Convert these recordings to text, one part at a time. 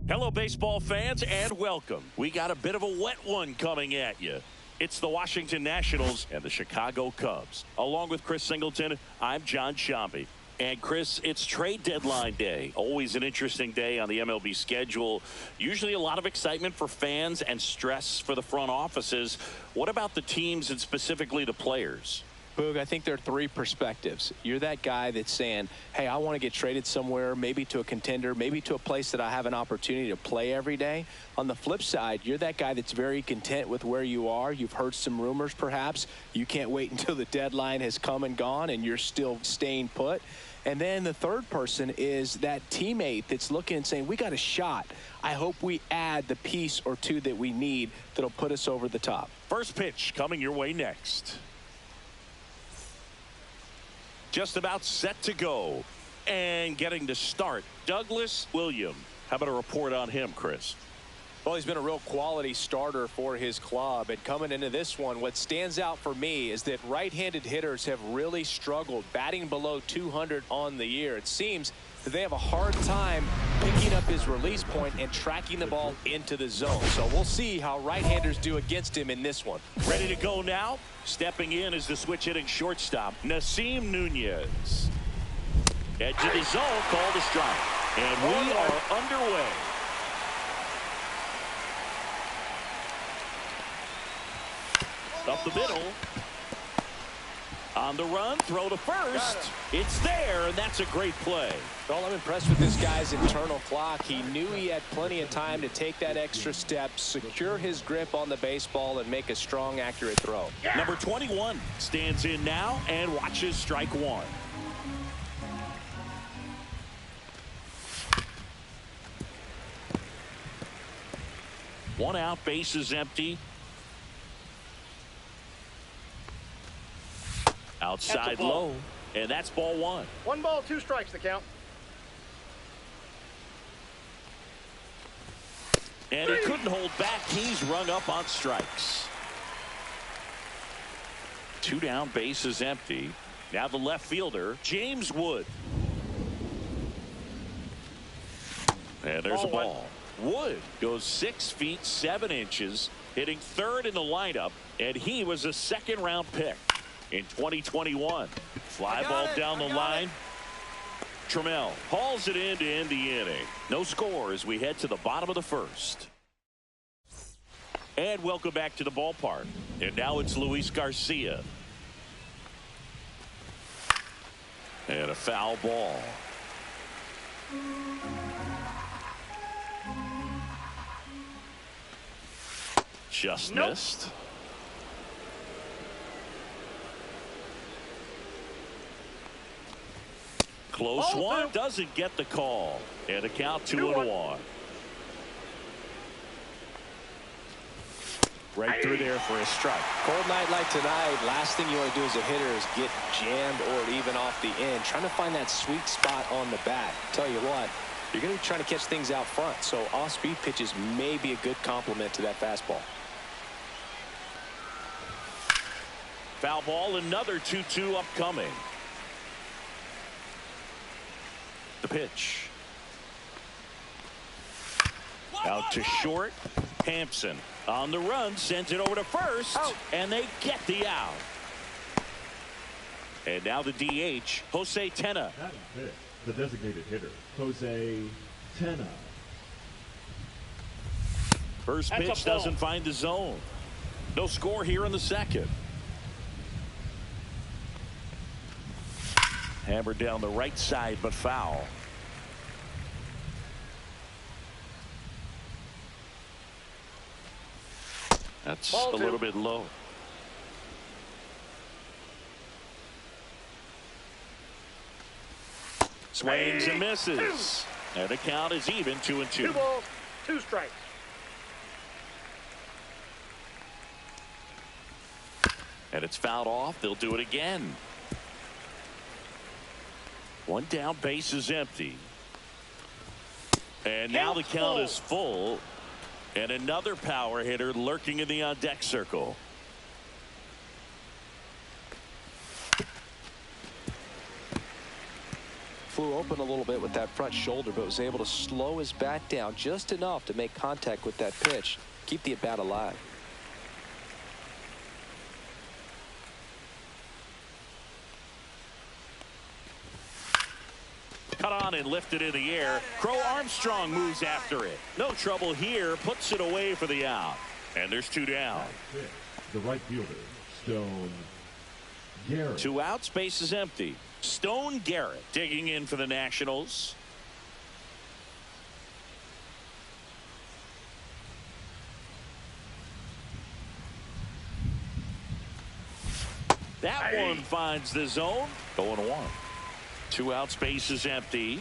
Hello, baseball fans, and welcome. We got a bit of a wet one coming at you. It's the Washington Nationals and the Chicago Cubs. Along with Chris Singleton, I'm John Shambi. And Chris, it's trade deadline day. Always an interesting day on the MLB schedule. Usually a lot of excitement for fans and stress for the front offices. What about the teams and specifically the players? Boog, I think there are three perspectives. You're that guy that's saying, hey, I want to get traded somewhere, maybe to a contender, maybe to a place that I have an opportunity to play every day. On the flip side, you're that guy that's very content with where you are. You've heard some rumors, perhaps. You can't wait until the deadline has come and gone, and you're still staying put. And then the third person is that teammate that's looking and saying, we got a shot. I hope we add the piece or two that we need that'll put us over the top. First pitch coming your way next. Just about set to go and getting to start, Douglas Williams. How about a report on him, Chris? Well, he's been a real quality starter for his club, and coming into this one, what stands out for me is that right-handed hitters have really struggled, batting below 200 on the year. It seems that they have a hard time picking up his release point and tracking the ball into the zone. So we'll see how right-handers do against him in this one. Ready to go now? Stepping in is the switch-hitting shortstop, Nasim Nunez. Edge of the zone, called a strike. And we are underway. Up the middle. On the run, throw to first. It's there, and that's a great play. Well, I'm impressed with this guy's internal clock. He knew he had plenty of time to take that extra step, secure his grip on the baseball, and make a strong, accurate throw. Number 21 stands in now and watches strike one. One out, bases empty. Outside low, and that's ball one. 1 ball, 2 strikes, the count. And he couldn't hold back. He's rung up on strikes. 2 down, bases empty. Now the left fielder, James Wood. And there's a ball. Wood goes 6 feet 7 inches, hitting third in the lineup, and he was a second-round pick in 2021. Fly ball down the line. Trammell hauls it in to end the inning. No score as we head to the bottom of the first. And welcome back to the ballpark. And now it's Luis Garcia. And a foul ball. Just missed. Close one, doesn't get the call. And a count 2-1. Right through there for a strike. Cold night like tonight, last thing you want to do as a hitter is get jammed or even off the end. Trying to find that sweet spot on the bat. Tell you what, you're going to be trying to catch things out front. So off-speed pitches may be a good complement to that fastball. Foul ball, another 2-2 upcoming. The pitch. Out to short. Hampson on the run, sends it over to first, and they get the out. And now the DH, Jose Tenna. That is the designated hitter, Jose Tenna. First pitch doesn't find the zone. No score here in the second. Hammered down the right side, but foul. That's a little bit low. Swings and misses. And the count is even, 2-2. 2 balls, 2 strikes. And it's fouled off. They'll do it again. One down, base is empty. And now the count is full. And another power hitter lurking in the on-deck circle. Flew open a little bit with that front shoulder, but was able to slow his bat down just enough to make contact with that pitch. Keep the at-bat alive. Cut on and lifted in the air. Crow Armstrong moves after it. No trouble here. Puts it away for the out. And there's 2 down. The right fielder, Stone Garrett. 2 outs. Base is empty. Stone Garrett digging in for the Nationals. That one finds the zone. 0-1. 2 outs. Base is empty.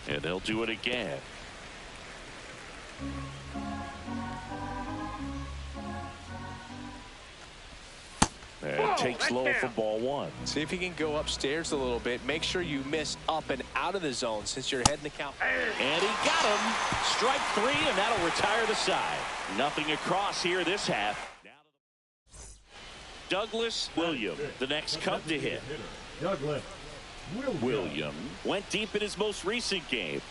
And they'll do it again. And takes low for ball 1. See if you can go upstairs a little bit. Make sure you miss up and out of the zone since you're heading the count. And he got him. Strike 3, and that'll retire the side. Nothing across here this half. Douglas William, the next Cub to hit. Douglas William went deep in his most recent game.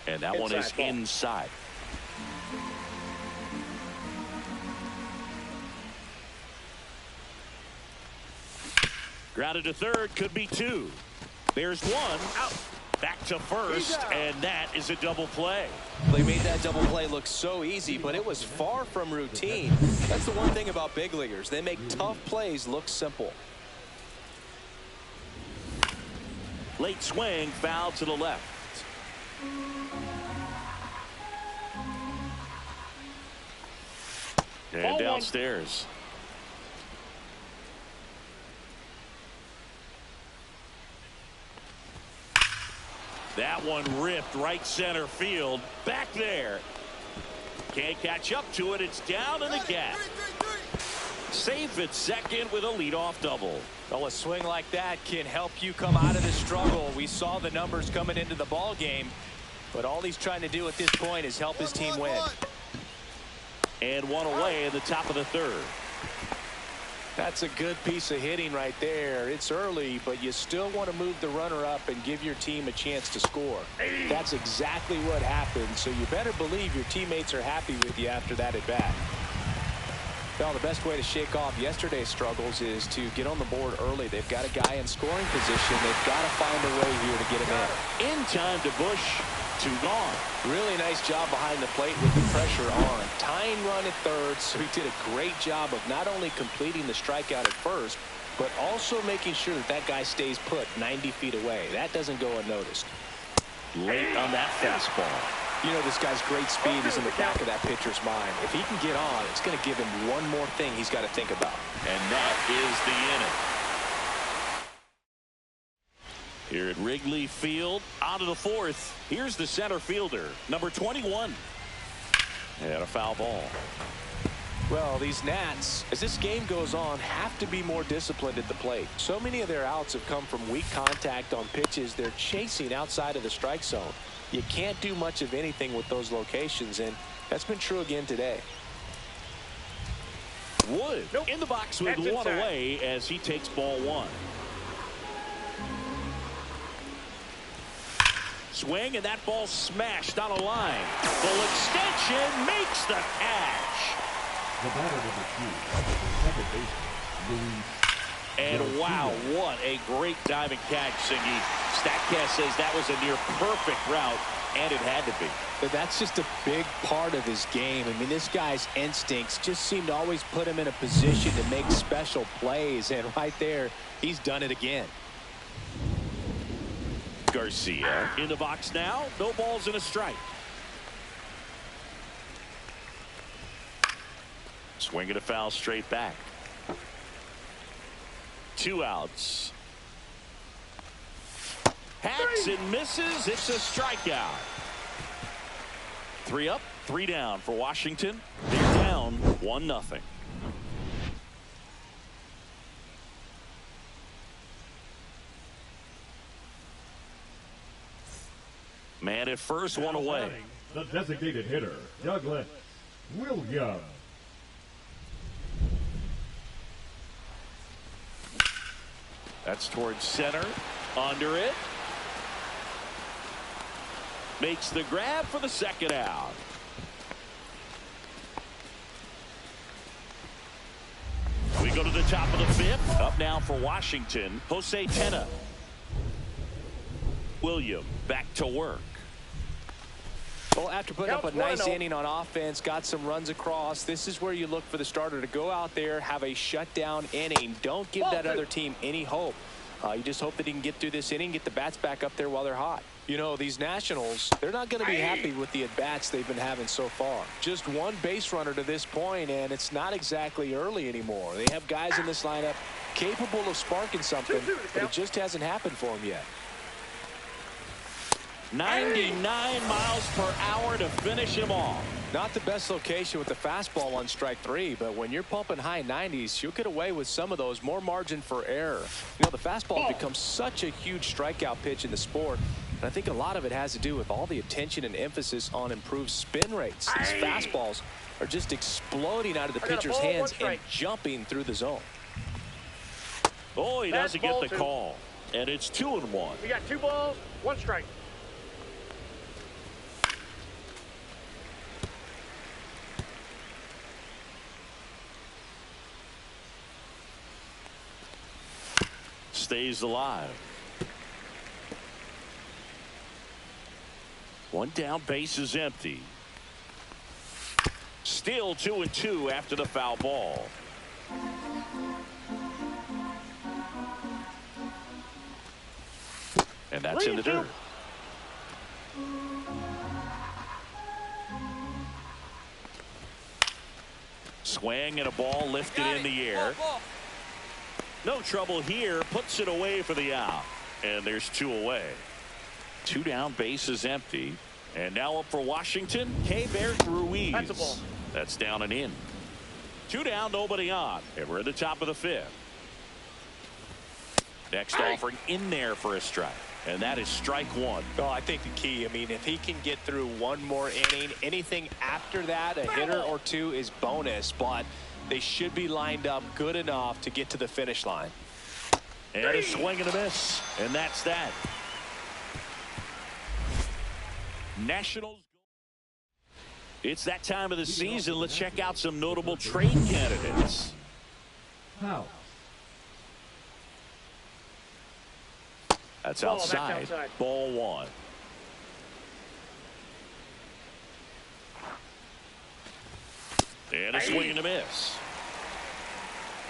And that one is inside. Grounded to third, could be 2. There's 1 out. Back to first, and that is a double play. They made that double play look so easy, but it was far from routine. That's the one thing about big leaguers. They make tough plays look simple. Late swing, foul to the left. And downstairs. That one ripped right center field. Back there. Can't catch up to it. It's down in the gap. Safe at second with a leadoff double. Well, a swing like that can help you come out of the struggle. We saw the numbers coming into the ball game, but all he's trying to do at this point is help his team win. And 1 away in the top of the 3rd. That's a good piece of hitting right there. It's early, but you still want to move the runner up and give your team a chance to score. That's exactly what happened, so you better believe your teammates are happy with you after that at bat. Well, the best way to shake off yesterday's struggles is to get on the board early. They've got a guy in scoring position. They've got to find a way here to get him in. In time to Bush. 2 gone. Really nice job behind the plate with the pressure on. Tying run at third, so he did a great job of not only completing the strikeout at first, but also making sure that that guy stays put 90 feet away. That doesn't go unnoticed. Late on that fastball. You know, this guy's great speed is in the back of that pitcher's mind. If he can get on, it's going to give him one more thing he's got to think about. And that is the inning. Here at Wrigley Field, on to the 4th. Here's the center fielder, number 21. And a foul ball. Well, these Nats, as this game goes on, have to be more disciplined at the plate. So many of their outs have come from weak contact on pitches they're chasing outside of the strike zone. You can't do much of anything with those locations, and that's been true again today. Wood in the box with one away as he takes ball one. Swing, and that ball smashed on a line. Full extension makes the catch. The batter with the cue, second baseman, and wow, what a great diving catch, Singy. StatCast says that was a near perfect route, and it had to be. But that's just a big part of his game. I mean, this guy's instincts just seem to always put him in a position to make special plays, and right there, he's done it again. Garcia in the box now. No balls and a strike. Swinging a foul straight back. 2 outs. Hacks and misses. It's a strikeout. 3 up, 3 down for Washington. They're down 1-0. Man at first, one away. The designated hitter, Douglas Williams. That's towards center. Under it. Makes the grab for the second out. We go to the top of the 5th. Up now for Washington, Jose Pennant. William back to work. Well, after putting up a nice inning on offense, got some runs across, this is where you look for the starter to go out there, have a shutdown inning. Don't give that other team any hope. You just hope that he can get through this inning, get the bats back up there while they're hot. You know, these Nationals, they're not going to be happy with the at-bats they've been having so far. Just one base runner to this point, and it's not exactly early anymore. They have guys in this lineup capable of sparking something, but it just hasn't happened for them yet. 99 miles per hour to finish him off. Not the best location with the fastball on strike 3, but when you're pumping high 90s, you'll get away with some of those, more margin for error. You know, the fastball has become such a huge strikeout pitch in the sport, and I think a lot of it has to do with all the attention and emphasis on improved spin rates. These fastballs are just exploding out of the pitcher's hands and jumping through the zone. Oh, he doesn't get the call, and it's 2-1. We got 2 balls, 1 strike. Stays alive. 1 down, base is empty. Still 2-2 after the foul ball. And that's in the dirt. Swing and a ball lifted in the air. No trouble here. Puts it away for the out. And there's 2 away. 2 down, base is empty. And now up for Washington, K-Bear Ruiz. That's a ball. That's down and in. 2 down, nobody on. And we're at the top of the 5th. Next offering in there for a strike. And that is strike 1. Well, I think the key, I mean, if he can get through 1 more inning, anything after that, a hitter or 2 is bonus. But they should be lined up good enough to get to the finish line. And a swing and a miss. And that's that. Nationals. It's that time of the season. Let's check out some notable trade candidates. How? That's outside. Ball 1. And a swing and a miss.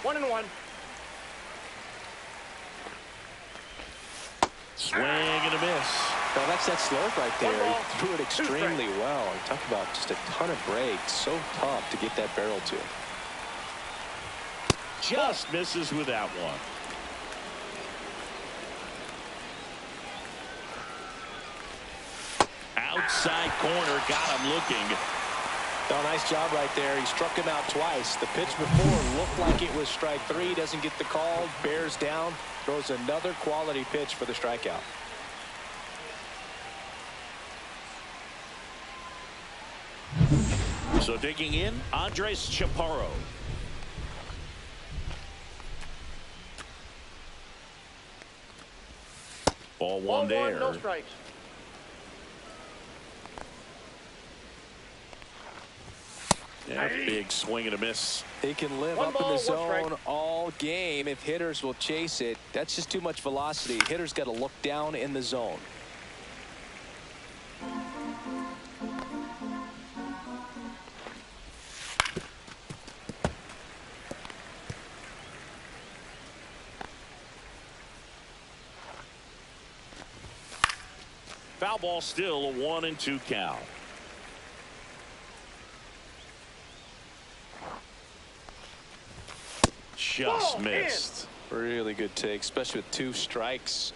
1-1. Swing and a miss. Well, that's that slope right there. He threw it extremely well. And talk about just a ton of breaks. So tough to get that barrel to. Just misses with that one. Outside corner, got him looking. Oh, nice job right there. He struck him out twice. The pitch before looked like it was strike 3. Doesn't get the call. Bears down. Throws another quality pitch for the strikeout. So digging in, Andres Chaparro. Ball one there. No strikes. Yeah, big swing and a miss. He can live up in the zone all game if hitters will chase it. That's just too much velocity. Hitters got to look down in the zone. Foul ball, still a 1-2 count. Just missed. Really good take, especially with 2 strikes.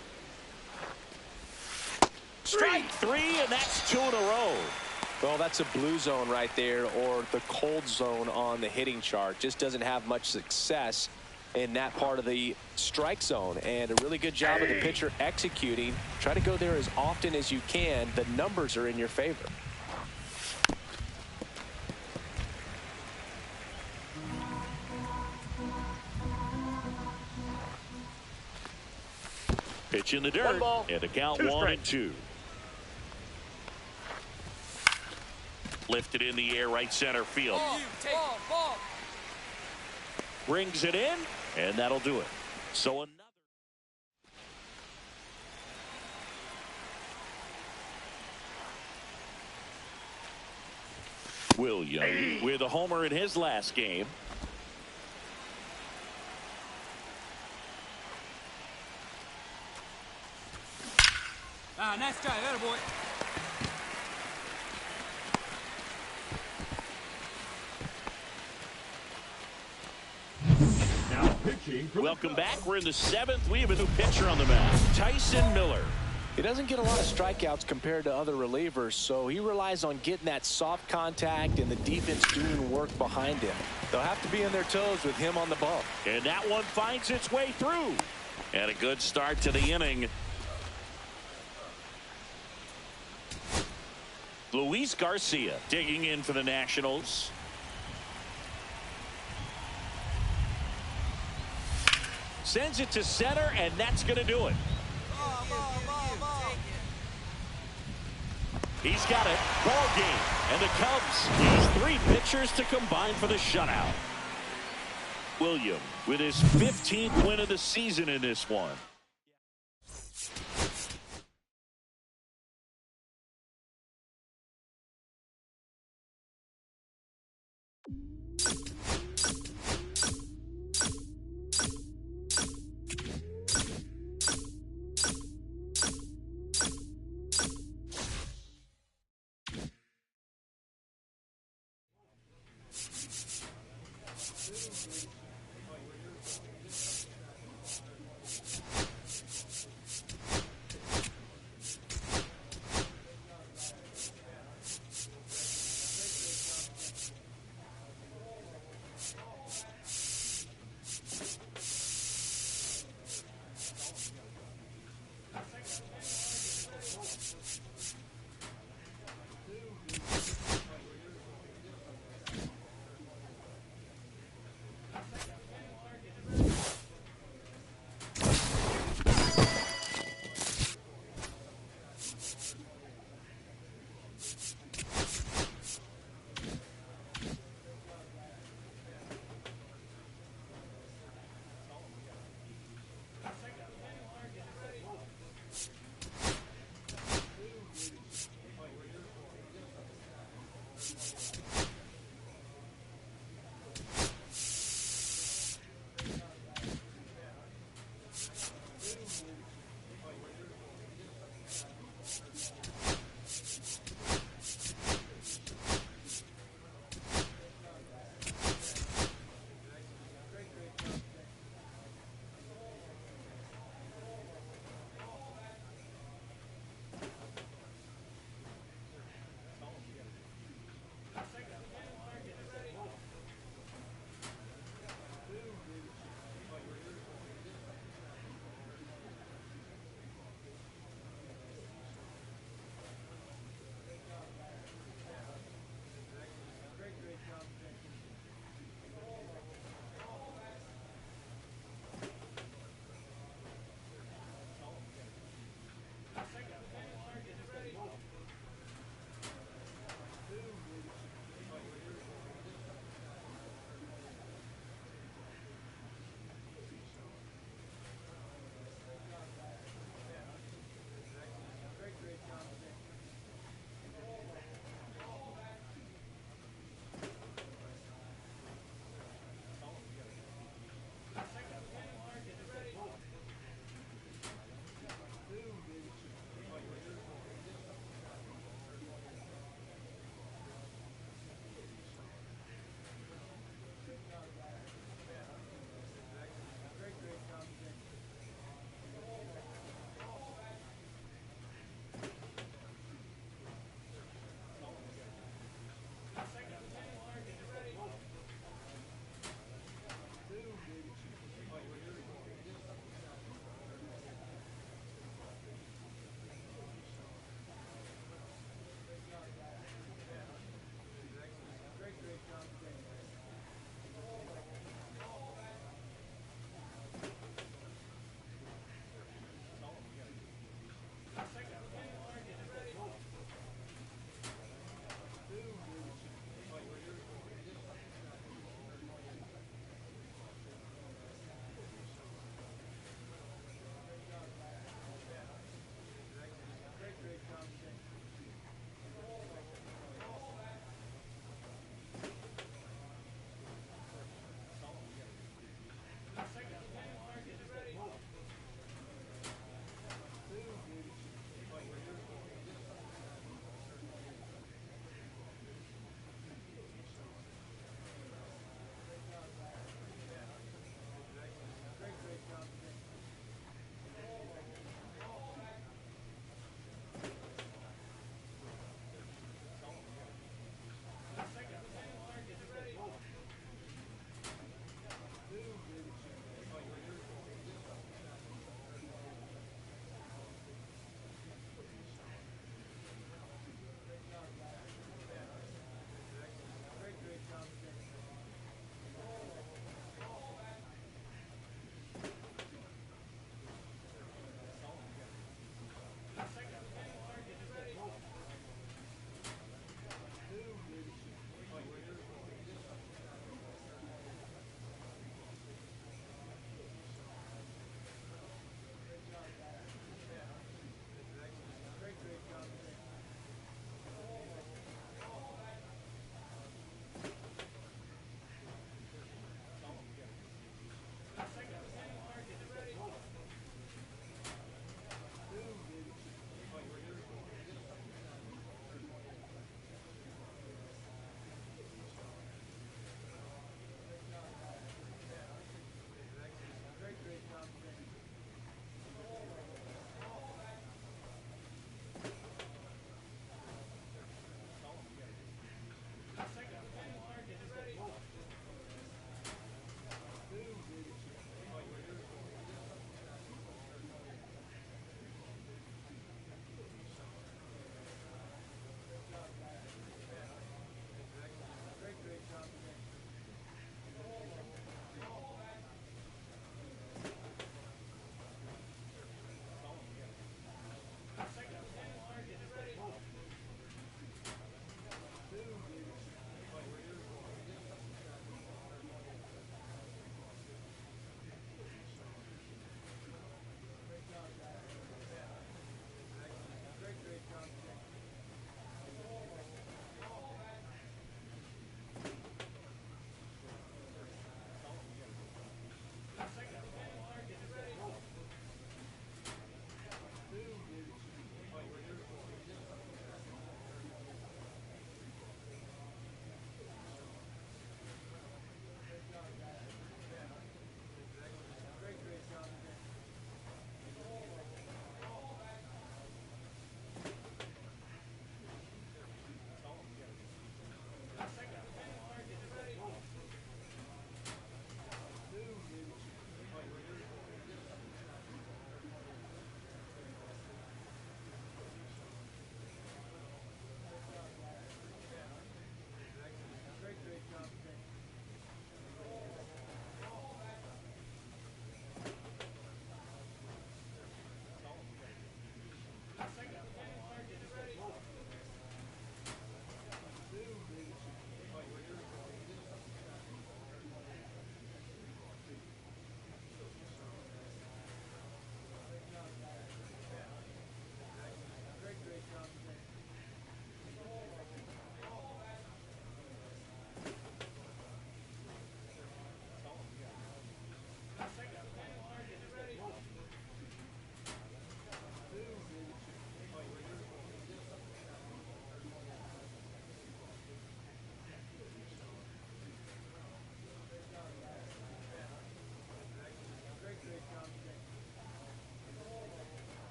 Strike 3, and that's 2 in a row. Well, that's a blue zone right there, or the cold zone on the hitting chart. Just doesn't have much success in that part of the strike zone, and a really good job of the pitcher executing. Try to go there as often as you can. The numbers are in your favor. Pitch in the dirt, and the count 1-2. Lifted in the air, right center field. Ball. Brings it in, and that'll do it. So another. William with a homer in his last game. Nice try, there, boy. Now pitching. Welcome back. We're in the 7th. We have a new pitcher on the mound, Tyson Miller. He doesn't get a lot of strikeouts compared to other relievers, so he relies on getting that soft contact and the defense doing work behind him. They'll have to be on their toes with him on the bump. And that one finds its way through. And a good start to the inning. Luis Garcia digging in for the Nationals. Sends it to center, and that's going to do it. He's got it. Ball game. And the Cubs use 3 pitchers to combine for the shutout. William with his 15th win of the season in this one.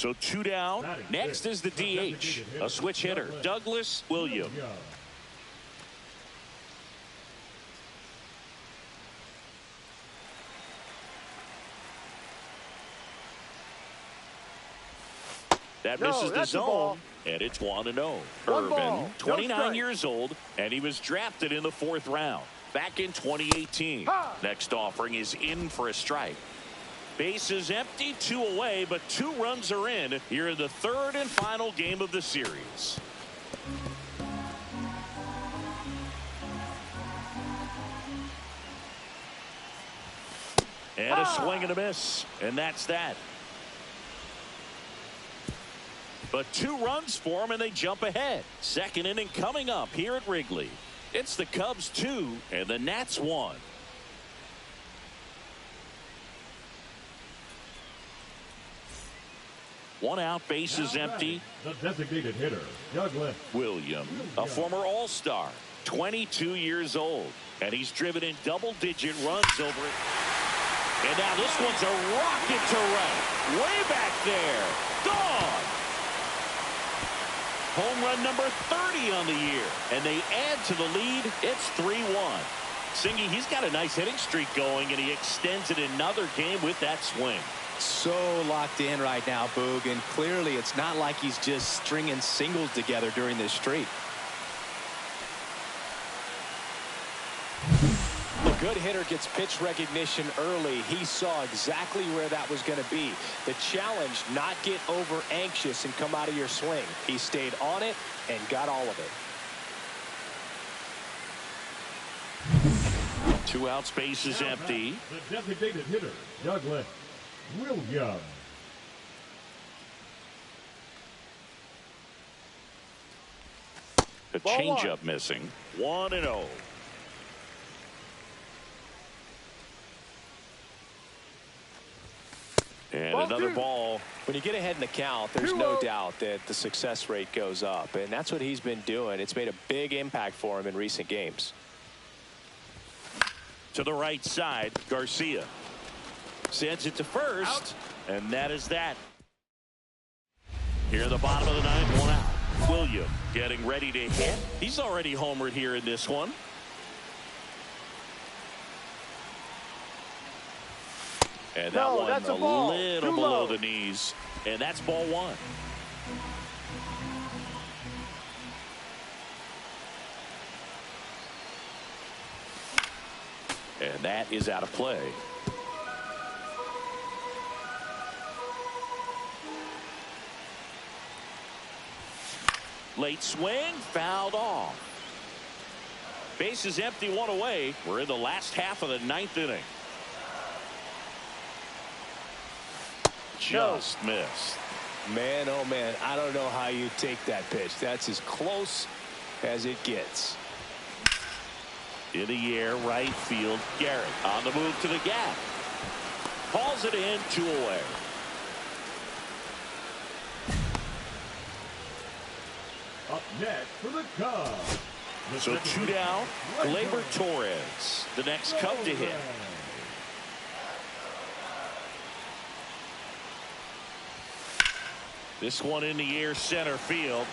So 2 down. Next is the DH, a switch hitter, Douglas Williams. That misses the zone, and it's 1-0. Irvin, 29 years old, and he was drafted in the 4th round back in 2018. Next offering is in for a strike. Bases empty, 2 away, but 2 runs are in here in the 3rd and final game of the series. And a swing and a miss, and that's that. But 2 runs for him, and they jump ahead. 2nd inning coming up here at Wrigley. It's the Cubs 2 and the Nats 1. One out, bases empty. The designated hitter, Douglas Williams, a former All-Star, 22 years old, and he's driven in double-digit runs over it. And now this one's a rocket to right, way back there, gone. Home run number 30 on the year, and they add to the lead. It's 3-1. Singy, he's got a nice hitting streak going, and he extends it another game with that swing. So locked in right now, Boog, and clearly it's not like he's just stringing singles together during this streak. A good hitter gets pitch recognition early. He saw exactly where that was going to be. The challenge, not get over anxious and come out of your swing. He stayed on it and got all of it. 2 outs, bases empty. The designated hitter, Douglas Williams. A changeup missing. 1-0. And another ball. When you get ahead in the count, there's no doubt that the success rate goes up, and that's what he's been doing. It's made a big impact for him in recent games. To the right side, Garcia sends it to first, and that is that. Here in the bottom of the 9th, 1 out. Williams getting ready to hit. He's already homered here in this one. And that one a little below the knees. And that's ball 1. And that is out of play. Late swing, fouled off. Bases empty, 1 away. We're in the last half of the 9th inning. Just missed. Man, oh man, I don't know how you take that pitch. That's as close as it gets. In the air, right field, Garrett on the move to the gap. Calls it in, 2 away. Up next for the Cubs. So 2 down, Gleyber Torres, the next Cub to hit. This one in the air, center field.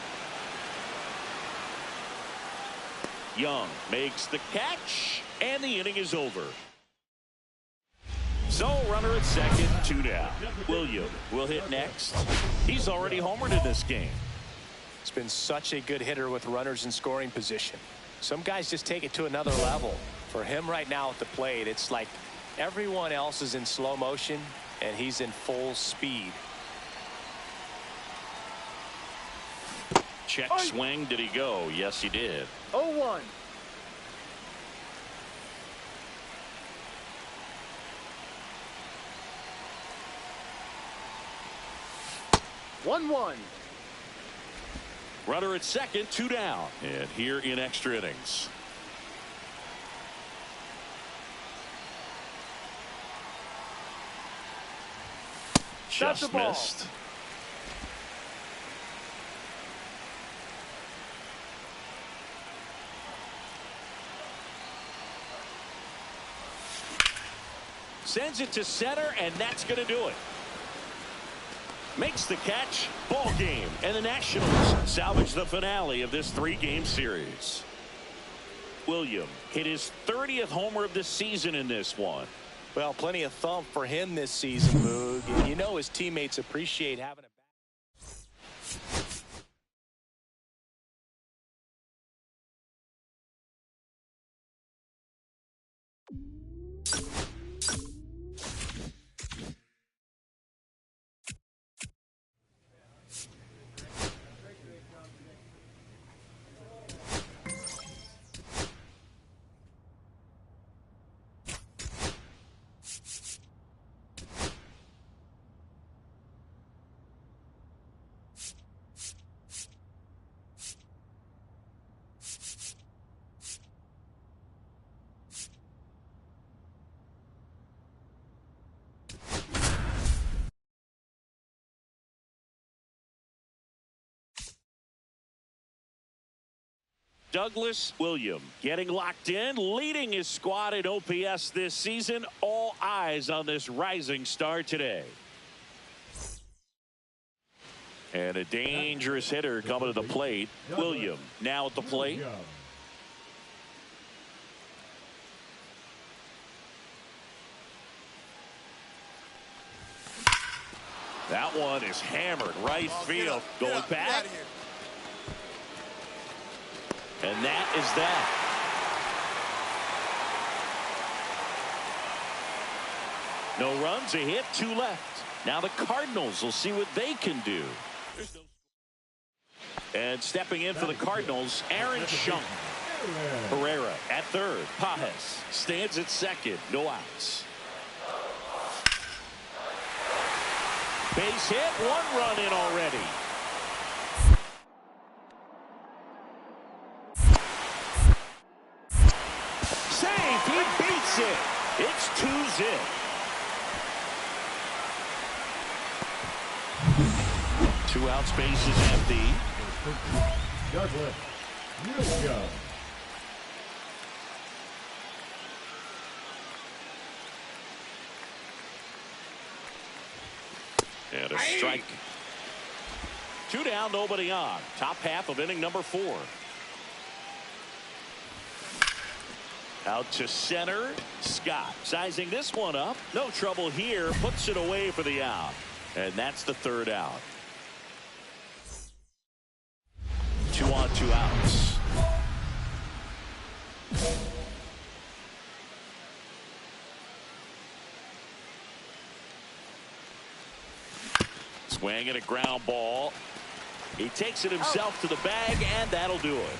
Young makes the catch, and the inning is over. So runner at second, 2 down. Williams will hit next. He's already homered in this game. He's been such a good hitter with runners in scoring position. Some guys just take it to another level. For him right now at the plate, it's like everyone else is in slow motion, and he's in full speed. Check swing. Did he go? Yes, he did. 0-1. One. Runner at second, 2 down. And here in extra innings. Just missed. Sends it to center, and that's going to do it. Makes the catch. Ball game. And the Nationals salvage the finale of this 3-game series. William hit his 30th homer of the season in this one. Well, plenty of thump for him this season, Boog. And you know his teammates appreciate having a Douglas William getting locked in, leading his squad in OPS this season. All eyes on this rising star today. And a dangerous hitter coming to the plate. William now at the plate. That one is hammered right field. Going back. And that is that. No runs, a hit, 2 left. Now the Cardinals will see what they can do. And stepping in for the Cardinals, Aaron Schunk. Herrera at third. Pajes stands at second. No outs. Base hit, 1 run in already. He beats it. It's 2-zip. Two outs, bases empty. Douglas William. And a strike. 2 down, nobody on. Top half of inning number 4. Out to center. Scott sizing this one up. No trouble here. Puts it away for the out. And that's the 3rd out. 2 on, 2 outs. Swing and a ground ball. He takes it himself to the bag, and that'll do it.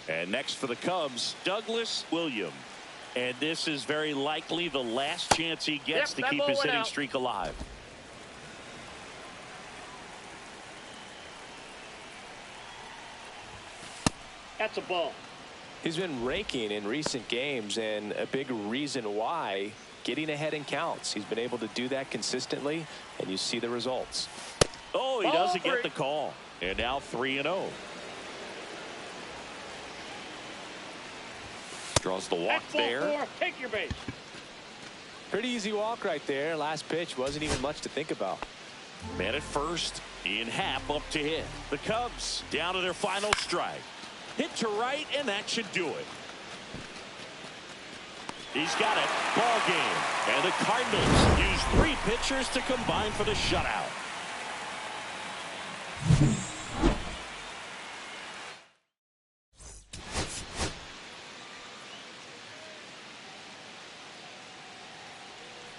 And next for the Cubs, Douglas William. And this is very likely the last chance he gets to keep his hitting streak alive. That's a ball. He's been raking in recent games, and a big reason why, getting ahead in counts. He's been able to do that consistently, and you see the results. Oh, he doesn't get the call. And now 3-0. Draws the walk there. Take your base. Pretty easy walk right there. Last pitch wasn't even much to think about. Man at first. Ian Happ up to hit. The Cubs down to their final strike. Hit to right, and that should do it. He's got it. Ball game. And the Cardinals use 3 pitchers to combine for the shutout.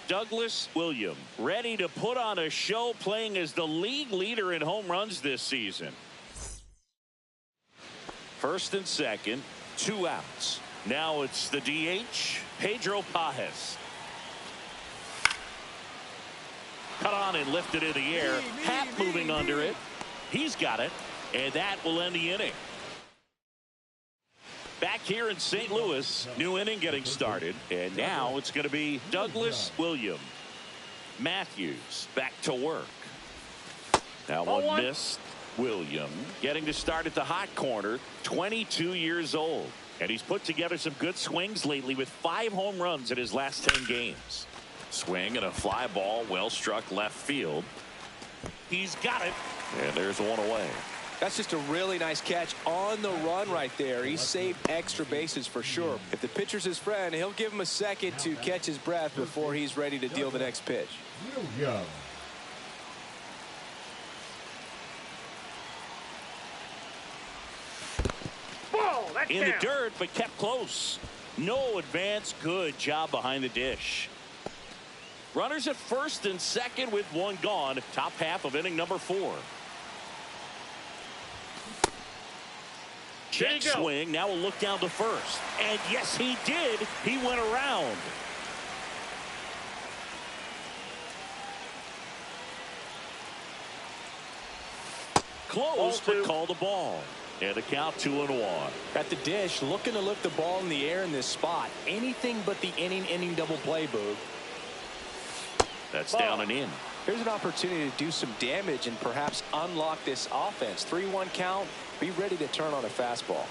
Douglas William ready to put on a show, playing as the league leader in home runs this season. First and second, 2 outs. Now it's the DH, Pedro Pajes. Cut on and lifted in the air. Happ moving under it. He's got it, and that will end the inning. Back here in St. Louis, new inning getting started, and now it's going to be Douglas William. Matthews back to work. Now one missed. William getting to start at the hot corner, 22 years old, and he's put together some good swings lately with 5 home runs in his last 10 games. Swing and a fly ball, well struck left field. He's got it. And there's one away. That's just a really nice catch on the run right there. He saved extra bases for sure. If the pitcher's his friend, he'll give him a second to catch his breath before he's ready to deal the next pitch. Ball, that's In down. the dirt, but kept close. No advance. Good job behind the dish. Runners at first and second with one gone. Top half of inning number 4. Check swing. Now we'll look down to first. And yes, he did. He went around. Close, but called the ball. And the count 2-1. At the dish, looking to lift the ball in the air in this spot. Anything but the inning double play, Boog. That's down and in. Here's an opportunity to do some damage and perhaps unlock this offense. 3-1 count. Be ready to turn on a fastball.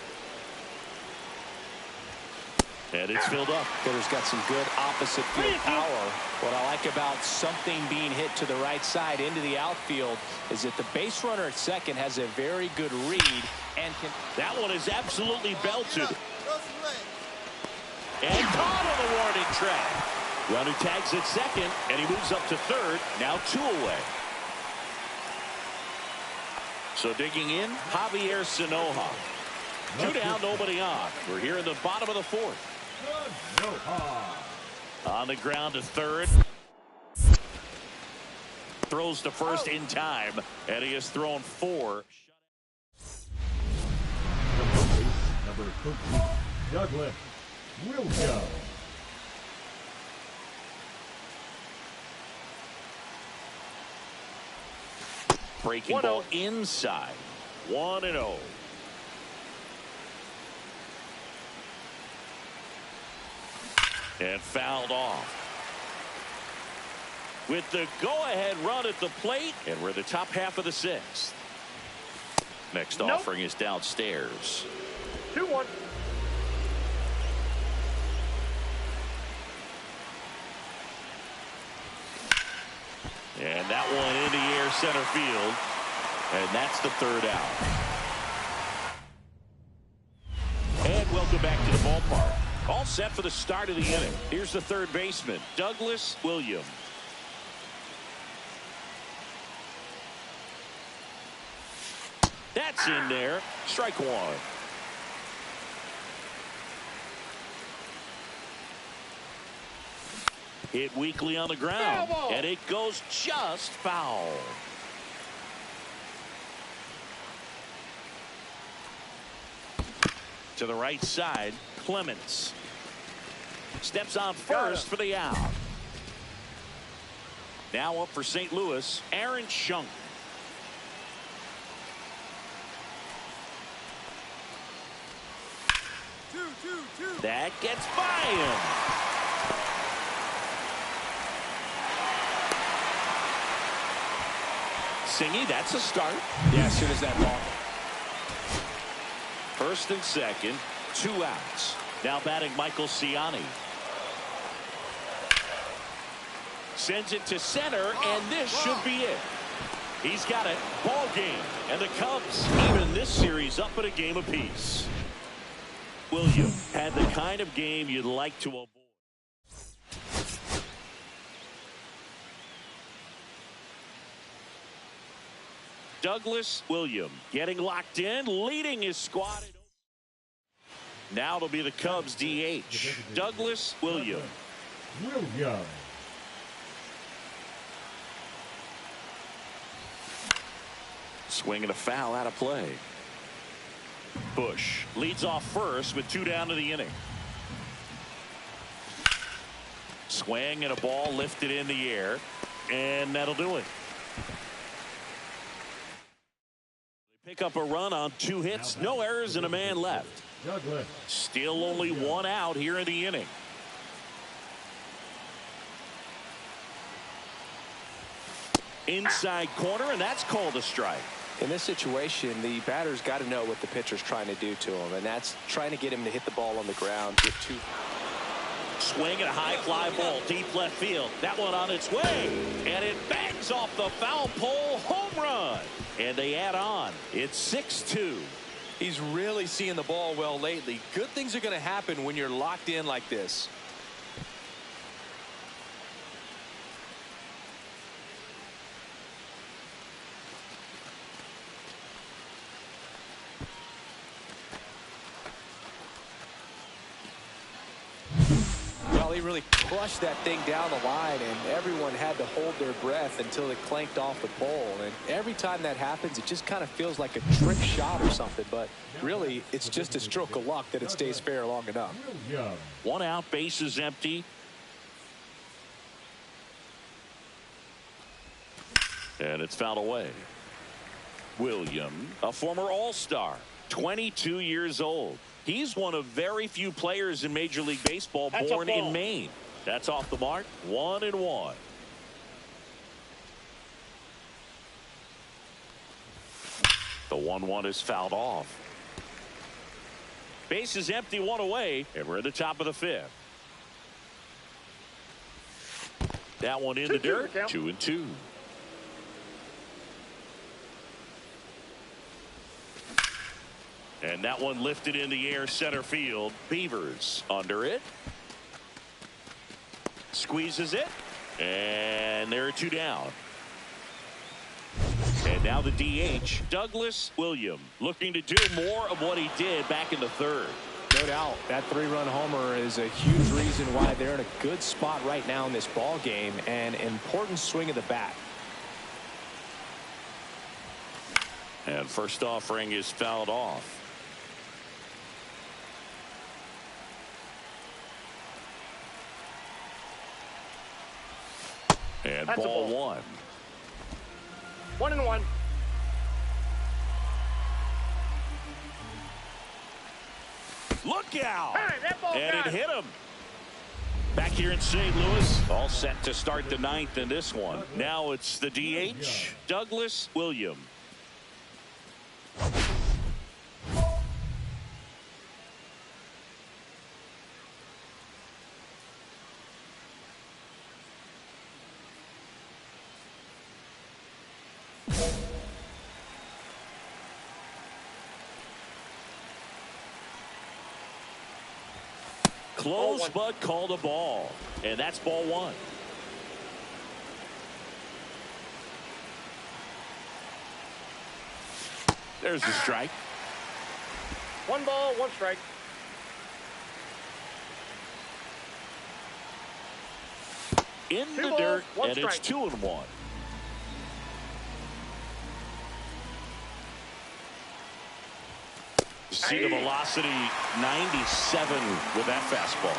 And it's filled up. Hitter's got some good opposite field power. What I like about something being hit to the right side into the outfield is that the base runner at second has a very good read and can. That one is absolutely belted. And caught on the warning track. Runner tags at second, and he moves up to third. Now 2 away. So digging in, Javier Sanoja. 2 down, nobody on. We're here in the bottom of the 4th. On the ground to third. Throws to first in time, and he has thrown 4. Number 13, Douglas Williams. Breaking ball inside. 1-0. And fouled off. With the go-ahead run at the plate, and we're the top half of the 6th. Next offering is downstairs. 2-1. And that one in the air center field. And that's the 3rd out. And welcome back to the ballpark. All set for the start of the inning. Here's the 3rd baseman, Douglas Williams. That's in there. Strike 1. Hit weakly on the ground. And it goes just foul. To the right side, Clements. Steps on first for the out. Now up for St. Louis, Aaron Schunk. That gets by him. Singy, that's a start. Yeah, as soon as that ball. First and second, 2 outs. Now batting Michael Ciani. Sends it to center, and this should be it. He's got it. Ball game. And the Cubs even this series up at a game apiece. William had the kind of game you'd like to avoid. Douglas Williams getting locked in, leading his squad. Now it'll be the Cubs DH, Douglas Williams. Swinging a foul out of play. Bush leads off first with 2 down to the inning. Swing and a ball lifted in the air, and that'll do it. They pick up a run on 2 hits, no errors, and a man left. Still only 1 out here in the inning. Inside corner, and that's called a strike. In this situation, the batter's got to know what the pitcher's trying to do to him, and that's trying to get him to hit the ball on the ground. Get 2. Swing and a high fly ball deep left field. That one on its way. And it bangs off the foul pole. Home run. And they add on. It's 6-2. He's really seeing the ball well lately. Good things are going to happen when you're locked in like this. Well, he really crushed that thing down the line, and everyone had to hold their breath until it clanked off the pole. And every time that happens, it just kind of feels like a trick shot or something. But really, it's just a stroke of luck that it stays fair long enough. One out, base is empty. And it's fouled away. William, a former All-Star, 22 years old. He's one of very few players in Major League Baseball born in Maine. That's off the mark. 1-1. The 1-1 is fouled off. Base is empty, one away, and we're at the top of the fifth. That one in the dirt. 2-2. And that one lifted in the air center field. Beavers under it. Squeezes it. And there are two down. And now the DH, Douglas William, looking to do more of what he did back in the third. No doubt. That three-run homer is a huge reason why they're in a good spot right now in this ball game, and an important swing of the bat. And first offering is fouled off. And That's ball one. 1-1. Look out! Hey, that ball And got it hit him. Back here in St. Louis, all set to start the ninth in this one. Now it's the DH, Douglas William. Close, but called a ball. And that's ball one. There's the strike. 1 ball, 1 strike. In Two the balls, dirt, 1 and strike. it's 2-1. See the velocity, 97 with that fastball.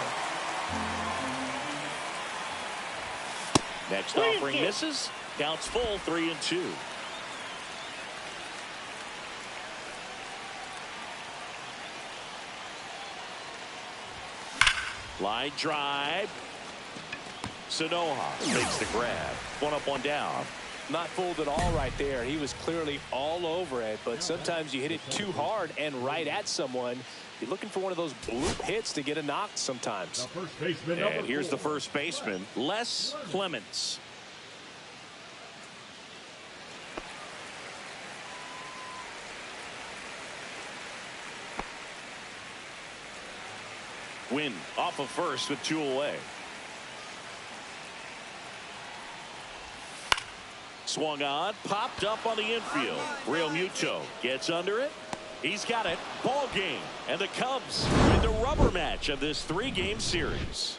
Next offering misses. Counts full, 3-2. Line drive. Sanoha makes the grab. 1 up, 1 down. Not fooled at all right there. He was clearly all over it, but sometimes you hit it too hard and right at someone. You're looking for one of those bloop hits to get a knock sometimes. And here's the first baseman, Les Clements. Win off of first with 2 away. Swung on, popped up on the infield. Real Muto gets under it. He's got it. Ball game. And the Cubs win the rubber match of this 3-game series.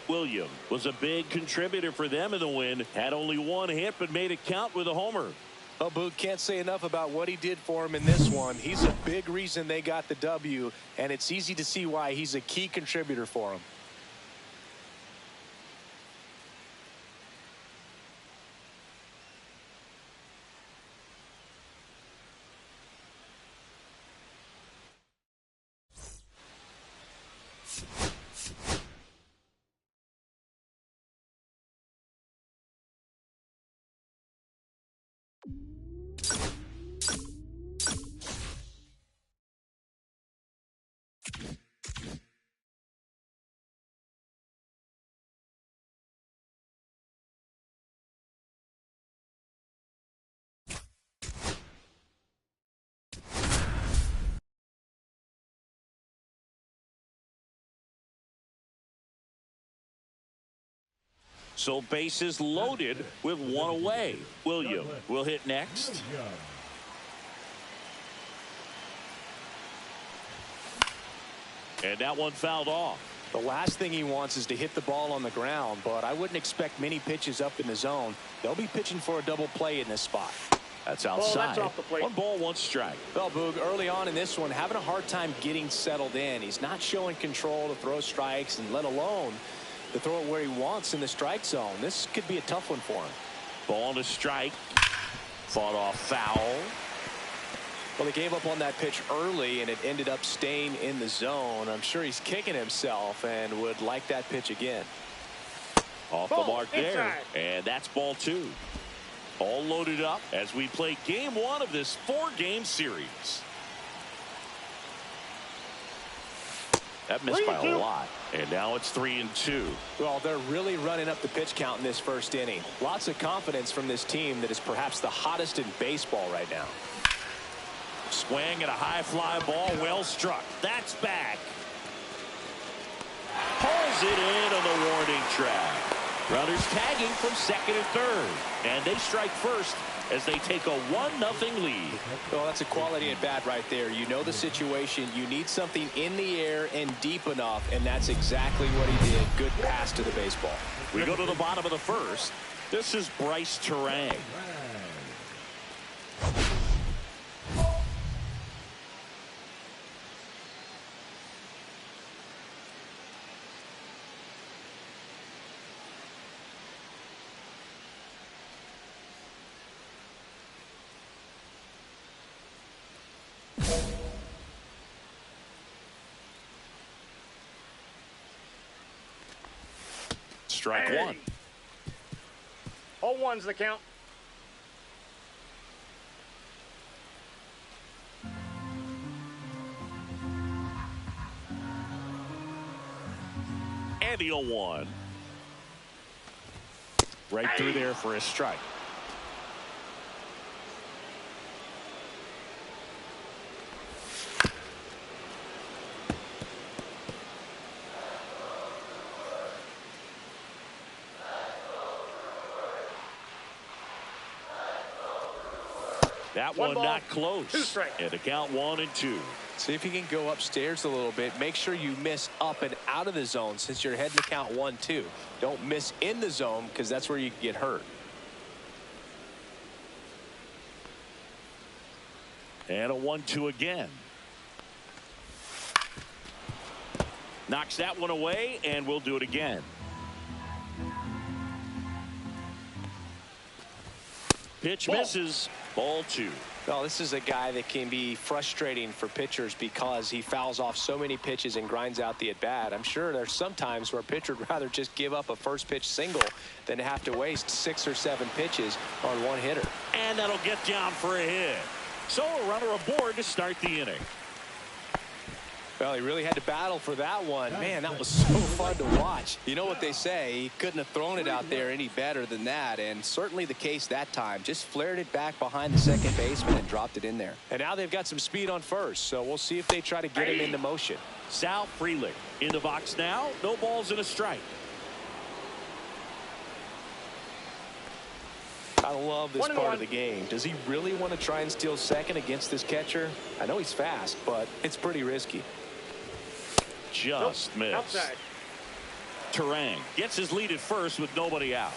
William was a big contributor for them in the win. Had only 1 hit, but made it count with a homer. Well, Boog, can't say enough about what he did for him in this one. He's a big reason they got the W, and it's easy to see why he's a key contributor for them. So bases loaded with one away. William will hit next. And that one fouled off. The last thing he wants is to hit the ball on the ground, but I wouldn't expect many pitches up in the zone. They'll be pitching for a double play in this spot. That's outside. That's off the plate. 1 ball, 1 strike. Well, Boog, early on in this one, having a hard time getting settled in. He's not showing control to throw strikes, and let alone to throw it where he wants in the strike zone. This could be a tough one for him. Ball to strike. Fought off foul. Well, he gave up on that pitch early, and it ended up staying in the zone. I'm sure he's kicking himself and would like that pitch again. Off the mark there. And that's ball 2. All loaded up as we play game 1 of this 4-game series. That missed by a lot. And now it's 3-2. Well, they're really running up the pitch count in this first inning. Lots of confidence from this team that is perhaps the hottest in baseball right now. Swing at a high fly ball, well struck. That's back. Pulls it in on the warning track. Runners tagging from second and third. And they strike first as they take a 1-0 lead. Well, that's a quality at bat right there. You know the situation. You need something in the air and deep enough, and that's exactly what he did. Good pass to the baseball. We go to the bottom of the first. This is Bryce Terang. Strike 1. All one's the count. And the 0-1. Right through there for a strike. That one not close. 2 strikes. And the count 1-2. See if you can go upstairs a little bit. Make sure you miss up and out of the zone since you're heading to count 1-2. Don't miss in the zone because that's where you can get hurt. And a 1-2 again. Knocks that one away, and we'll do it again. Pitch misses. Ball 2. Well, this is a guy that can be frustrating for pitchers because he fouls off so many pitches and grinds out the at-bat. I'm sure there's some times where a pitcher would rather just give up a first pitch single than to have to waste 6 or 7 pitches on one hitter. And that'll get down for a hit. So a runner aboard to start the inning. Well, he really had to battle for that one. Man, that was so fun to watch. You know what they say, he couldn't have thrown it out there any better than that, and certainly the case that time. Just flared it back behind the second baseman and dropped it in there. And now they've got some speed on first, so we'll see if they try to get him into motion. Sal Frelick in the box now. No balls and a strike. I love this part of the game. Does he really want to try and steal second against this catcher? I know he's fast, but it's pretty risky. Just missed. Outside. Terang gets his lead at first with nobody out.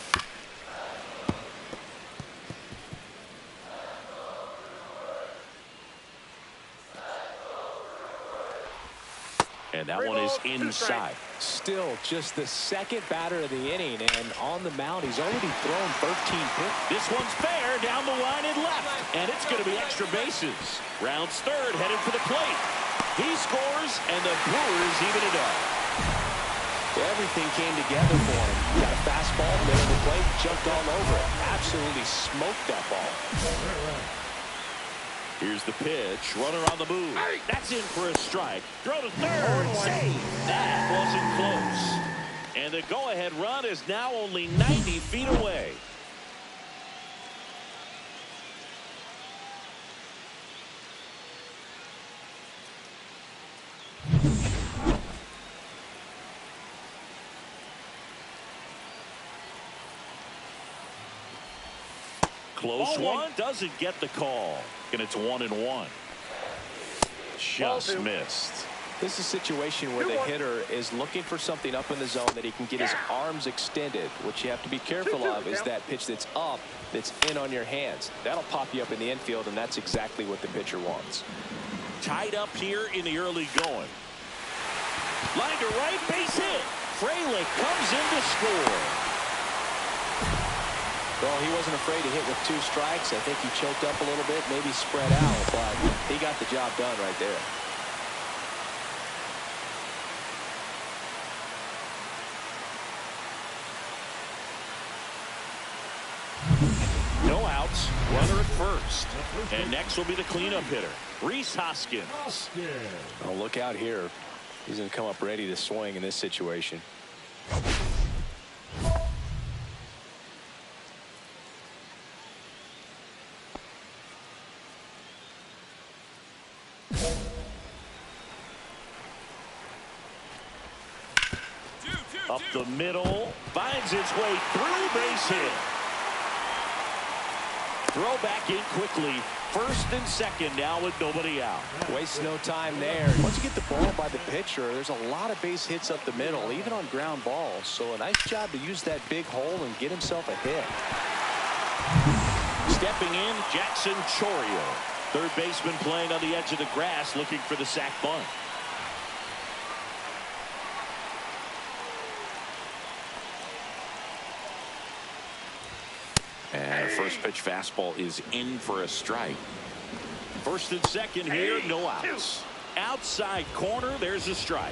And that one is inside. Still just the second batter of the inning, and on the mound he's already thrown 13 pitches. This one's fair down the line and left, and it's going to be extra bases. Rounds third, headed for the plate. He scores, and the Brewers even it up. Everything came together for him. He got a fastball, middle of the plate, jumped all over it. Absolutely smoked that ball. Here's the pitch. Runner on the move. That's in for a strike. Throw to third. Save. That wasn't close. And the go-ahead run is now only 90 feet away. close one. Doesn't get the call. And it's 1-1. Just missed. This is a situation where the hitter is looking for something up in the zone that he can get his arms extended. What you have to be careful of is that pitch that's up, that's in on your hands. That'll pop you up in the infield, and that's exactly what the pitcher wants. Tied up here in the early going. Line to right, base hit. Frelick comes in to score. Well, he wasn't afraid to hit with 2 strikes. I think he choked up a little bit, maybe spread out, but he got the job done right there. No outs, runner at first. And next will be the cleanup hitter, Rhys Hoskins. Oh, look out here. He's going to come up ready to swing in this situation. Up the middle, finds its way through, base hit. Throw back in quickly. First and second now with nobody out. Waste no time there. Once you get the ball by the pitcher, there's a lot of base hits up the middle, even on ground balls. So a nice job to use that big hole and get himself a hit. Stepping in, Jackson Chourio. Third baseman playing on the edge of the grass, looking for the sac bunt. And first pitch fastball is in for a strike. First and second here, no outs. Outside corner, there's a strike.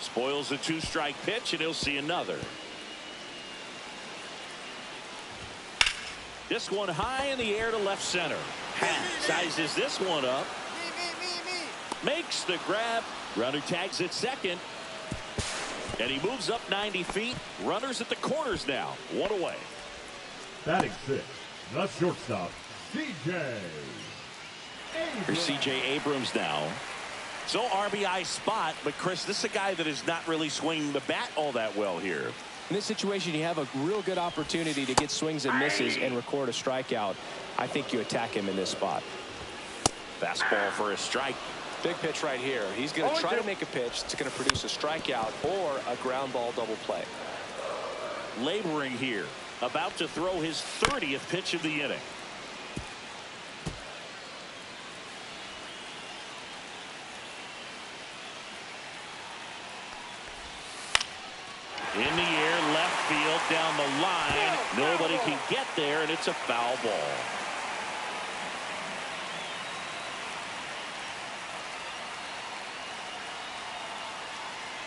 Spoils a 2-strike pitch, and he'll see another. This one high in the air to left center. Sizes this one up. Makes the grab. Runner tags at second. And he moves up 90 feet. Runners at the corners now. 1 away. Batting 6, the shortstop, C.J. Here's C.J. Abrams now. So RBI spot, but Chris, this is a guy that is not really swinging the bat all that well here. In this situation, you have a real good opportunity to get swings and misses and record a strikeout. I think you attack him in this spot. Fastball for a strike. Big pitch right here. He's going to try to make a pitch that's going to produce a strikeout or a ground ball double play. Laboring here. About to throw his 30th pitch of the inning. In the air, left field, down the line. Nobody can get there, and it's a foul ball.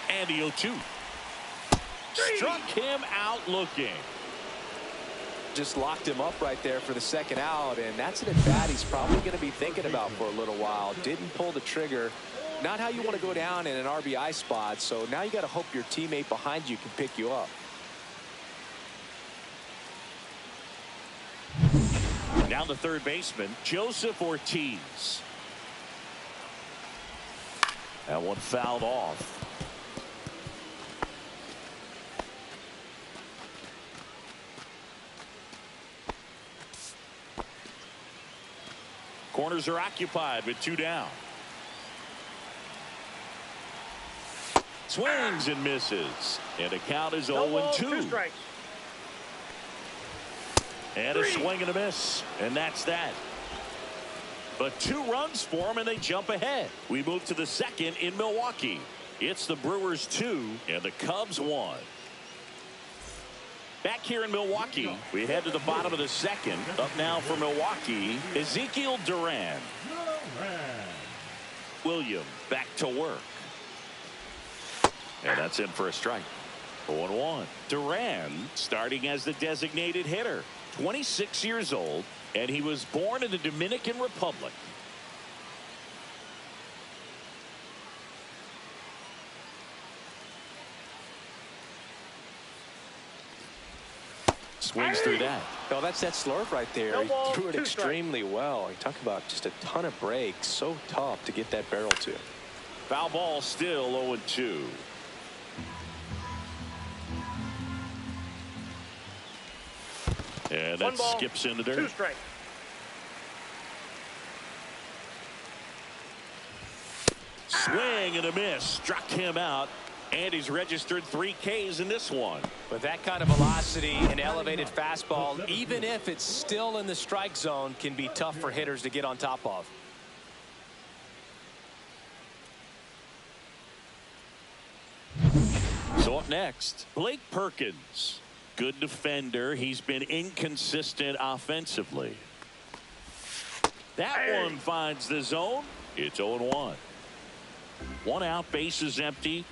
And the 0-2. Struck him out looking. Just locked him up right there for the second out, and that's an at-bat he's probably going to be thinking about for a little while. Didn't pull the trigger. Not how you want to go down in an RBI spot, so now you got to hope your teammate behind you can pick you up. Down the third baseman, Joseph Ortiz. That one fouled off. Corners are occupied with 2 down. Swings and misses. And the count is 0-2. And a swing and a miss. And that's that. But 2 runs for them, and they jump ahead. We move to the second in Milwaukee. It's the Brewers 2 and the Cubs 1. Back here in Milwaukee, we head to the bottom of the second. Up now for Milwaukee, Ezekiel Duran. William back to work. And that's in for a strike. 0-1. Duran starting as the designated hitter. 26 years old, and he was born in the Dominican Republic. Swings through that. Oh, that's that slurve right there. No He ball, threw it 2 extremely well. You talk about just a ton of breaks. So tough to get that barrel to. Foul ball, still 0-2. And that skips in the dirt. 2 strikes. Swing and a miss. Struck him out. And he's registered 3 Ks in this one. With that kind of velocity and elevated fastball, even if it's still in the strike zone, can be tough for hitters to get on top of. So up next, Blake Perkins. Good defender. He's been inconsistent offensively. That one finds the zone. It's 0-1. 1 out, bases empty.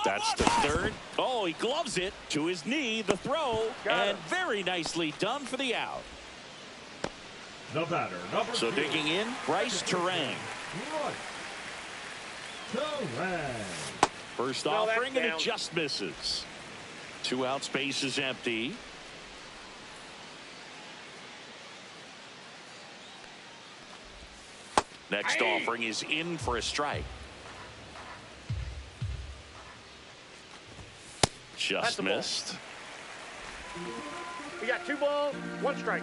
That's the third. Oh, he gloves it to his knee. The throw. And very nicely done for the out. The batter, number 2. So digging in, Bryce Terang. First offering, and it just misses. 2 outs, bases empty. Next offering is in for a strike. Just missed. We got 2 balls, 1 strike.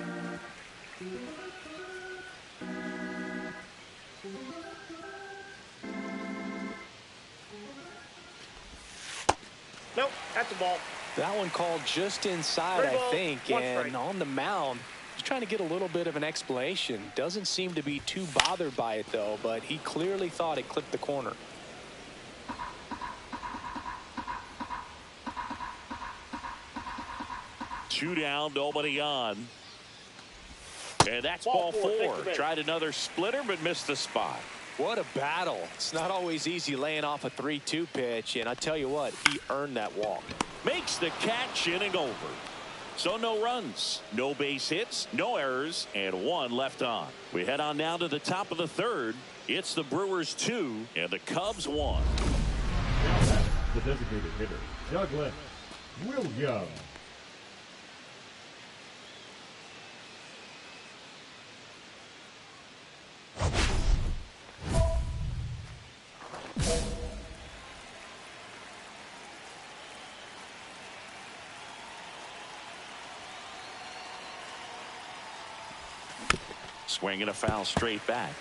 Nope, that's a ball. That one called just inside, I think. And on the mound, he's trying to get a little bit of an explanation. Doesn't seem to be too bothered by it, though, but he clearly thought it clipped the corner. Two down, nobody on. And that's ball 4. Tried another splitter, but missed the spot. What a battle. It's not always easy laying off a 3-2 pitch, and I tell you what, he earned that walk. Makes the catch, inning over. So no runs, no base hits, no errors, and 1 left on. We head on now to the top of the 3rd. It's the Brewers 2 and the Cubs 1. Now that's the designated hitter, Douglas Williams. Swinging a foul straight back.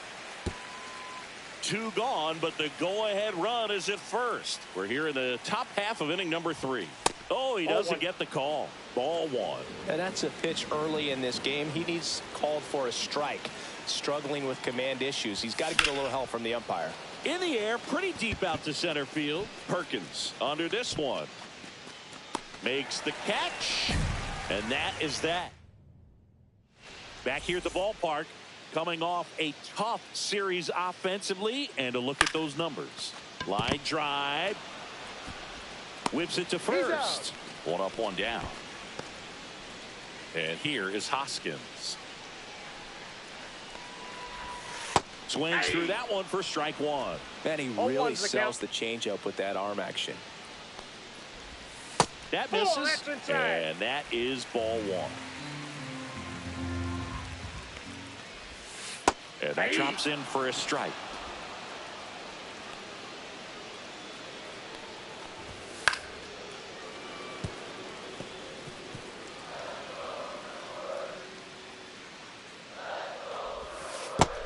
2 gone, but the go-ahead run is at first. We're here in the top half of inning number 3. Oh, he doesn't get the call. Ball 1. And that's a pitch early in this game. He needs called for a strike. Struggling with command issues. He's got to get a little help from the umpire. In the air, pretty deep out to center field. Perkins under this one. Makes the catch. And that is that. Back here at the ballpark, coming off a tough series offensively, and a look at those numbers. Line drive. Whips it to first. 1 up, 1 down. And here is Hoskins. Swings through that one for strike 1. And he really sells the changeup with that arm action. That misses, and that is ball 1. And that chops in for a strike.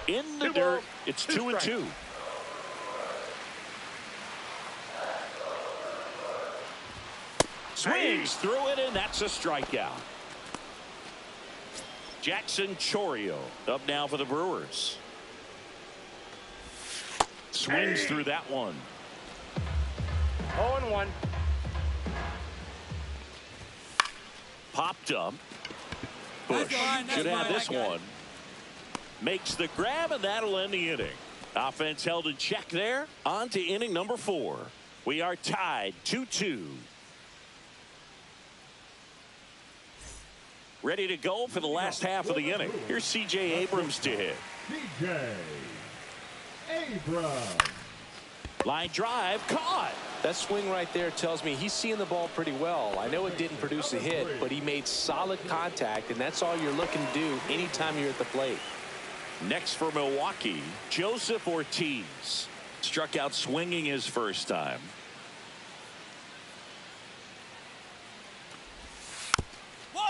In the dirt, it's 2-2. Swings through it, and that's a strikeout. Jackson Chourio up now for the Brewers. Swings through that one. 0-1. Popped up. Bush should have this one. Makes the grab, and that'll end the inning. Offense held in check there. On to inning number 4. We are tied 2-2. Ready to go for the last half of the inning. Here's C.J. Abrams to hit. C.J. Abrams. Line drive, caught. That swing right there tells me he's seeing the ball pretty well. I know it didn't produce a hit, but he made solid contact, and that's all you're looking to do anytime you're at the plate. Next for Milwaukee, Joseph Ortiz. Struck out swinging his first time.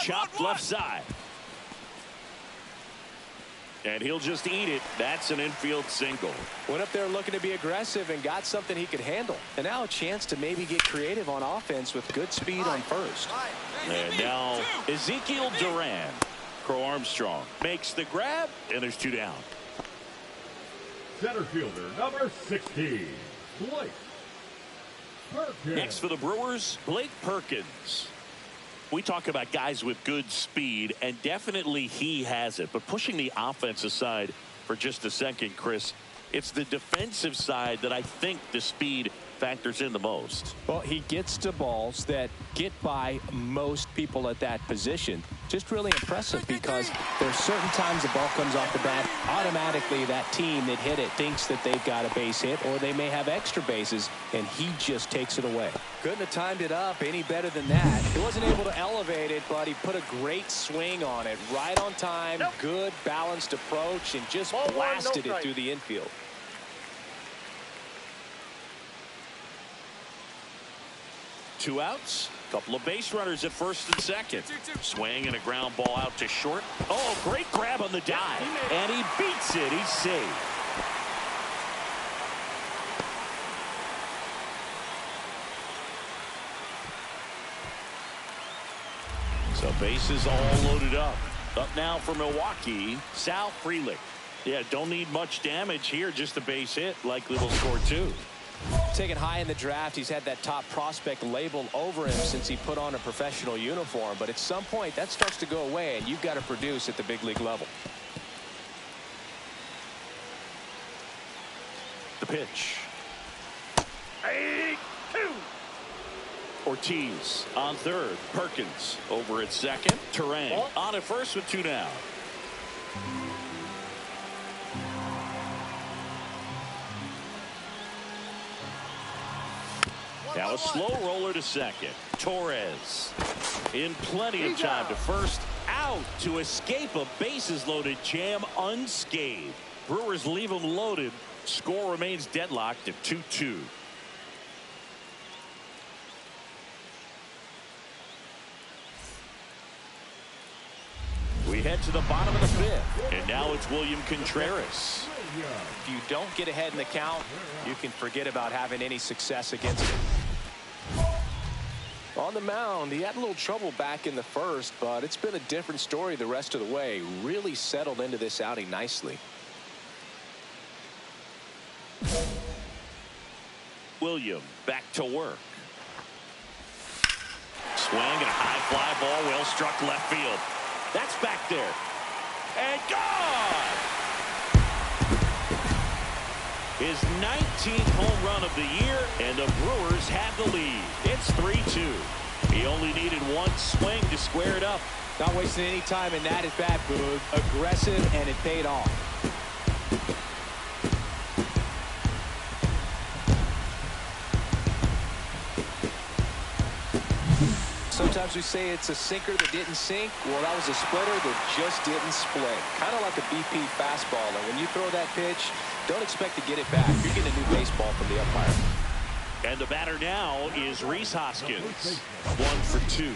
Chopped left side. And he'll just eat it. That's an infield single. Went up there looking to be aggressive and got something he could handle. And now a chance to maybe get creative on offense with good speed on first. And now Ezekiel Duran. Crow Armstrong makes the grab, and there's 2 down. Center fielder, number 16, Blake Perkins. Next for the Brewers, Blake Perkins. We talk about guys with good speed, and definitely he has it. But pushing the offense aside for just a second, Chris, it's the defensive side that I think the speed factors in the most. Well, he gets to balls that get by most people at that position. Just really impressive because there's certain times the ball comes off the bat, automatically that team that hit it thinks that they've got a base hit or they may have extra bases, and he just takes it away. Couldn't have timed it up any better than that. He wasn't able to elevate it, but he put a great swing on it. Right on time, good balanced approach, and just blasted it through the infield. Two outs, couple of base runners at first and second. Swing and a ground ball out to short. Oh, great grab on the dive. And he beats it. He's safe. So bases all loaded up. Up now for Milwaukee, Sal Frelick. Yeah, don't need much damage here, just a base hit. Likely will score 2. Taken high in the draft, he's had that top prospect label over him since he put on a professional uniform. But at some point, that starts to go away, and you've got to produce at the big league level. The pitch. 8-2. Ortiz on third. Perkins over at second. Duran on at first with 2 down. Now a slow roller to second. Torres in plenty of time to first, out to escape a bases loaded jam unscathed. Brewers leave him loaded. Score remains deadlocked at 2-2. We head to the bottom of the 5th, and now it's William Contreras. If you don't get ahead in the count, you can forget about having any success against it. On the mound, he had a little trouble back in the first, but it's been a different story the rest of the way. Really settled into this outing nicely. William back to work. Swing and a high fly ball, well struck left field. That's back there. And gone! His 19th home run of the year, and the Brewers have the lead. It's 3-2. He only needed one swing to square it up. Not wasting any time in that at bat, Boog. Aggressive, and it paid off. Sometimes we say it's a sinker that didn't sink. Well, that was a splitter that just didn't split. Kind of like a BP fastball. And when you throw that pitch, don't expect to get it back. You're getting a new baseball from the umpire. And the batter now is Rhys Hoskins. 1 for 2.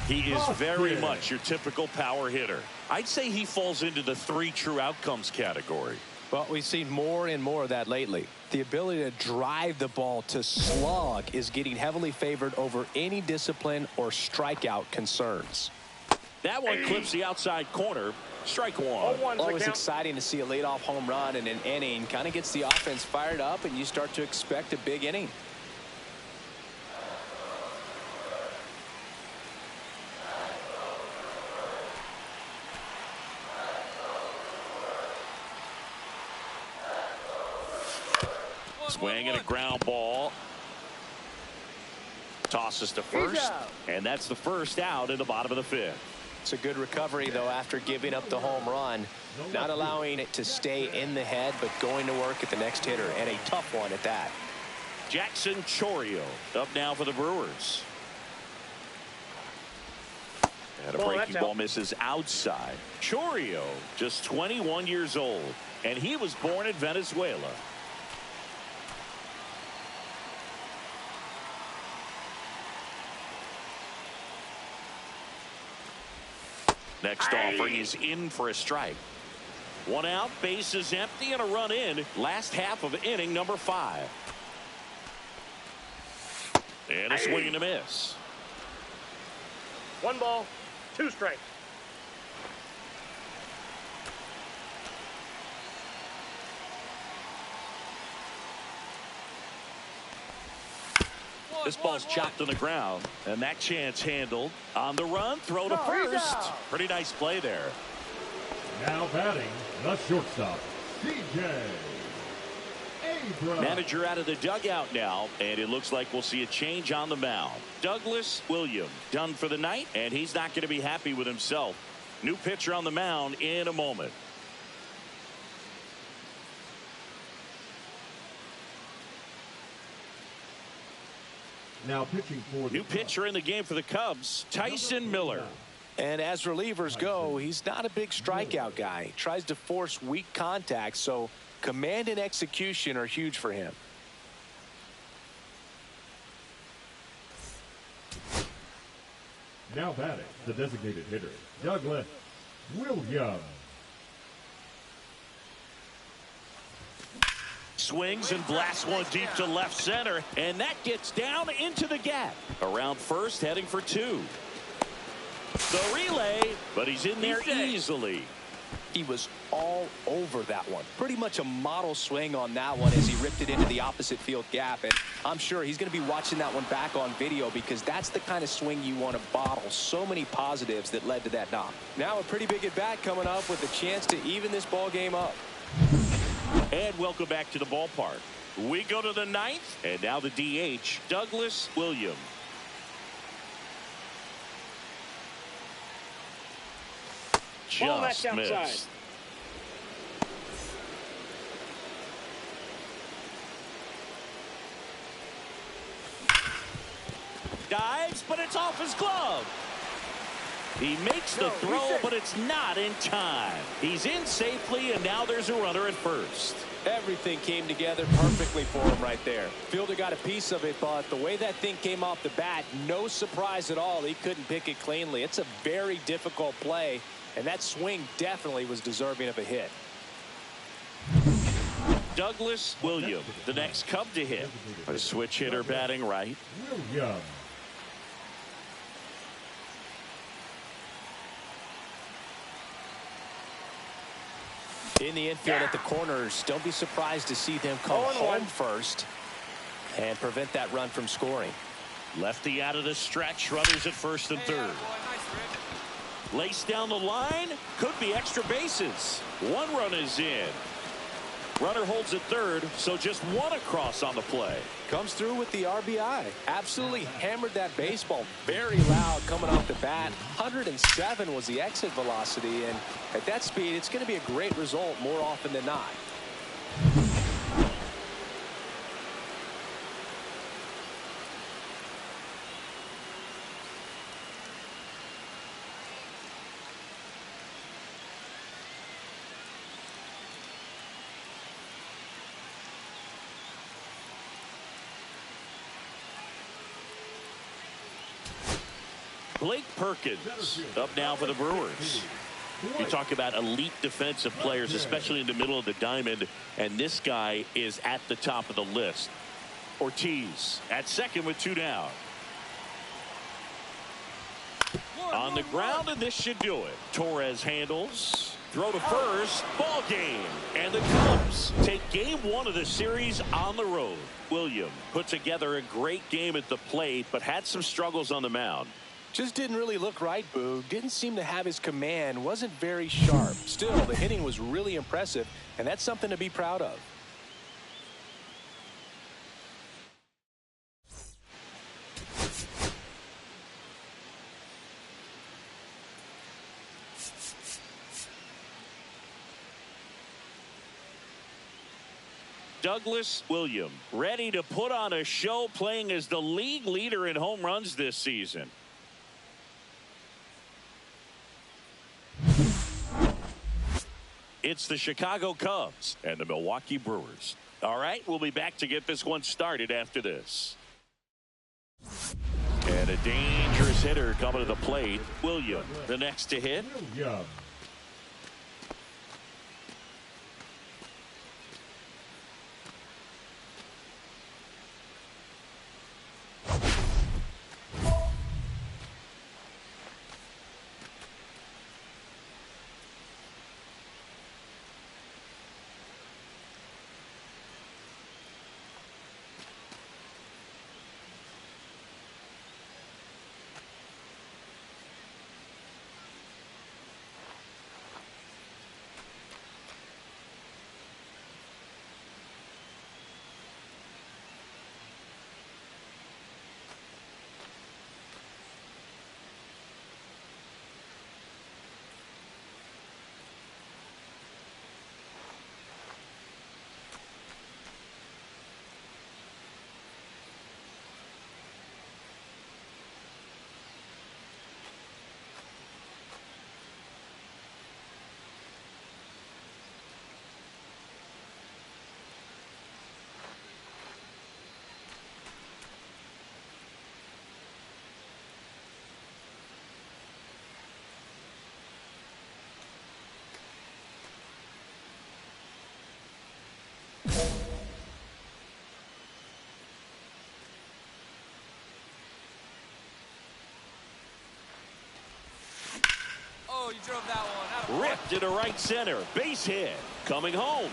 He is very much your typical power hitter. I'd say he falls into the 3 true outcomes category. Well, we've seen more and more of that lately. The ability to drive the ball to slug is getting heavily favored over any discipline or strikeout concerns. That one clips the outside corner. Strike 1. Always exciting to see a leadoff home run in an inning. Kind of gets the offense fired up, and you start to expect a big inning. Swing and a ground ball. Tosses to first, and that's the first out in the bottom of the 5th. It's a good recovery, though, after giving up the home run. Not allowing it to stay in the head, but going to work at the next hitter, and a tough one at that. Jackson Chourio up now for the Brewers. And a breaking ball misses outside. Chourio, just 21 years old, and he was born in Venezuela. Next offering is in for a strike. One out, base is empty, and a run in. Last half of inning number 5. And a swing and a miss. 1 ball, 2 strikes. This ball's chopped on the ground, and that chance handled. On the run, throw to first. Pretty nice play there. Now batting, the shortstop, C.J. Abrams. Manager out of the dugout now, and it looks like we'll see a change on the mound. Douglas Williams done for the night, and he's not going to be happy with himself. New pitcher on the mound in a moment. Now pitching for the New pitcher in the game for the Cubs, Tyson Miller. And as relievers go, he's not a big strikeout guy. He tries to force weak contact, so command and execution are huge for him. Now batting, the designated hitter, Douglas Williams. Swings and blasts one deep to left center, and that gets down into the gap. Around first, heading for 2. The relay, but he's in there easily. He was all over that one. Pretty much a model swing on that one as he ripped it into the opposite field gap. And I'm sure he's going to be watching that one back on video because that's the kind of swing you want to bottle. So many positives that led to that knock. Now a pretty big at bat coming up with a chance to even this ball game up. And welcome back to the ballpark. We go to the 9th, and now the DH, Douglas Williams. Just missed. Dives, but it's off his glove. He makes the throw, but it's not in time. He's in safely, and now there's a runner at first. Everything came together perfectly for him right there. Fielder got a piece of it, but the way that thing came off the bat, no surprise at all. He couldn't pick it cleanly. It's a very difficult play, and that swing definitely was deserving of a hit. Douglas Williams, the next Cub to hit. A switch hitter batting right. Williams. In the infield at the corners, don't be surprised to see them come home first and prevent that run from scoring. Lefty out of the stretch, runners at first and third. Lace down the line, could be extra bases. 1 run is in. Runner holds at third, so just 1 across on the play. Comes through with the RBI. Absolutely hammered that baseball. Very loud coming off the bat. 107 was the exit velocity, and at that speed, it's going to be a great result more often than not. Blake Perkins up now for the Brewers. You talk about elite defensive players, especially in the middle of the diamond, and this guy is at the top of the list. Ortiz at second with 2 down. On the ground, and this should do it. Torres handles. Throw to first. Ball game. And the Cubs take game 1 of the series on the road. Williams put together a great game at the plate, but had some struggles on the mound. Just didn't really look right, Boo. Didn't seem to have his command. Wasn't very sharp. Still, the hitting was really impressive, and that's something to be proud of. Douglas Williams, ready to put on a show, playing as the league leader in home runs this season. It's the Chicago Cubs and the Milwaukee Brewers. All right, we'll be back to get this one started after this. And a dangerous hitter coming to the plate. Williams, the next to hit. Williams. Oh, you drove that one. Ripped into right center. Base hit. Coming home.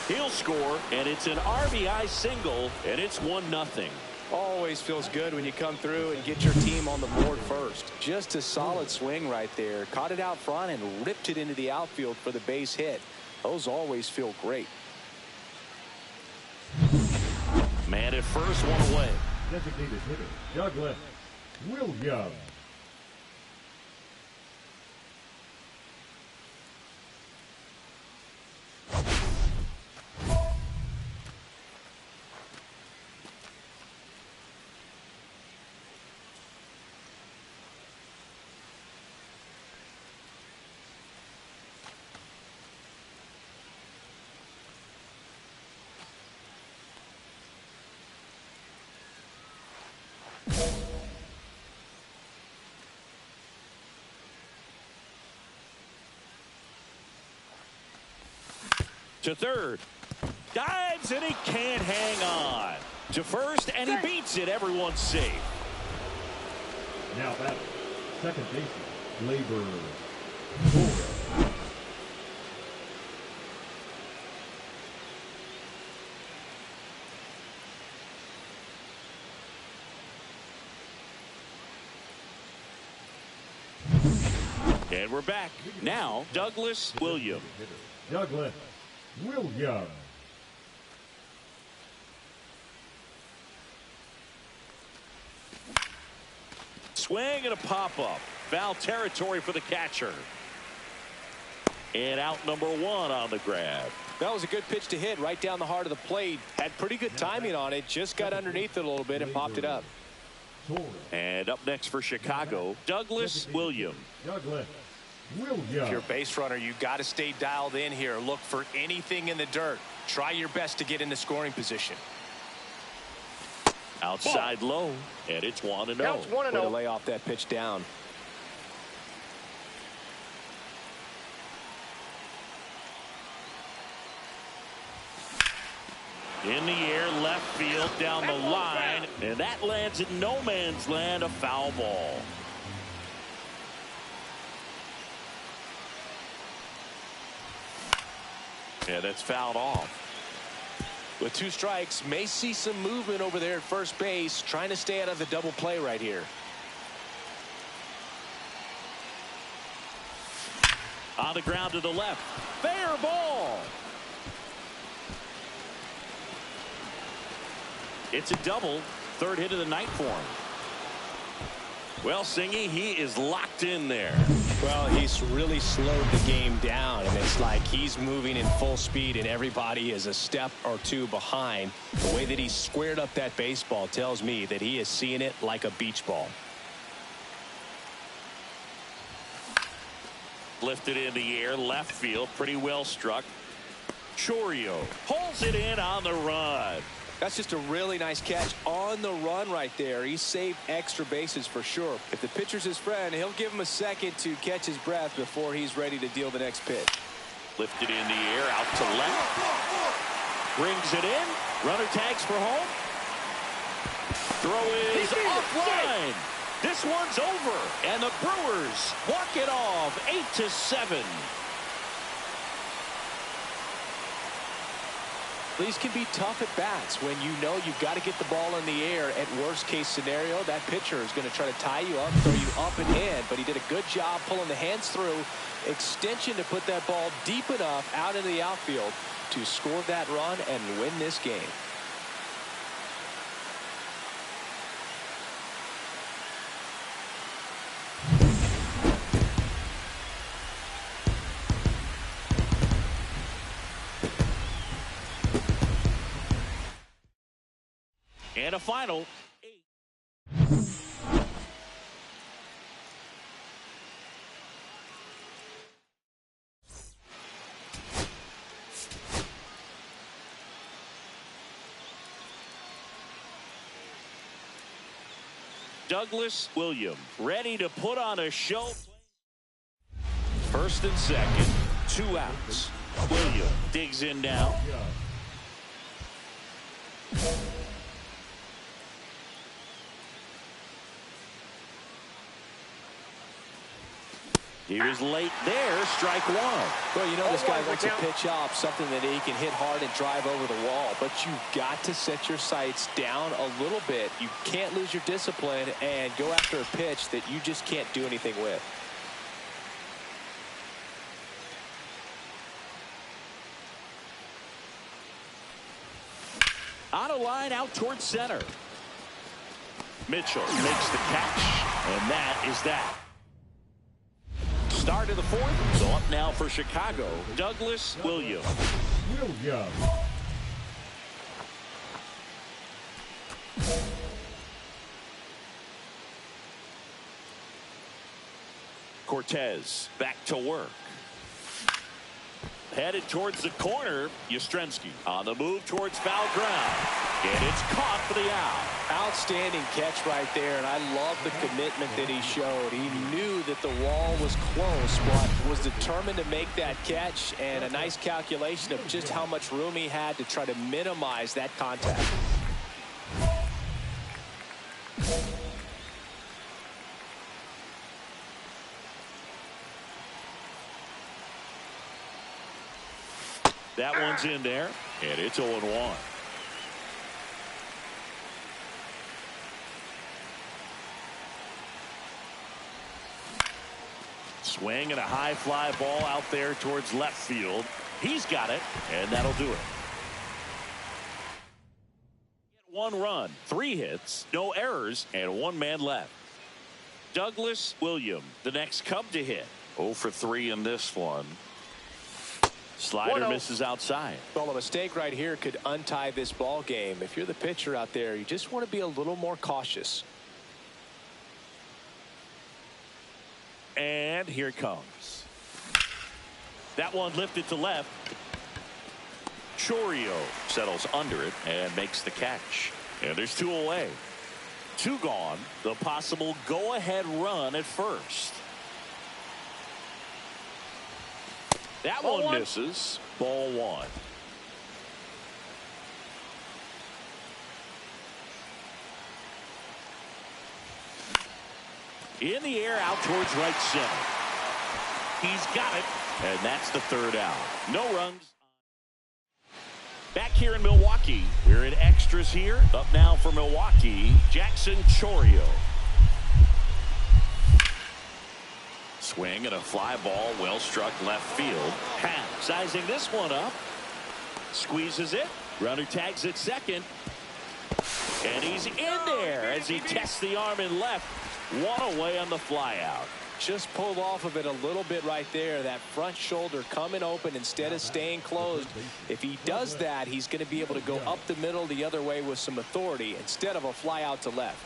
He'll score, and it's an RBI single, and it's 1-0. Always feels good when you come through and get your team on the board first. Just a solid swing right there. Caught it out front and ripped it into the outfield for the base hit. Those always feel great. Man at first, one away. Designated hitter, Douglas Williams. To third. Dives, and he can't hang on. To first, and he beats it. Everyone's safe. Now batting, second baseman, Labor. And we're back. Now, Douglas Williams. Douglas Williams. Swing and a pop-up. Foul territory for the catcher. And out number one on the grab. That was a good pitch to hit right down the heart of the plate. Had pretty good timing on it. Just got underneath it a little bit and popped it up. And up next for Chicago, Douglas Williams. Douglas Williams. If you're a base runner, you got to stay dialed in here. Look for anything in the dirt. Try your best to get into scoring position. Outside low, and it's 1-0. Counts 1-0. Way to lay off that pitch down. In the air, left field, down the line, and that lands in no man's land, a foul ball. Yeah, that's fouled off. With 2 strikes, may see some movement over there at first base, trying to stay out of the double play right here. On the ground to the left. Fair ball. It's a double. Third hit of the night for him. Well, Singy, he is locked in there. Well, he's really slowed the game down, and it's like he's moving in full speed, and everybody is a step or two behind. The way that he squared up that baseball tells me that he is seeing it like a beach ball. Lifted in the air, left field, pretty well struck. Chourio holds it in on the run. That's just a really nice catch on the run right there. He saved extra bases for sure. If the pitcher's his friend, he'll give him a second to catch his breath before he's ready to deal the next pitch. Lifted in the air, out to left. Brings it in. Runner tags for home. Throw is offline. This one's over. And the Brewers walk it off 8-7. These can be tough at bats when you know you've got to get the ball in the air. At worst case scenario, that pitcher is going to try to tie you up, throw you up and in, but he did a good job pulling the hands through extension to put that ball deep enough out into the outfield to score that run and win this game. And a final 8. Douglas Williams ready to put on a show. First and second, 2 outs. Williams digs in now. He was late there, strike one. Well, you know this guy wants to pitch up something that he can hit hard and drive over the wall, but you've got to set your sights down a little bit. You can't lose your discipline and go after a pitch that you just can't do anything with. On a line out towards center. Mitchell makes the catch, and that is that. Start of the fourth. So up now for Chicago, Douglas Williams. Cortez back to work. Headed towards the corner. Yastrzemski on the move towards foul ground. And it's caught for the out. Outstanding catch right there, and I love the commitment that he showed. He knew that the wall was close, but was determined to make that catch, and a nice calculation of just how much room he had to try to minimize that contact. That one's in there, and it's 0-1. Swing and a high fly ball out there towards left field. He's got it, and that'll do it. 1 run, 3 hits, no errors, and 1 man left. Douglas Williams, the next Cub to hit. 0 for 3 in this one. Slider misses outside. Well, a mistake right here could untie this ball game. If you're the pitcher out there, you just want to be a little more cautious. And here it comes. That one lifted to left. Chourio settles under it and makes the catch. And there's 2 away. 2 gone. The possible go-ahead run at first. That one misses. Ball 1. In the air out towards right center. He's got it, and that's the 3rd out. No runs. Back here in Milwaukee, we're in extras here. Up now for Milwaukee, Jackson Chourio. Swing and a fly ball, well struck left field. Ham sizing this one up. Squeezes it. Runner tags at second. And he's in there as he tests the arm in left. One away on the flyout. Just pulled off of it a little bit right there. That front shoulder coming open instead of staying closed. If he does that, he's going to be able to go up the middle the other way with some authority instead of a fly out to left.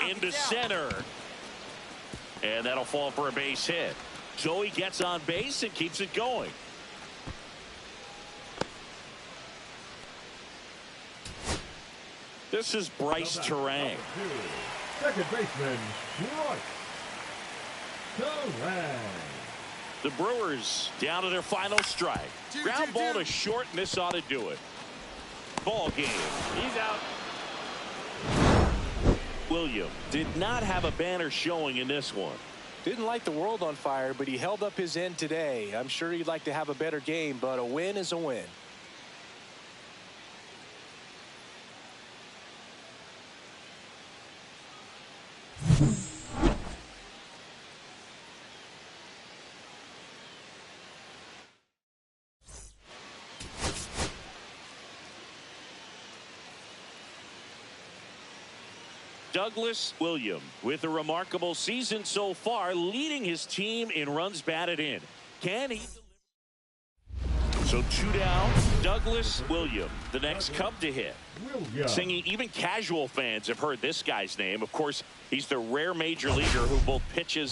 Into center. And that'll fall for a base hit. So he gets on base and keeps it going. This is Bryce Terang. Second baseman, Bryce Terang. The Brewers down to their final strike. Ground ball to short, and this ought to do it. Ball game. He's out. William did not have a banner showing in this one. Didn't light the world on fire, but he held up his end today. I'm sure he'd like to have a better game, but a win is a win. Douglas William with a remarkable season so far, leading his team in runs batted in. Can he deliver? So 2 down. Douglas William, the next Cub to hit. Singing, even casual fans have heard this guy's name. Of course, he's the rare major leaguer who both pitches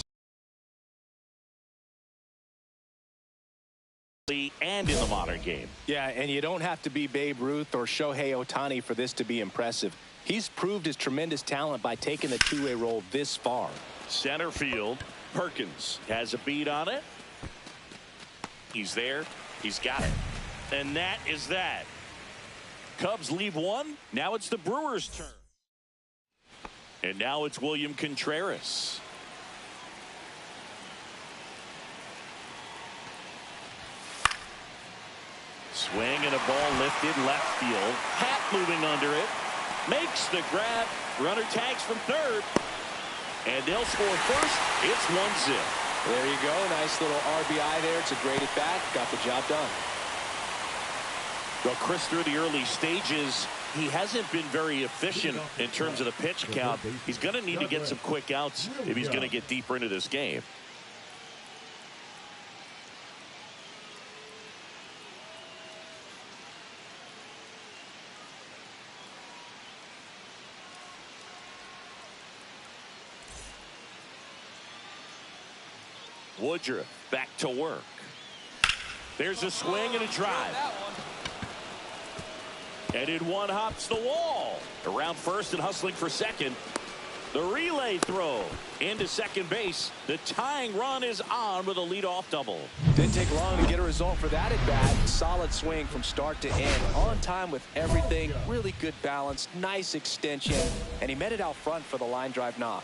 and in the modern game. Yeah, and you don't have to be Babe Ruth or Shohei Ohtani for this to be impressive. He's proved his tremendous talent by taking the two-way role this far. Center field. Perkins has a beat on it. He's there. He's got it. And that is that. Cubs leave one. Now it's the Brewers' turn. And now it's William Contreras. Swing and a ball lifted left field. Hat moving under it. Makes the grab. Runner tags from third. And they'll score first. It's 1-0. There you go. Nice little RBI there. It's a great at bat. Got the job done. Well, Chris, through the early stages, he hasn't been very efficient in terms of the pitch count. He's going to need to get some quick outs if he's going to get deeper into this game. Woodruff back to work. There's a swing and a drive. And in one hops the wall. Around first and hustling for second. The relay throw into second base. The tying run is on with a leadoff double. Didn't take long to get a result for that at bat. Solid swing from start to end. On time with everything. Really good balance. Nice extension. And he met it out front for the line drive knock.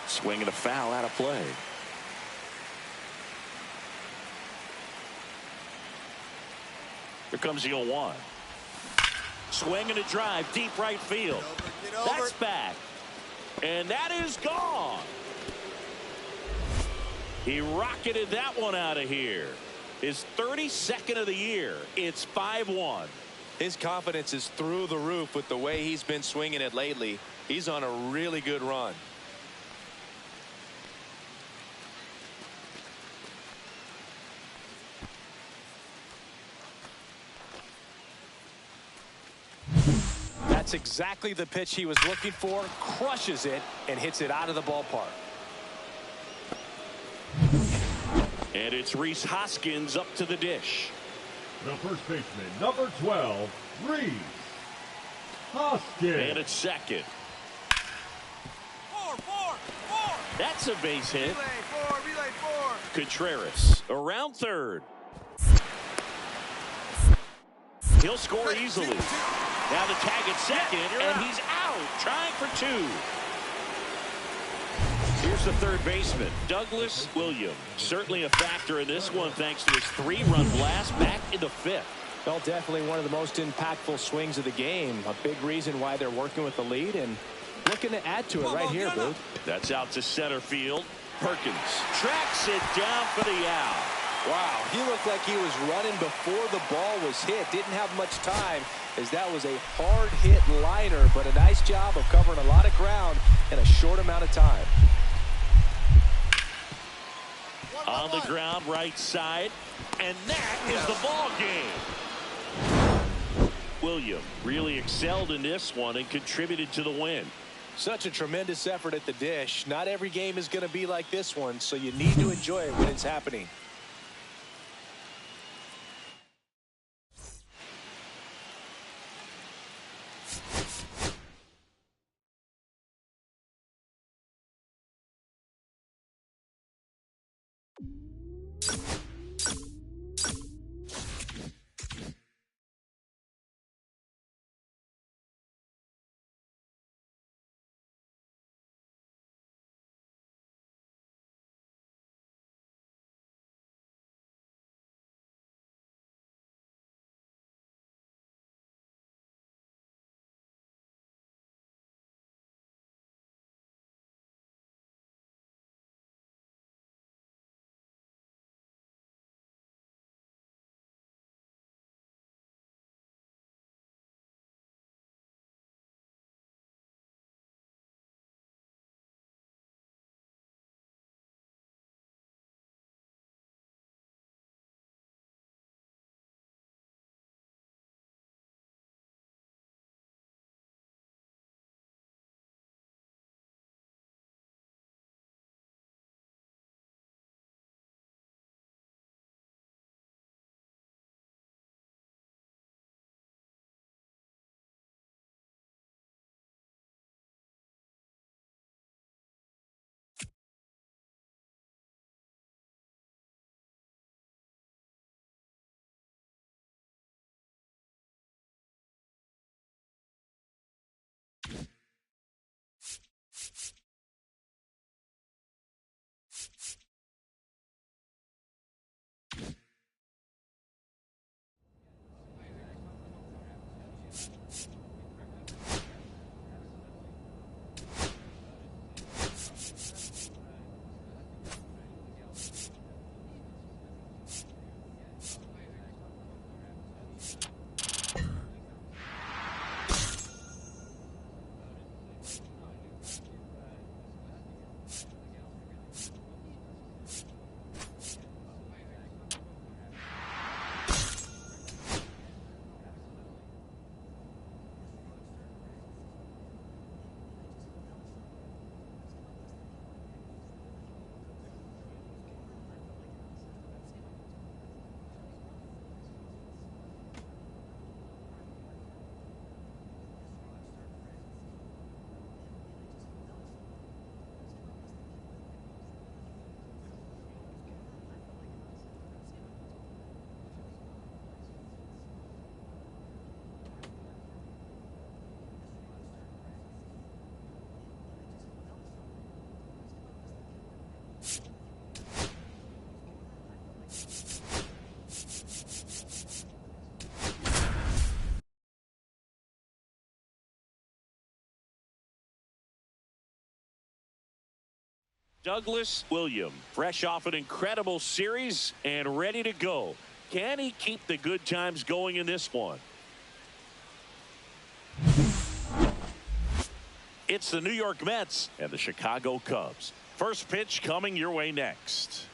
Swing and a foul out of play. Here comes the 0-1. Swing and a drive deep right field. Get over. That's back. And that is gone. He rocketed that one out of here. His 32nd of the year. It's 5-1. His confidence is through the roof with the way he's been swinging it lately. He's on a really good run. That's exactly the pitch he was looking for. Crushes it and hits it out of the ballpark. And it's Rhys Hoskins up to the dish. The first baseman, number 12, Rhys Hoskins. And it's second. Four. That's a base hit. Relay four. Contreras around third. He'll score easily. Now the tag at second, and he's out, trying for two. Here's the third baseman, Douglas William. Certainly a factor in this one thanks to his 3-run blast back in the 5th. Well, definitely one of the most impactful swings of the game. A big reason why they're working with the lead and looking to add to it right here, Booth. That's out to center field. Perkins tracks it down for the out. Wow, he looked like he was running before the ball was hit. Didn't have much time, as that was a hard hit liner, but a nice job of covering a lot of ground in a short amount of time. On the ground, right side, and that is the ball game. William really excelled in this one and contributed to the win. Such a tremendous effort at the dish. Not every game is going to be like this one, so you need to enjoy it when it's happening. Douglas William, fresh off an incredible series and ready to go. Can he keep the good times going in this one? It's the New York Mets and the Chicago Cubs. First pitch coming your way next.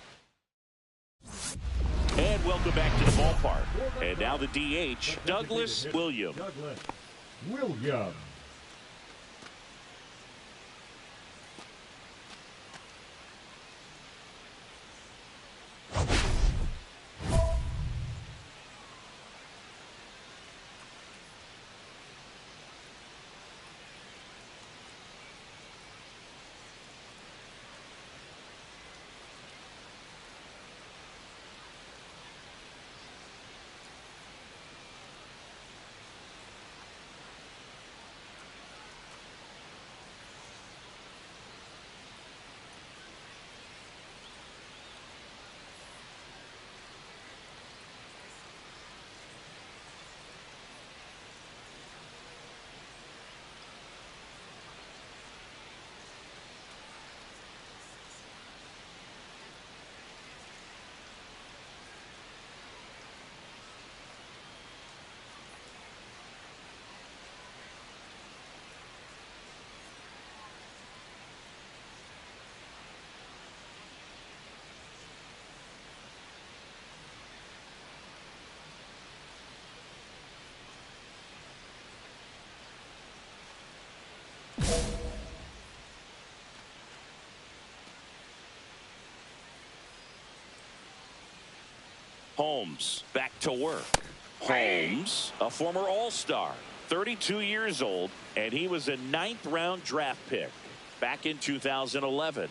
And welcome back to the ballpark. And now the DH, Douglas William. Douglas William. Holmes back to work. Holmes, a former All-Star, 32 years old, and he was a 9th-round draft pick back in 2011.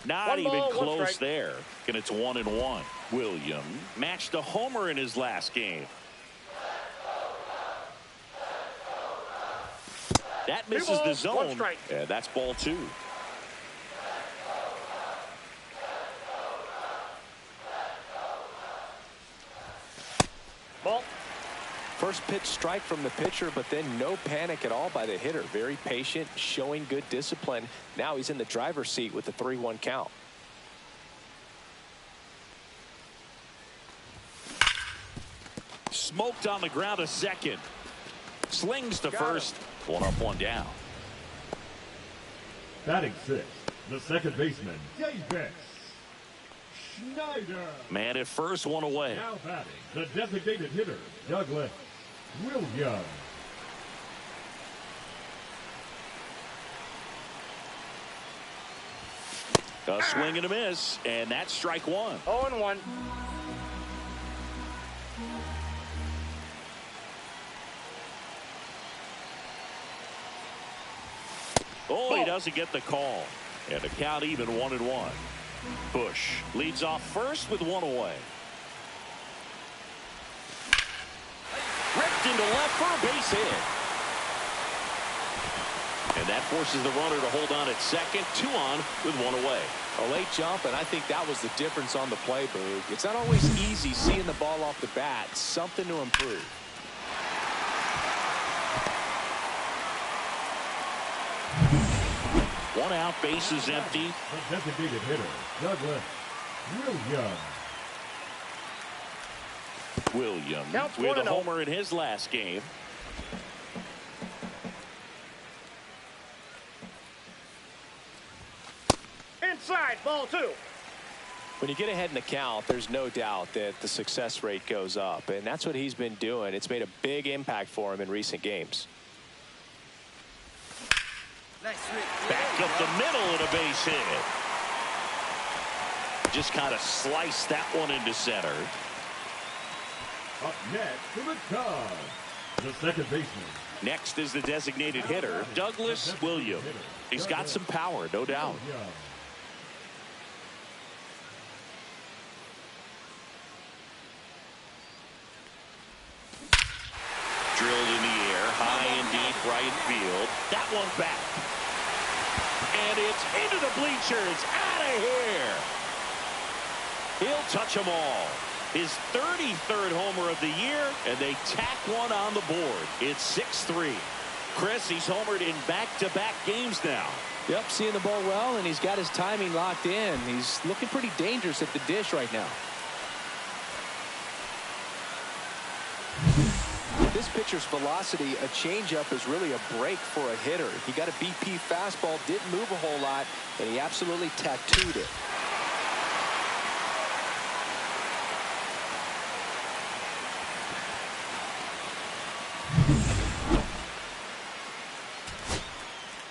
Not even close there. And it's 1-1. William matched a homer in his last game. That misses the zone, and that's ball 2. Ball. First pitch strike from the pitcher, but then no panic at all by the hitter. Very patient, showing good discipline. Now he's in the driver's seat with the 3-1 count. Smoked on the ground to second. Slings to first. 1 up, 1 down. Batting 6th, the second baseman, Davis Schneider. Man at first, 1 away. Now batting, the designated hitter, Douglas Williams. A swing and a miss, and that's strike 1. 0-1. Oh, he doesn't get the call. And the count even 1-1. Bush leads off first with 1 away. Ripped into left for a base hit. And that forces the runner to hold on at second. 2 on with 1 away. A late jump, and I think that was the difference on the play, Boog. It's not always easy seeing the ball off the bat. Something to improve. One out, base is empty. The designated hitter, Douglas Williams. Williams with a homer in his last game. Inside, ball 2. When you get ahead in the count, there's no doubt that the success rate goes up, and that's what he's been doing. It's made a big impact for him in recent games. Back up the middle and a base hit. Just kind of sliced that one into center. Up next to the Cubs, the second baseman. Next is the designated hitter, Douglas Williams. He's got some power, no doubt. Drilled in the air, high and deep right field. That one back. And it's into the bleachers. Out of here. He'll touch them all. His 33rd homer of the year, and they tack one on the board. It's 6-3. Chris, he's homered in back-to-back games now. Yep, seeing the ball well, and he's got his timing locked in. He's looking pretty dangerous at the dish right now. With this pitcher's velocity, a changeup is really a break for a hitter. He got a BP fastball, didn't move a whole lot, and he absolutely tattooed it.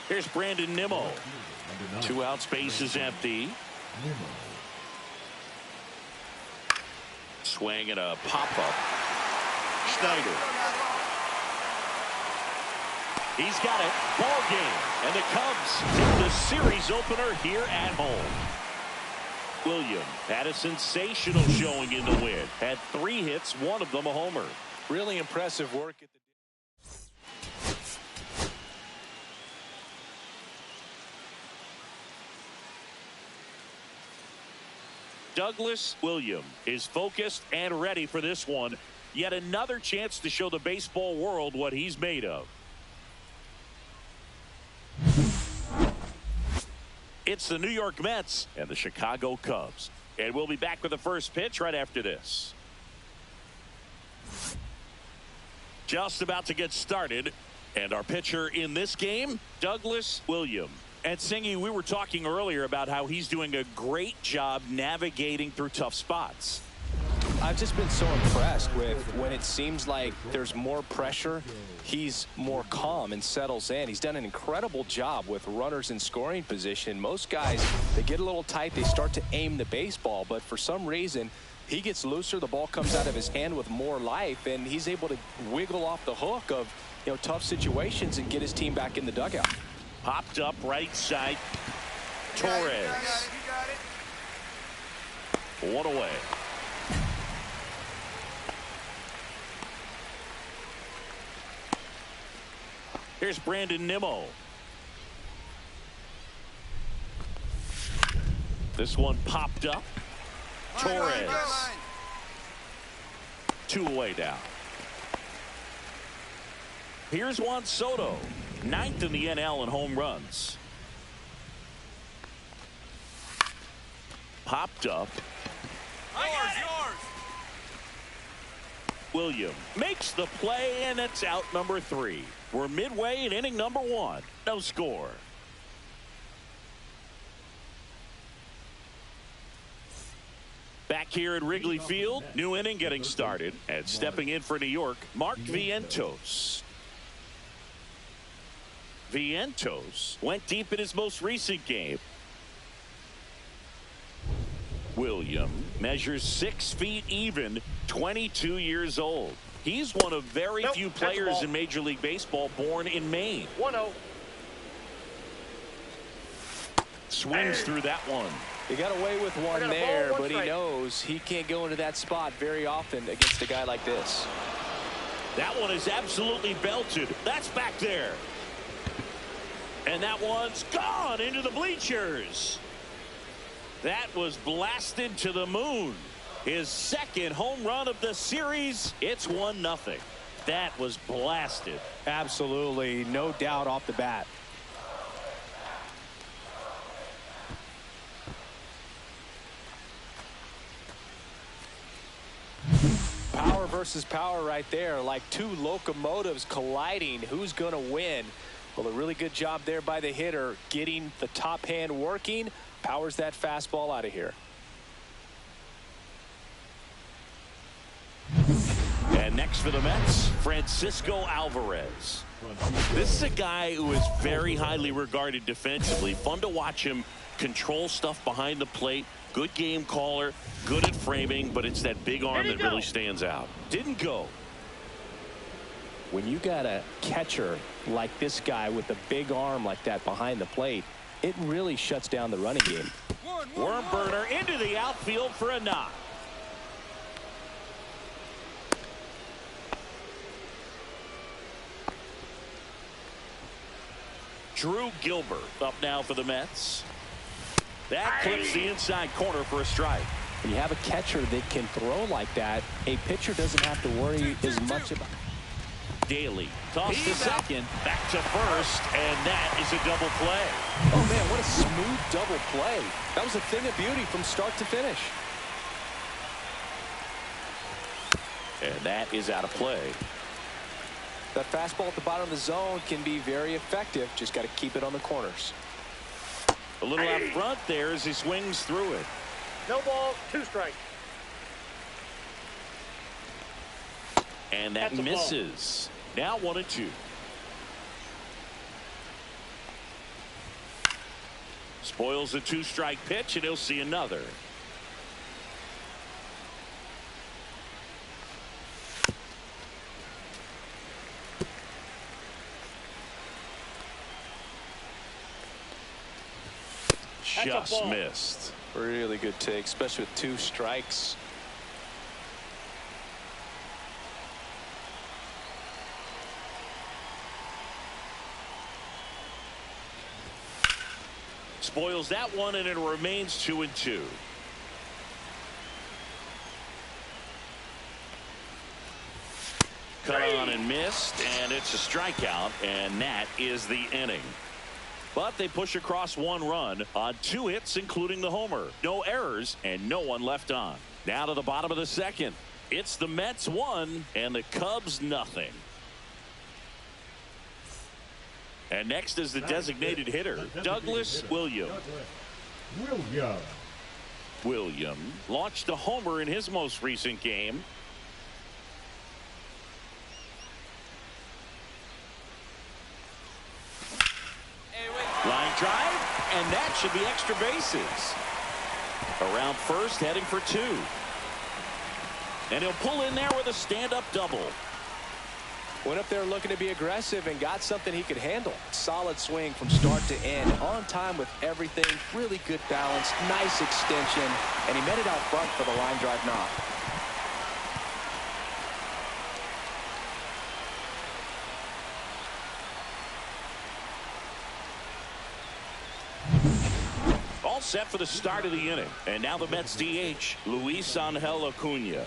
Here's Brandon Nimmo. 2 outs, base is empty. Swing and a pop-up. Schneider. He's got it. Ball game. And the Cubs take the series opener here at home. Williams had a sensational showing in the win. Had 3 hits, 1 of them a homer. Really impressive work at the Douglas Williams is focused and ready for this one. Yet another chance to show the baseball world what he's made of. It's the New York Mets and the Chicago Cubs. And we'll be back with the first pitch right after this. Just about to get started. And our pitcher in this game, Douglas Williams. And Singy, we were talking earlier about how he's doing a great job navigating through tough spots. I've just been so impressed with when it seems like there's more pressure, he's more calm and settles in. He's done an incredible job with runners in scoring position. Most guys, they get a little tight, they start to aim the baseball, but for some reason, he gets looser, the ball comes out of his hand with more life, and he's able to wiggle off the hook of, tough situations and get his team back in the dugout. Popped up right side. Torres. You got it. One away. Here's Brandon Nimmo. This one popped up. Torres. 2 away down. Here's Juan Soto, 9th in the NL in home runs. Popped up. Yours. William makes the play, and it's out number 3. We're midway in inning number 1. No score. Back here at Wrigley Field, new inning getting started, and stepping in for New York, Mark Vientos. Vientos went deep in his most recent game. William measures 6 feet even, 22 years old. He's one of very few players in Major League Baseball born in Maine. 1-0. Swings through that one. He got away with one there, but he knows he can't go into that spot very often against a guy like this. That one is absolutely belted. That's back there. And that one's gone into the bleachers. That was blasted to the moon. His second home run of the series. It's 1-0. That was blasted. Absolutely, no doubt off the bat. Power versus power right there, like two locomotives colliding. Who's going to win? Well, a really good job there by the hitter, getting the top hand working. Powers that fastball out of here. And next for the Mets, Francisco Alvarez. This is a guy who is very highly regarded defensively. Fun to watch him control stuff behind the plate. Good game caller, good at framing, but it's that big arm that really stands out. Didn't go. When you got a catcher like this guy with a big arm like that behind the plate, it really shuts down the running game. Worm burner into the outfield for a knock. Drew Gilbert up now for the Mets. That clips the inside corner for a strike. When you have a catcher that can throw like that, a pitcher doesn't have to worry as much about. Daly toss to second, back to first, and that is a double play. Oh man, what a smooth double play. That was a thing of beauty from start to finish. And that is out of play. That fastball at the bottom of the zone can be very effective. Just got to keep it on the corners. A little out front there as he swings through it. No ball, 2 strikes. And that misses. Now 1-2. Spoils a 2-strike pitch, and he'll see another. Just missed. Really good take, especially with 2 strikes. Spoils that one, and it remains 2-2. Cut on and missed, and it's a strikeout, and that is the inning. But they push across 1 run on 2 hits, including the homer. No errors and no one left on. Now to the bottom of the second. It's the Mets 1 and the Cubs nothing. And next is the designated hitter, Douglas Williams. Williams launched a homer in his most recent game. Line drive, and that should be extra bases. Around first, heading for 2. And he'll pull in there with a stand-up double. Went up there looking to be aggressive and got something he could handle. Solid swing from start to end. On time with everything. Really good balance. Nice extension. And he met it out front for the line drive knock. All set for the start of the inning. And now the Mets DH, Luis Angel Acuna.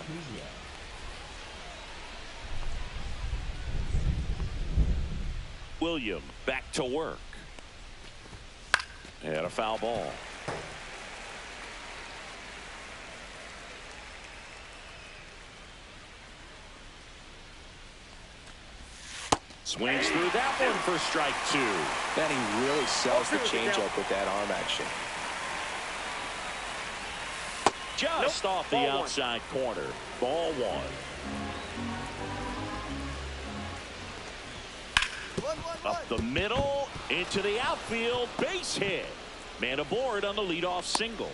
Williams back to work. And a foul ball. Swings through that one for strike 2. Then he really sells the changeup with that arm action. Just off the outside corner. Ball 1. Up the middle, into the outfield, base hit. Man aboard on the leadoff single.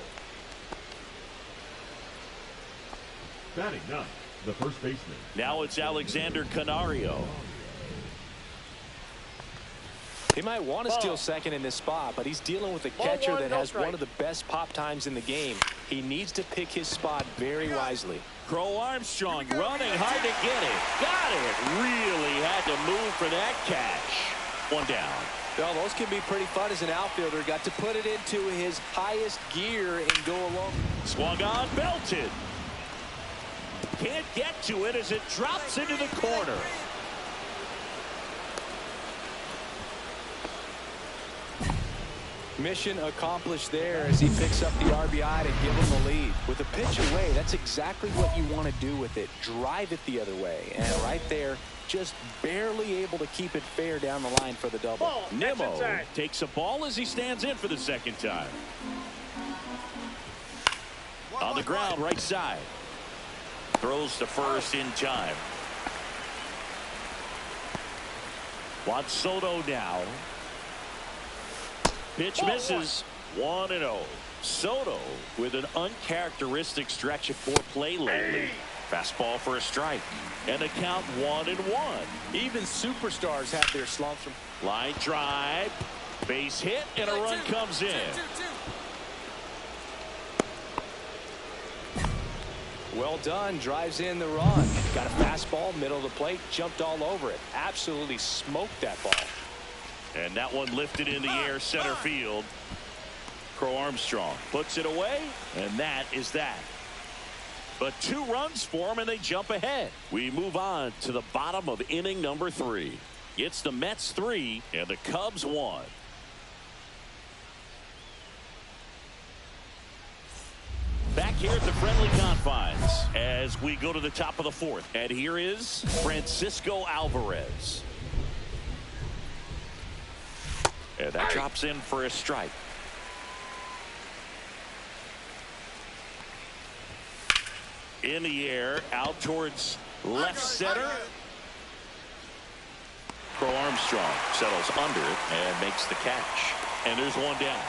Batting 9, the first baseman. Now it's Alexander Canario. He might want to steal second in this spot, but he's dealing with a catcher that has one of the best pop times in the game. He needs to pick his spot very wisely. Crow Armstrong running hard to get it. Got it. Really had to move for that catch. 1 down. Well, those can be pretty fun as an outfielder. Got to put it into his highest gear and go along. Swung on, belted. Can't get to it as it drops into the corner. Mission accomplished there as he picks up the RBI to give him the lead. With a pitch away, that's exactly what you want to do with it. Drive it the other way. And right there, just barely able to keep it fair down the line for the double. Nimmo takes a ball as he stands in for the second time. On the ground, right side. Throws to first in time. Juan Soto now. Pitch misses. 1-0. Soto with an uncharacteristic stretch of poor play lately. Fastball for a strike. And the count 1-1. Even superstars have their slumps. Line drive. Base hit and a run comes in. Well done. Drives in the run. Got a fastball, middle of the plate, jumped all over it. Absolutely smoked that ball. And that one lifted in the air center field. Crow Armstrong puts it away, and that is that. But 2 runs for him, and they jump ahead. We move on to the bottom of inning number 3. It's the Mets 3 and the Cubs 1. Back here at the friendly confines as we go to the top of the 4th. And here is Francisco Alvarez. And that drops in for a strike. In the air, out towards left center. Crow Armstrong settles under it and makes the catch. And there's 1 down.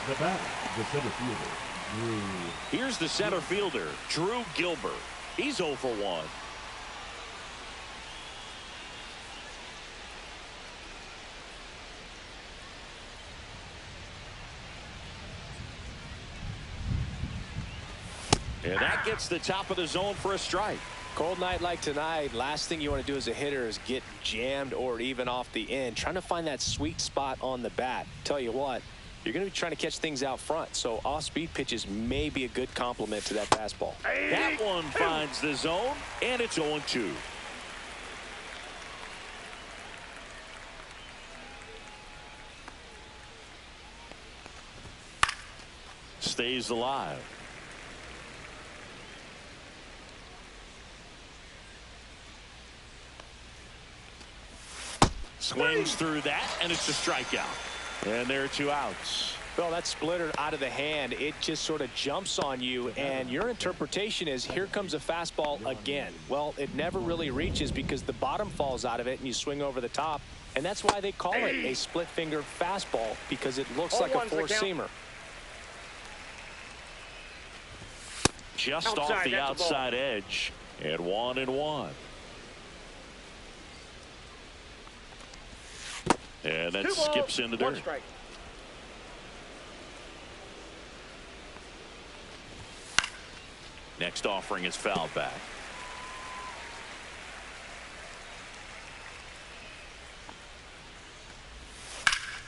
The batter, the center fielder, Drew. Here's the center fielder, Drew Gilbert. He's 0 for 1. And that gets the top of the zone for a strike. Cold night like tonight, last thing you want to do as a hitter is get jammed or even off the end. Trying to find that sweet spot on the bat. Tell you what, you're going to be trying to catch things out front. So off-speed pitches may be a good complement to that fastball. That one finds the zone, and it's 0-2. Stays alive. Swings through that, and it's a strikeout. And there are 2 outs. Well, that splitter out of the hand, it just sort of jumps on you, and your interpretation is here comes a fastball again. Well, it never really reaches because the bottom falls out of it and you swing over the top, and that's why they call it a split finger fastball, because it looks like a four-seamer. Just off the outside edge, and 1-1. And that skips in the dirt. Next offering is fouled back.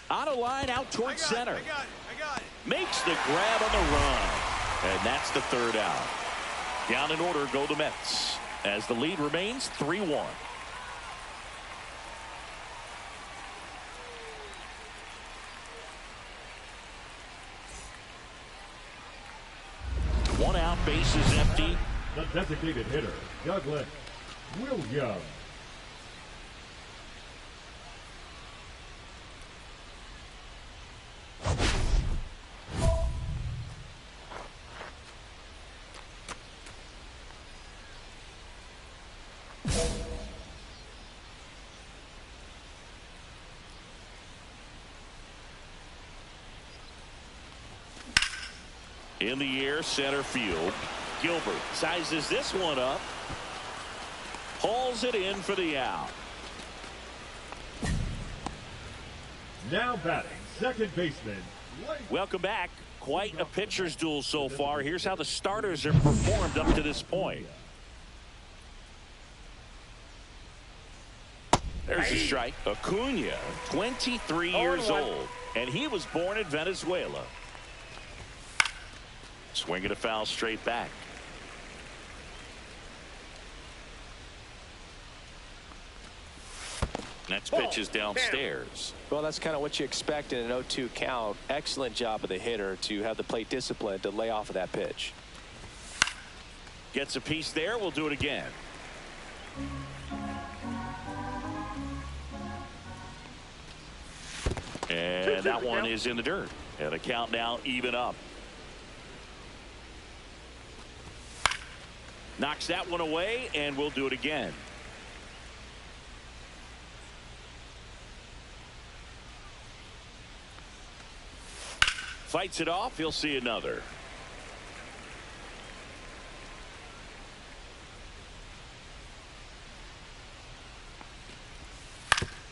On a line out towards center. I got it. Makes the grab on the run. And that's the third out. Down in order go the Mets as the lead remains 3-1. One out, bases empty. The designated hitter, Douglas Williams. In the air, center field. Gilbert sizes this one up. Hauls it in for the out. Now batting, second baseman. Welcome back. Quite a pitcher's duel so far. Here's how the starters have performed up to this point. There's a strike. Acuna, 23 years old, and he was born in Venezuela. Swinging a foul straight back. Next pitch is downstairs. Well, that's kind of what you expect in an 0-2 count. Excellent job of the hitter to have the plate discipline to lay off of that pitch. Gets a piece there. We'll do it again. And that one is in the dirt. And the count now even up. Knocks that one away, and we'll do it again. Fights it off. He'll see another.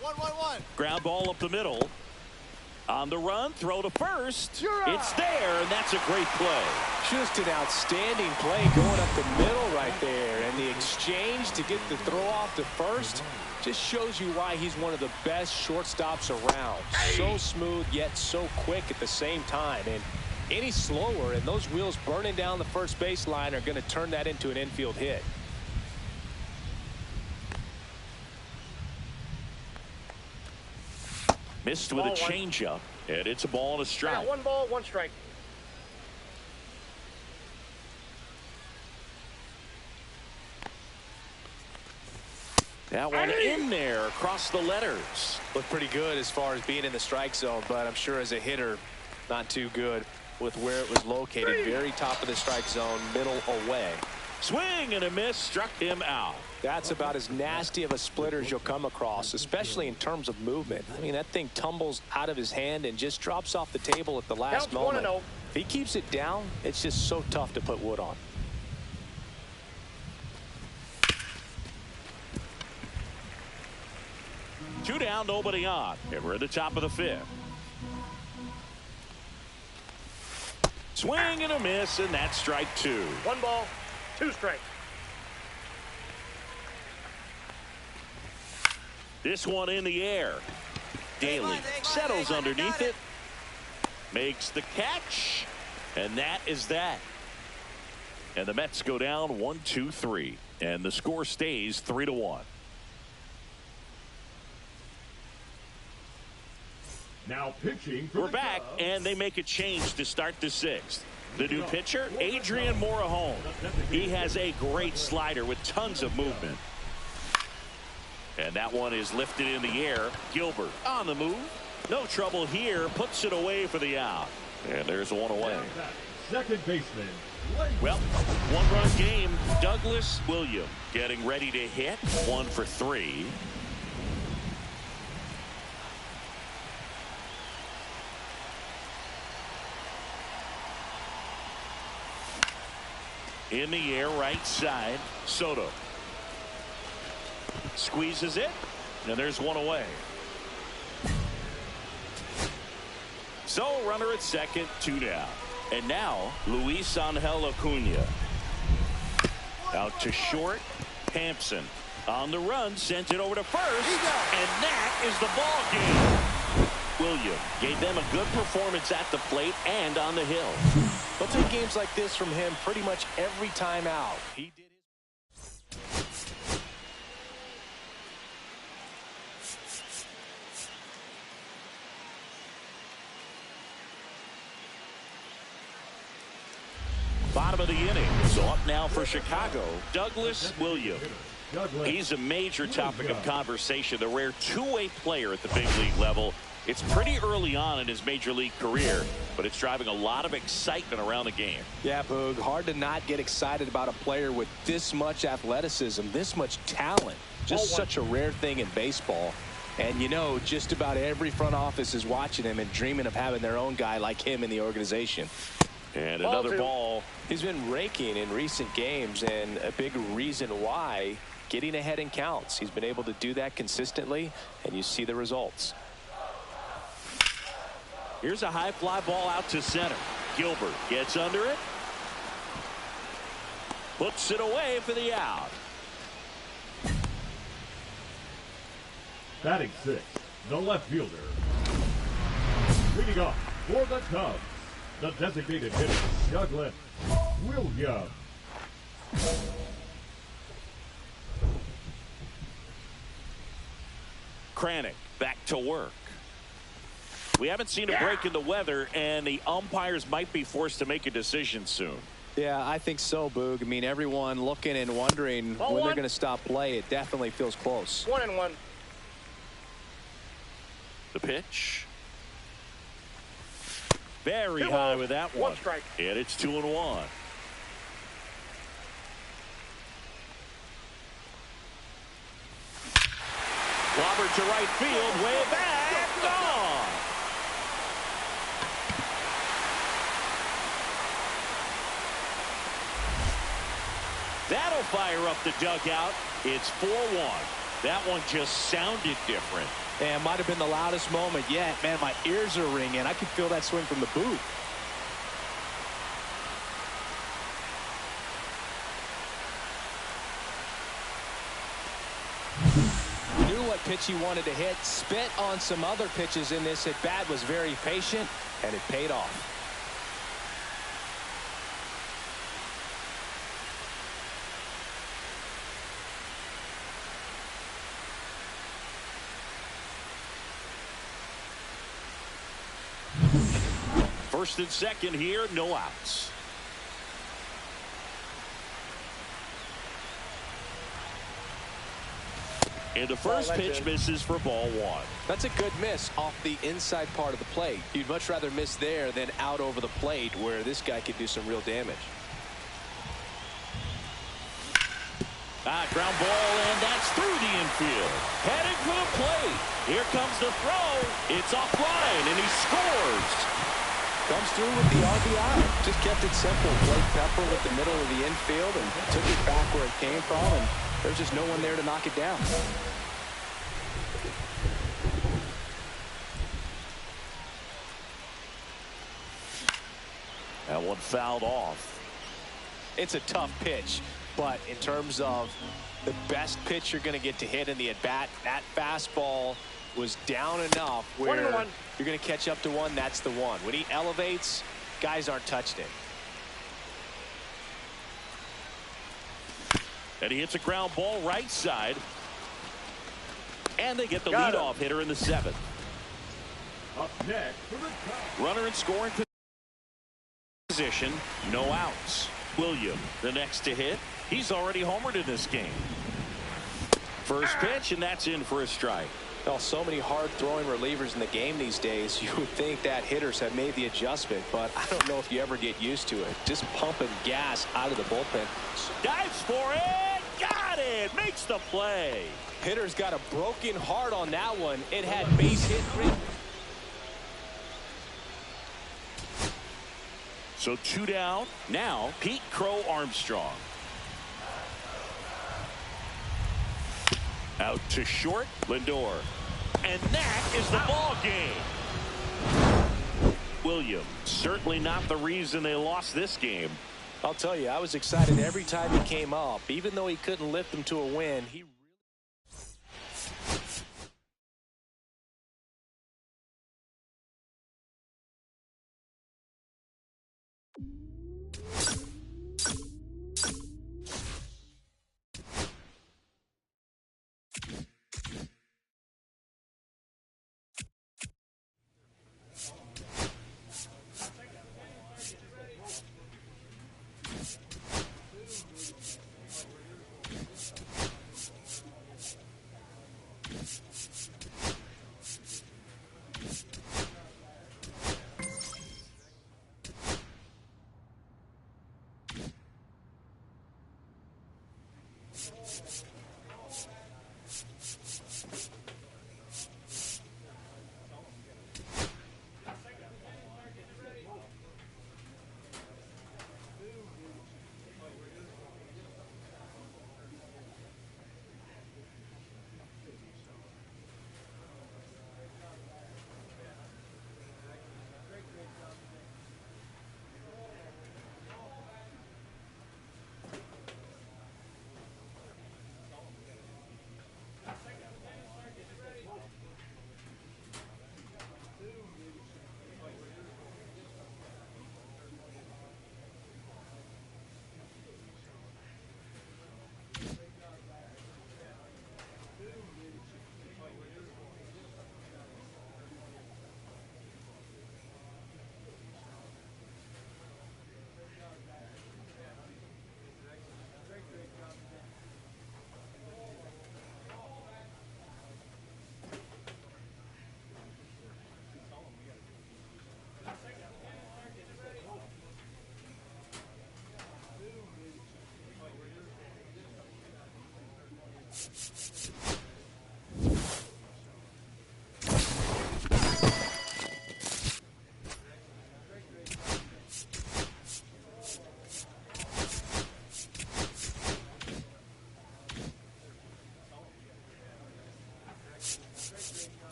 One. Ground ball up the middle. On the run, throw to first. It's there, and that's a great play. Just an outstanding play going up the middle right there. And the exchange to get the throw off to first just shows you why he's one of the best shortstops around. So smooth, yet so quick at the same time. And any slower, and those wheels burning down the first baseline are going to turn that into an infield hit. Missed with a changeup, and it's a ball and a strike. 1 ball, 1 strike. That one in there across the letters. Looked pretty good as far as being in the strike zone, but I'm sure as a hitter, not too good with where it was located. Very top of the strike zone, middle away. Swing and a miss, struck him out. That's about as nasty of a splitter as you'll come across, especially in terms of movement. I mean, that thing tumbles out of his hand and just drops off the table at the last moment. If he keeps it down, it's just so tough to put wood on. Two down, nobody on, and we're at the top of the 5th. Swing and a miss, and that's strike 2. 1 ball, 2 strikes. This one in the air. Daly settles underneath it. Makes the catch. And that is that. And the Mets go down 1-2-3. And the score stays 3-1. Now pitching for We're back, and they make a change to start the 6th. The new pitcher, Adrian Morejon. He has a great slider with tons of movement. And that one is lifted in the air. Gilbert on the move. No trouble here. Puts it away for the out. And there's one away. Second baseman. Well, one-run game. Douglas Williams getting ready to hit. 1 for 3. In the air, right side. Soto squeezes it, and there's one away. So runner at second, 2 down. And now Luis Angel Acuna. Out to short. Hampson on the run, sent it over to first, and that is the ball game. Williams gave them a good performance at the plate and on the hill. We'll take games like this from him pretty much every time out. He did his... Bottom of the inning. So up now for Chicago, Douglas Williams. He's a major topic of conversation, the rare two-way player at the big league level. It's pretty early on in his major league career, but it's driving a lot of excitement around the game. Yeah, Boog, hard to not get excited about a player with this much athleticism, this much talent. Just such a rare thing in baseball. And, you know, just about every front office is watching him and dreaming of having their own guy like him in the organization. And another ball. He's been raking in recent games, and a big reason why, getting ahead in counts. He's been able to do that consistently, and you see the results. Here's a high fly ball out to center. Gilbert gets under it. Puts it away for the out. Batting 6, the left fielder. Leading off for the Cubs, the designated hitter, Douglas Williams. Kranick back to work. We haven't seen a break in the weather, and the umpires might be forced to make a decision soon. Yeah, I think so, Boog. I mean, everyone looking and wondering when they're going to stop play. It definitely feels close. 1-1. The pitch. Very high with that one. 1 strike. And it's 2-1. Robert to right field, way back, gone. That'll fire up the dugout. It's 4-1. That one just sounded different. And might have been the loudest moment yet. Man, my ears are ringing. I can feel that swing from the booth. Knew what pitch he wanted to hit. Spit on some other pitches in this at bat. Was very patient, and it paid off. First and second here, no outs. And the first pitch misses for ball 1. That's a good miss off the inside part of the plate. You'd much rather miss there than out over the plate, where this guy could do some real damage. Ground ball, and that's through the infield. Heading for the plate. Here comes the throw. It's offline, and he scores. Comes through with the RBI. Just kept it simple. Played Pepper with the middle of the infield and took it back where it came from, and there's just no one there to knock it down. That one fouled off. It's a tough pitch, but in terms of the best pitch you're going to get to hit in the at-bat, that fastball was down enough where you're going to catch up to one. That's the one. When he elevates, guys aren't touched it. And he hits a ground ball right side. And they get the leadoff hitter in the 7th. Up next for the Cubs. Runner in scoring position. No outs. Williams, the next to hit. He's already homered in this game. First pitch, and that's in for a strike. Well, so many hard-throwing relievers in the game these days, you would think that hitters have made the adjustment, but I don't know if you ever get used to it. Just pumping gas out of the bullpen. Dives for it. Got it. Makes the play. Hitter's got a broken heart on that one. It had base hit. So 2 down. Now Pete Crow Armstrong. Out to short, Lindor. And that is the ball game. Williams, certainly not the reason they lost this game. I'll tell you, I was excited every time he came up. Even though he couldn't lift them to a win, he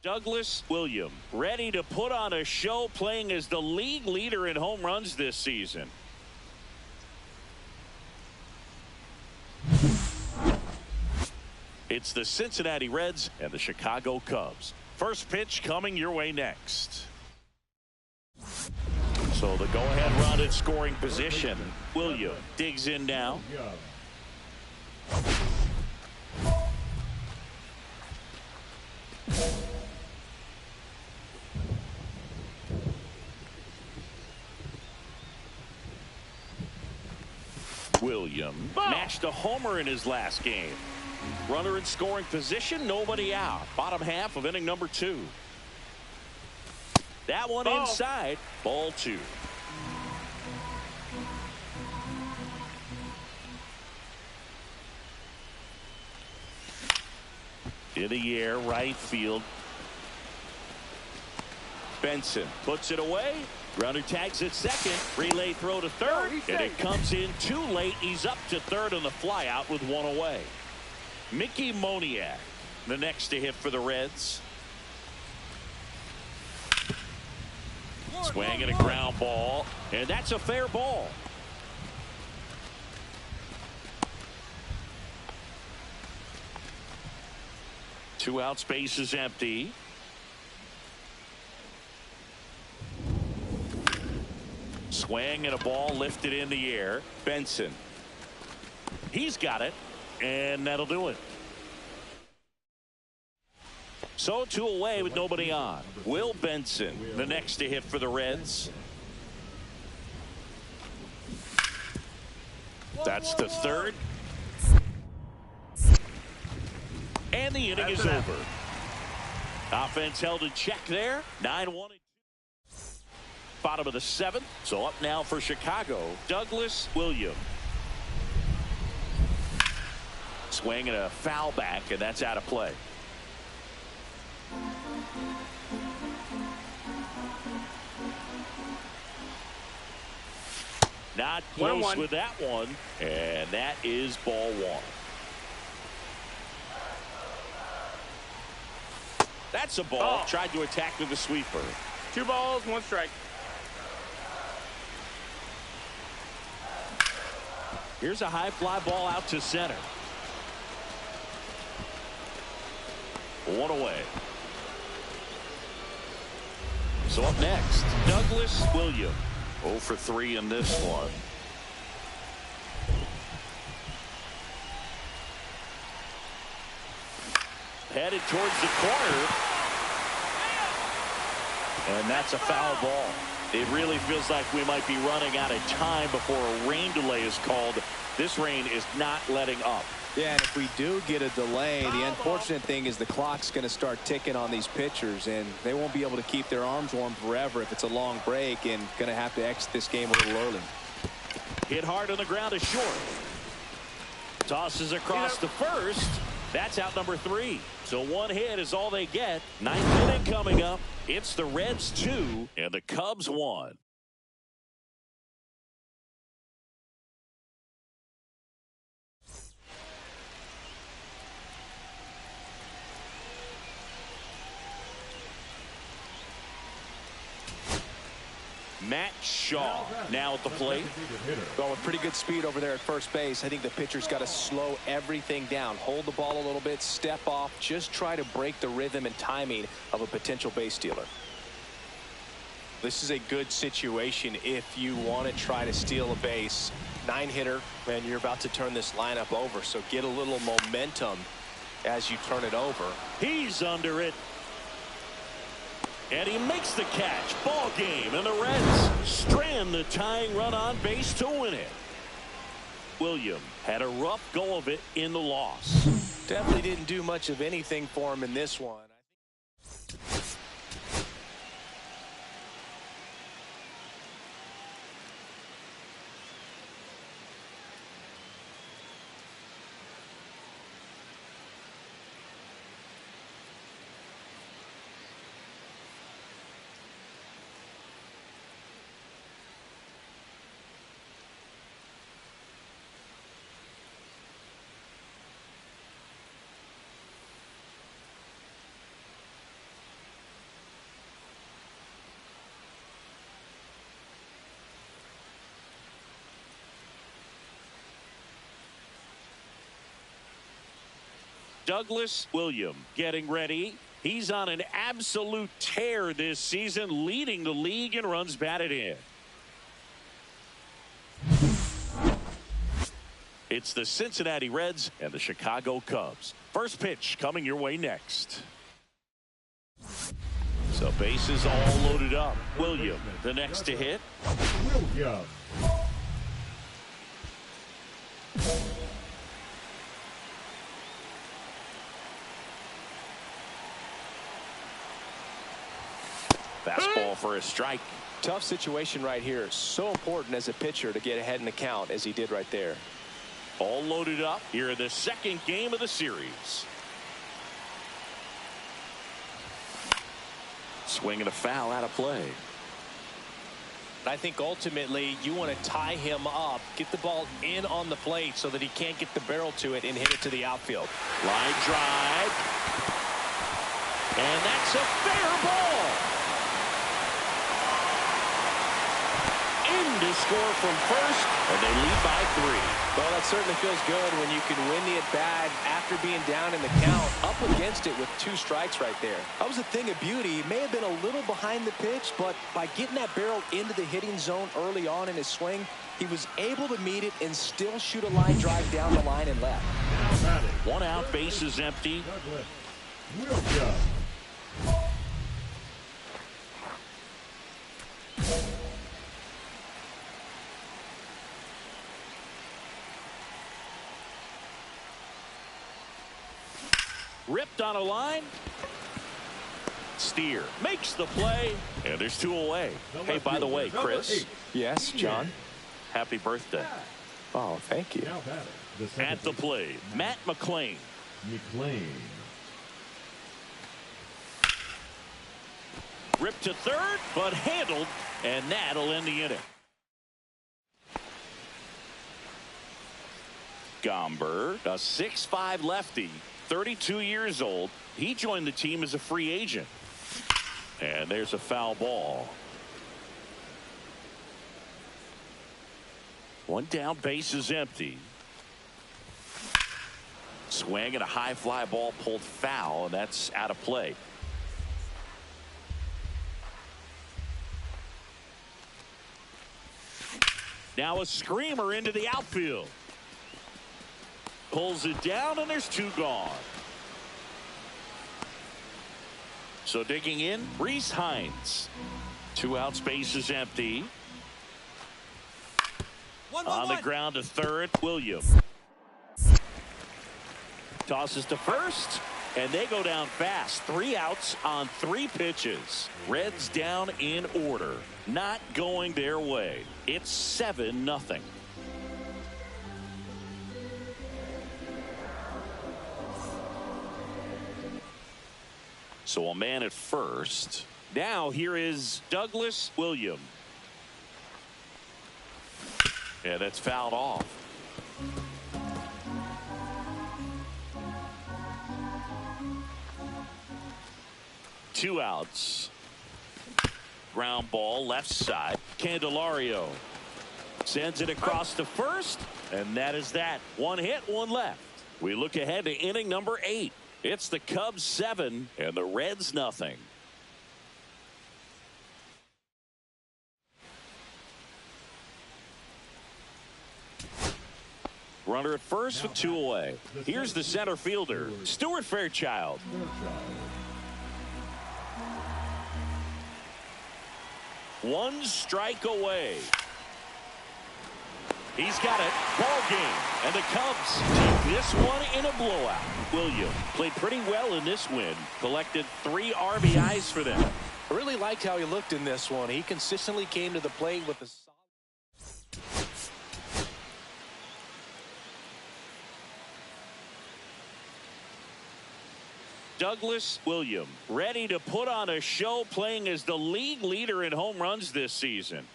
Douglas Williams, ready to put on a show, playing as the league leader in home runs this season. It's the Cincinnati Reds and the Chicago Cubs. First pitch coming your way next. So the go-ahead run in scoring position. Williams digs in now. Williams matched a homer in his last game. Runner in scoring position, nobody out. Bottom half of inning number 2. That one inside. Ball 2. In the air, right field. Benson puts it away. Runner tags at second. Relay throw to third. And it comes in too late. He's up to third on the flyout with one away. Mickey Moniak, the next to hit for the Reds. Swinging a ground ball, and that's a fair ball. Two out, space is empty. Swing and a ball lifted in the air. Benson. He's got it. And that'll do it. So 2 away with nobody on. Will Benson, the next to hit for the Reds. That's the third. And the inning is over. Offense held in check there. 9-1. Bottom of the 7th. So up now for Chicago, Douglas Williams. Swing and a foul back, and that's out of play. Not close with that one, and that is ball 1. That's a ball. Tried to attack with the sweeper. 2 balls, 1 strike. Here's a high fly ball out to center. 1 away. So up next, Douglas Williams. 0 for 3 in this one. Headed towards the corner. And that's a foul ball. It really feels like we might be running out of time before a rain delay is called. This rain is not letting up. Yeah, and if we do get a delay, the unfortunate thing is the clock's going to start ticking on these pitchers, and they won't be able to keep their arms warm forever if it's a long break, and going to have to exit this game a little early. Hit hard on the ground is short. Tosses across the first. That's out number 3. So 1 hit is all they get. 9th inning coming up. It's the Reds 2 and the Cubs 1. Matt Shaw now at the plate. Well, with pretty good speed over there at first base, I think the pitcher's got to slow everything down. Hold the ball a little bit, step off, just try to break the rhythm and timing of a potential base stealer. This is a good situation if you want to try to steal a base. 9-hitter, and you're about to turn this lineup over, so get a little momentum as you turn it over. He's under it. And he makes the catch. Ball game, and the Reds strand the tying run on base to win it. Williams had a rough go of it in the loss. Definitely didn't do much of anything for him in this one. Douglas Williams getting ready. He's on an absolute tear this season, leading the league in runs batted in. It's the Cincinnati Reds and the Chicago Cubs. First pitch coming your way next. So bases all loaded up. Williams, the next to hit. Williams. Fastball for a strike. Tough situation right here. So important as a pitcher to get ahead in the count as he did right there. All loaded up here in the second game of the series. Swing and a foul out of play. I think ultimately you want to tie him up, get the ball in on the plate so that he can't get the barrel to it and hit it to the outfield. Line drive. And that's a fair ball. In to score from first, and they lead by 3. Well, that certainly feels good when you can win the at-bat after being down in the count, up against it with 2 strikes right there. That was a thing of beauty. He may have been a little behind the pitch, but by getting that barrel into the hitting zone early on in his swing, he was able to meet it and still shoot a line drive down the line and left. 1 out, bases empty. Douglas Williams. Ripped on a line. Steer makes the play, and there's 2 away. Hey, by the way, Chris. Yes, John. Happy birthday. Oh, thank you. Now batting. At the plate, Matt McClain. McClain. Ripped to third, but handled, and that'll end the inning. Gomber, a 6'5" lefty, 32 years old. He joined the team as a free agent. And there's a foul ball. 1 down, bases empty. Swing and a high fly ball pulled foul, and that's out of play. Now a screamer into the outfield. Pulls it down, and there's 2 gone. So digging in, Reese Hines. 2 outs, bases empty. On the ground to third, Williams. Tosses to first, and they go down fast. 3 outs on 3 pitches. Reds down in order. Not going their way. It's 7-0. So a man at first. Now here is Douglas Williams. Yeah, that's fouled off. Two outs. Ground ball left side. Candelario sends it across to first, and that is that. 1 hit, 1 left. We look ahead to inning number 8. It's the Cubs 7 and the Reds nothing. Runner at first with 2 away. Here's the center fielder, Stuart Fairchild. One strike away. He's got it. Ball game. And the Cubs take this one in a blowout. Williams played pretty well in this win. Collected 3 RBIs for them. I really liked how he looked in this one. He consistently came to the plate with a solid. Douglas Williams ready to put on a show, playing as the league leader in home runs this season.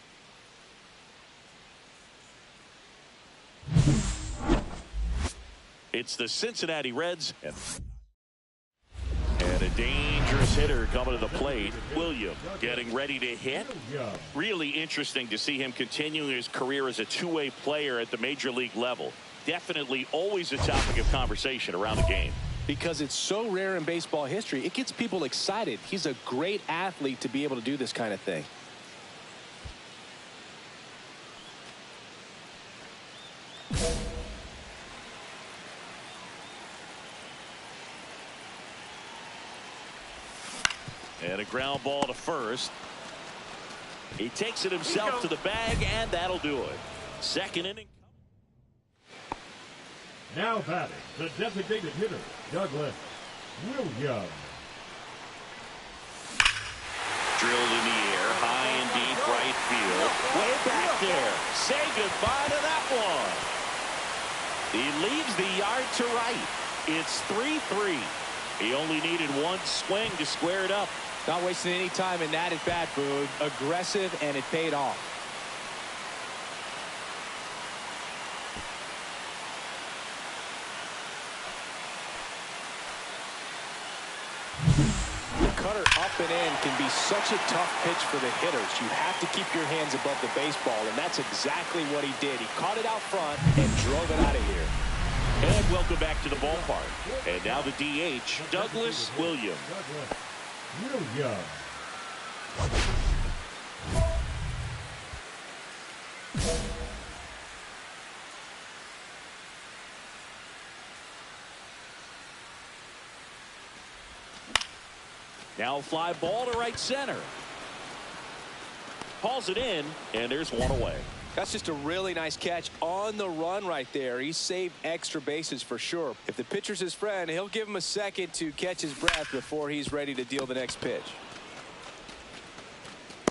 It's the Cincinnati Reds and a dangerous hitter coming to the plate. Williams getting ready to hit. Really interesting to see him continuing his career as a two-way player at the major league level. Definitely always a topic of conversation around the game. because it's so rare in baseball history. It gets people excited. He's a great athlete to be able to do this kind of thing. And a ground ball to first. He takes it himself to the bag, and that'll do it. Second inning. Now batting, the designated hitter, Douglas Williams. Drilled in the air, high and deep right field. Way back there. Say goodbye to that one. He leaves the yard to right. It's 3-3. He only needed one swing to square it up. Not wasting any time in that at-bat, Boog. Aggressive, and it paid off. The cutter up and in can be such a tough pitch for the hitters. You have to keep your hands above the baseball, and that's exactly what he did. He caught it out front and drove it out of here. And welcome back to the ballpark. And now the DH, Douglas Williams. Williams. Now fly ball to right center. Hauls it in, and there's one away. That's just a really nice catch on the run right there. He saved extra bases for sure. If the pitcher's his friend, he'll give him a second to catch his breath before he's ready to deal the next pitch.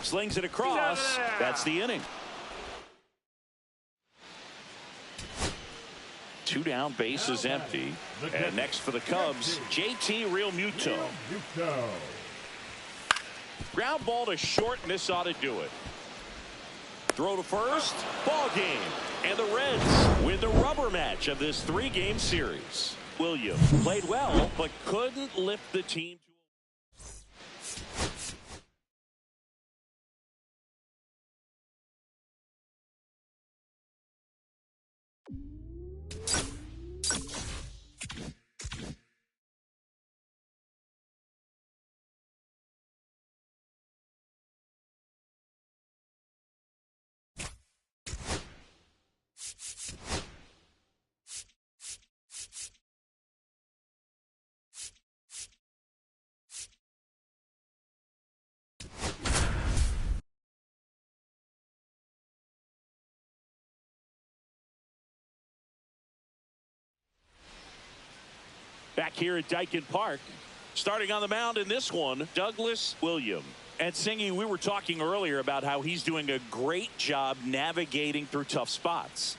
Slings it across. That's the inning. 2 down, bases empty. And next for the Cubs, JT Realmuto. Ground ball to short, and this ought to do it. Throw to first, ball game. And the Reds win the rubber match of this 3-game series. Williams played well, but couldn't lift the team. Back here at Dyken Park, starting on the mound in this one, Douglas Williams. And Singy, we were talking earlier about how he's doing a great job navigating through tough spots.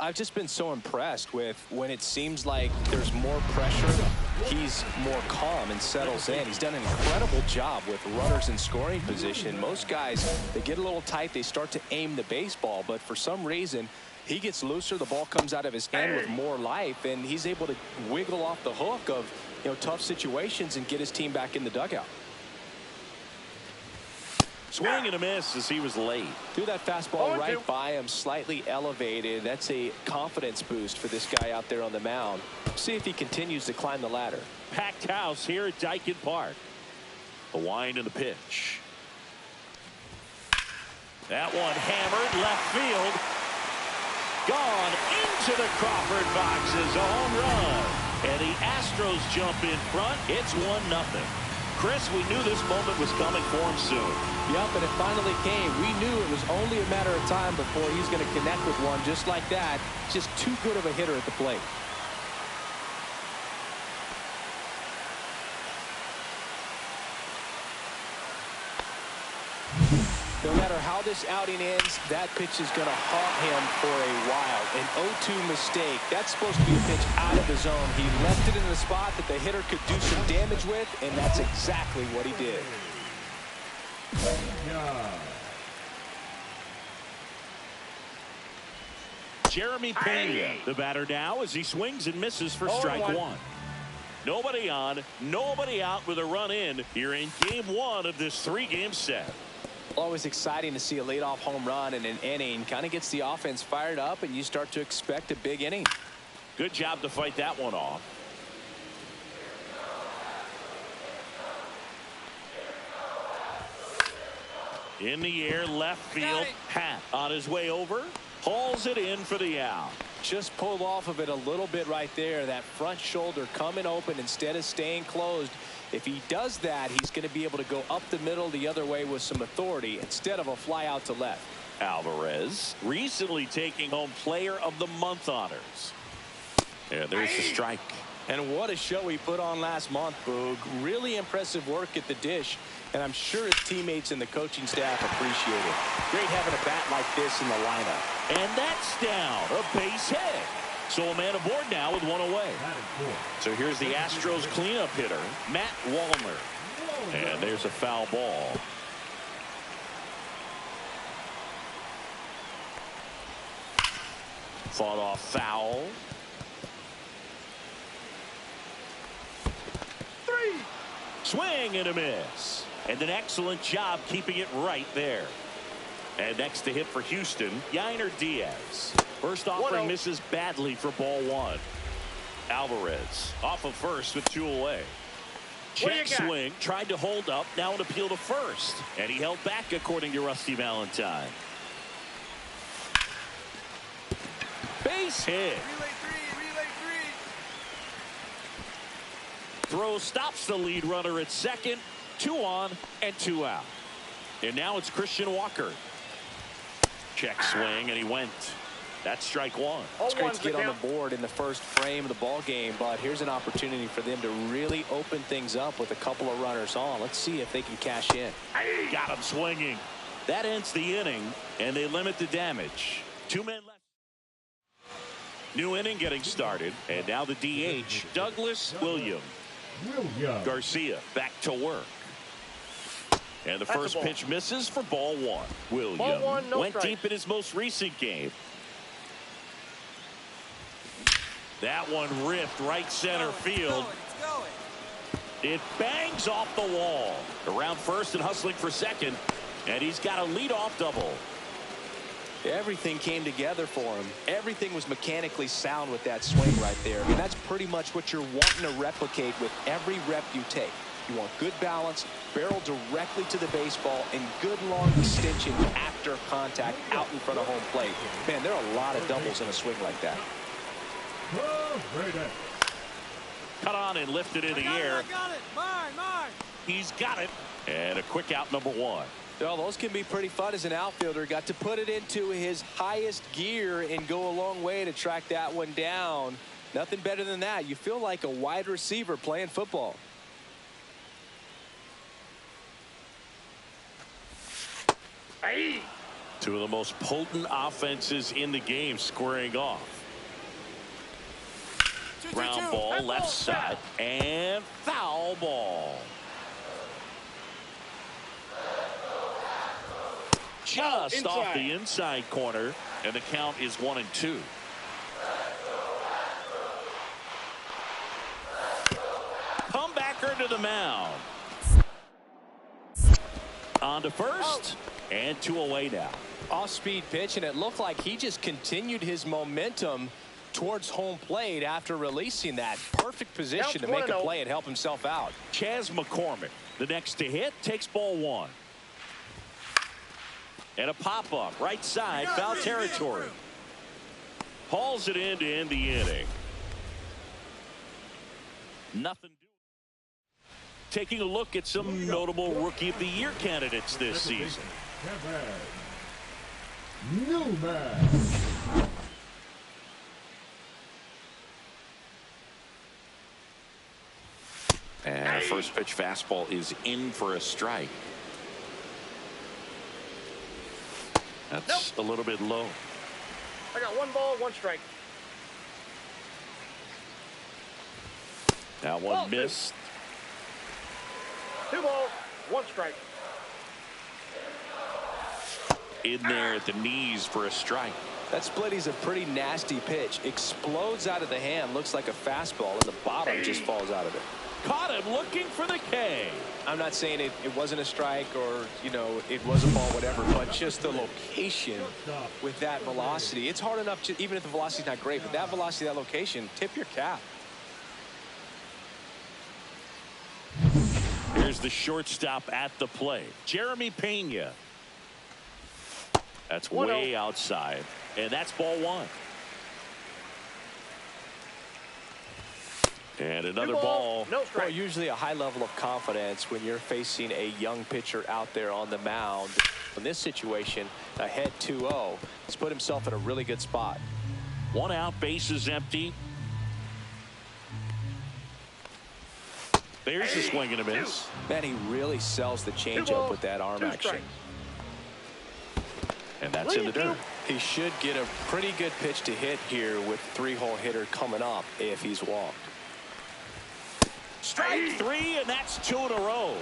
I've just been so impressed with when it seems like there's more pressure, he's more calm and settles in. He's done an incredible job with runners in scoring position. Most guys, they get a little tight, they start to aim the baseball, but for some reason, he gets looser, the ball comes out of his hand with more life, and he's able to wiggle off the hook of, tough situations and get his team back in the dugout. Swing and a miss as he was late. Threw that fastball right by him, slightly elevated. That's a confidence boost for this guy out there on the mound. See if he continues to climb the ladder. Packed house here at Dyken Park. The wind and the pitch. That one hammered left field. Gone into the Crawford boxes, a home run. And the Astros jump in front. It's 1-0. Chris, we knew this moment was coming for him soon. Yep, and it finally came. We knew it was only a matter of time before he's going to connect with one just like that. Just too good of a hitter at the plate. No matter how this outing ends, that pitch is going to haunt him for a while. An 0-2 mistake. That's supposed to be a pitch out of the zone. He left it in the spot that the hitter could do some damage with, and that's exactly what he did. Jeremy Pennant, the batter now, as he swings and misses for strike one. Nobody on, nobody out with a run in here in game 1 of this 3-game set. Always exciting to see a leadoff home run in an inning. Kind of gets the offense fired up, and you start to expect a big inning. Good job to fight that one off. In the air, left field. Pat on his way over. Hauls it in for the out. Just pulled off of it a little bit right there. That front shoulder coming open instead of staying closed. If he does that, he's going to be able to go up the middle the other way with some authority instead of a fly out to left. Alvarez recently taking home Player of the Month honors. And there's the strike. And what a show he put on last month, Boog. Really impressive work at the dish. And I'm sure his teammates and the coaching staff appreciate it. Great having a bat like this in the lineup. And that's down. A base hit. So a man aboard now with one away. So here's the Astros cleanup hitter, Matt Wallner. And there's a foul ball. Fought off foul. 3. Swing and a miss. And an excellent job keeping it right there. And next to hit for Houston, Yainer Diaz. First offering misses badly for ball 1. Alvarez off of first with 2 away. Check swing, tried to hold up, now an appeal to first. And he held back according to Rusty Valentine. Base hit. Relay 3. Throw stops the lead runner at second. 2 on and 2 out. And now it's Christian Walker. Check swing and he went. That's strike 1. It's great to get on the board in the first frame of the ball game, but here's an opportunity for them to really open things up with a couple of runners on. Let's see if they can cash in. Got him swinging. That ends the inning and they limit the damage. 2 men left. New inning getting started, and now the DH, Douglas Williams. Garcia back to work. And the first pitch misses for ball 1. Williams went deep in his most recent game. That one ripped right center field. It bangs off the wall. Around first and hustling for second. And he's got a leadoff double. Everything came together for him. Everything was mechanically sound with that swing right there. And that's pretty much what you're wanting to replicate with every rep you take. You want good balance, barrel directly to the baseball, and good long extension after contact out in front of home plate. Man, there are a lot of doubles in a swing like that. Cut on and lifted in the air. I got it. Mine. He's got it. And a quick out, number 1. Well, those can be pretty fun as an outfielder. Got to put it into his highest gear and go a long way to track that one down. Nothing better than that. You feel like a wide receiver playing football. Hey. 2 of the most potent offenses in the game squaring off. Ground ball left side and foul ball. Just off the inside corner, and the count is 1-2. Comebacker to the mound. On to first, and 2 away now. Off-speed pitch, and it looked like he just continued his momentum towards home plate after releasing that. Perfect position to make a play and help himself out. Chas McCormick, the next to hit, takes ball 1. And a pop-up, right side, foul territory. Hauls it in to end the inning. Nothing. Taking a look at some notable Rookie of the Year candidates this season. And first pitch fastball is in for a strike. That's a little bit low. I got 1 ball, 1 strike. Now one missed. 2 balls, 1 strike. In there at the knees for a strike. That splitty's a pretty nasty pitch. Explodes out of the hand, looks like a fastball, and the bottom just falls out of it. Caught him looking for the K. I'm not saying it wasn't a strike or, you know, it was a ball, whatever, but just the location with that velocity. It's hard enough to, even if the velocity's not great, but that velocity, that location, tip your cap. Here's the shortstop at the plate, Jeremy Pena. That's way outside. And that's ball one. And another ball. No strike. Well, usually a high level of confidence when you're facing a young pitcher out there on the mound. In this situation, ahead 2-0. He's put himself in a really good spot. 1 out, bases empty. There's the swing and a miss. Man, he really sells the changeup with that arm action. And that's in the dirt. He should get a pretty good pitch to hit here with 3-hole hitter coming up if he's walked. Strike 3, and that's 2 in a row.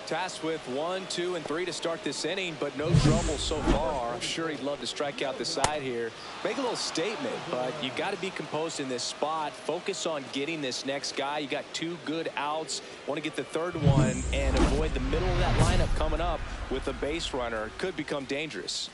Tasked with 1, 2, and 3 to start this inning, but no trouble so far. I'm sure he'd love to strike out the side here. Make a little statement, but you got to be composed in this spot. Focus on getting this next guy. You got 2 good outs. Want to get the 3rd one and avoid the middle of that lineup coming up with a base runner. Could become dangerous.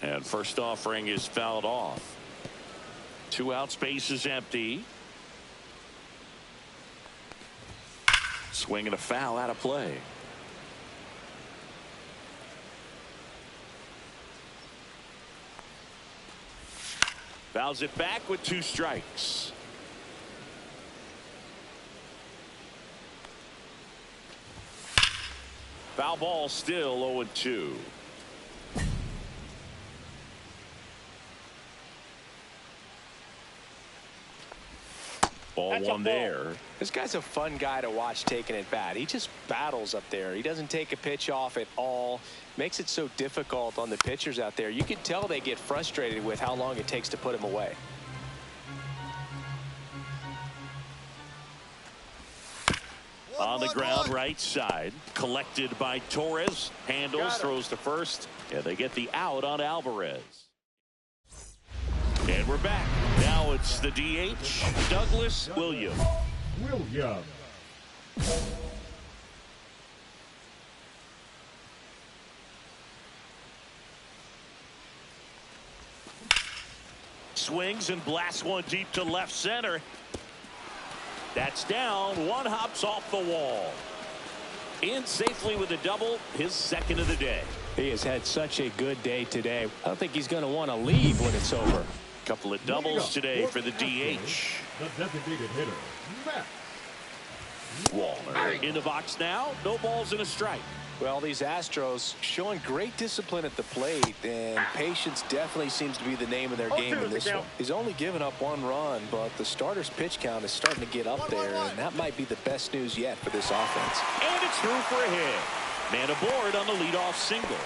And first offering is fouled off. 2 outs, base is empty. Swing and a foul out of play. Fouls it back with 2 strikes. Foul ball, still 0-2. Ball one there. This guy's a fun guy to watch taking at bat. He just battles up there. He doesn't take a pitch off at all. Makes it so difficult on the pitchers out there. You can tell they get frustrated with how long it takes to put him away. On the ground, right side. Collected by Torres. Handles, throws to first. And they get the out on Alvarez. And we're back. Now it's the DH, Douglas Williams. Williams. Swings and blasts one deep to left center. That's down. One hops off the wall. In safely with a double, his 2nd of the day. He has had such a good day today. I don't think he's going to want to leave when it's over. Couple of doubles today for the DH. The designated hitter, Matt Wallner in the box now. No balls and a strike. Well, these Astros showing great discipline at the plate, and patience definitely seems to be the name of their game in this one. He's only given up 1 run, but the starter's pitch count is starting to get up there, and that might be the best news yet for this offense. And it's through for a hit. Man aboard on the leadoff single.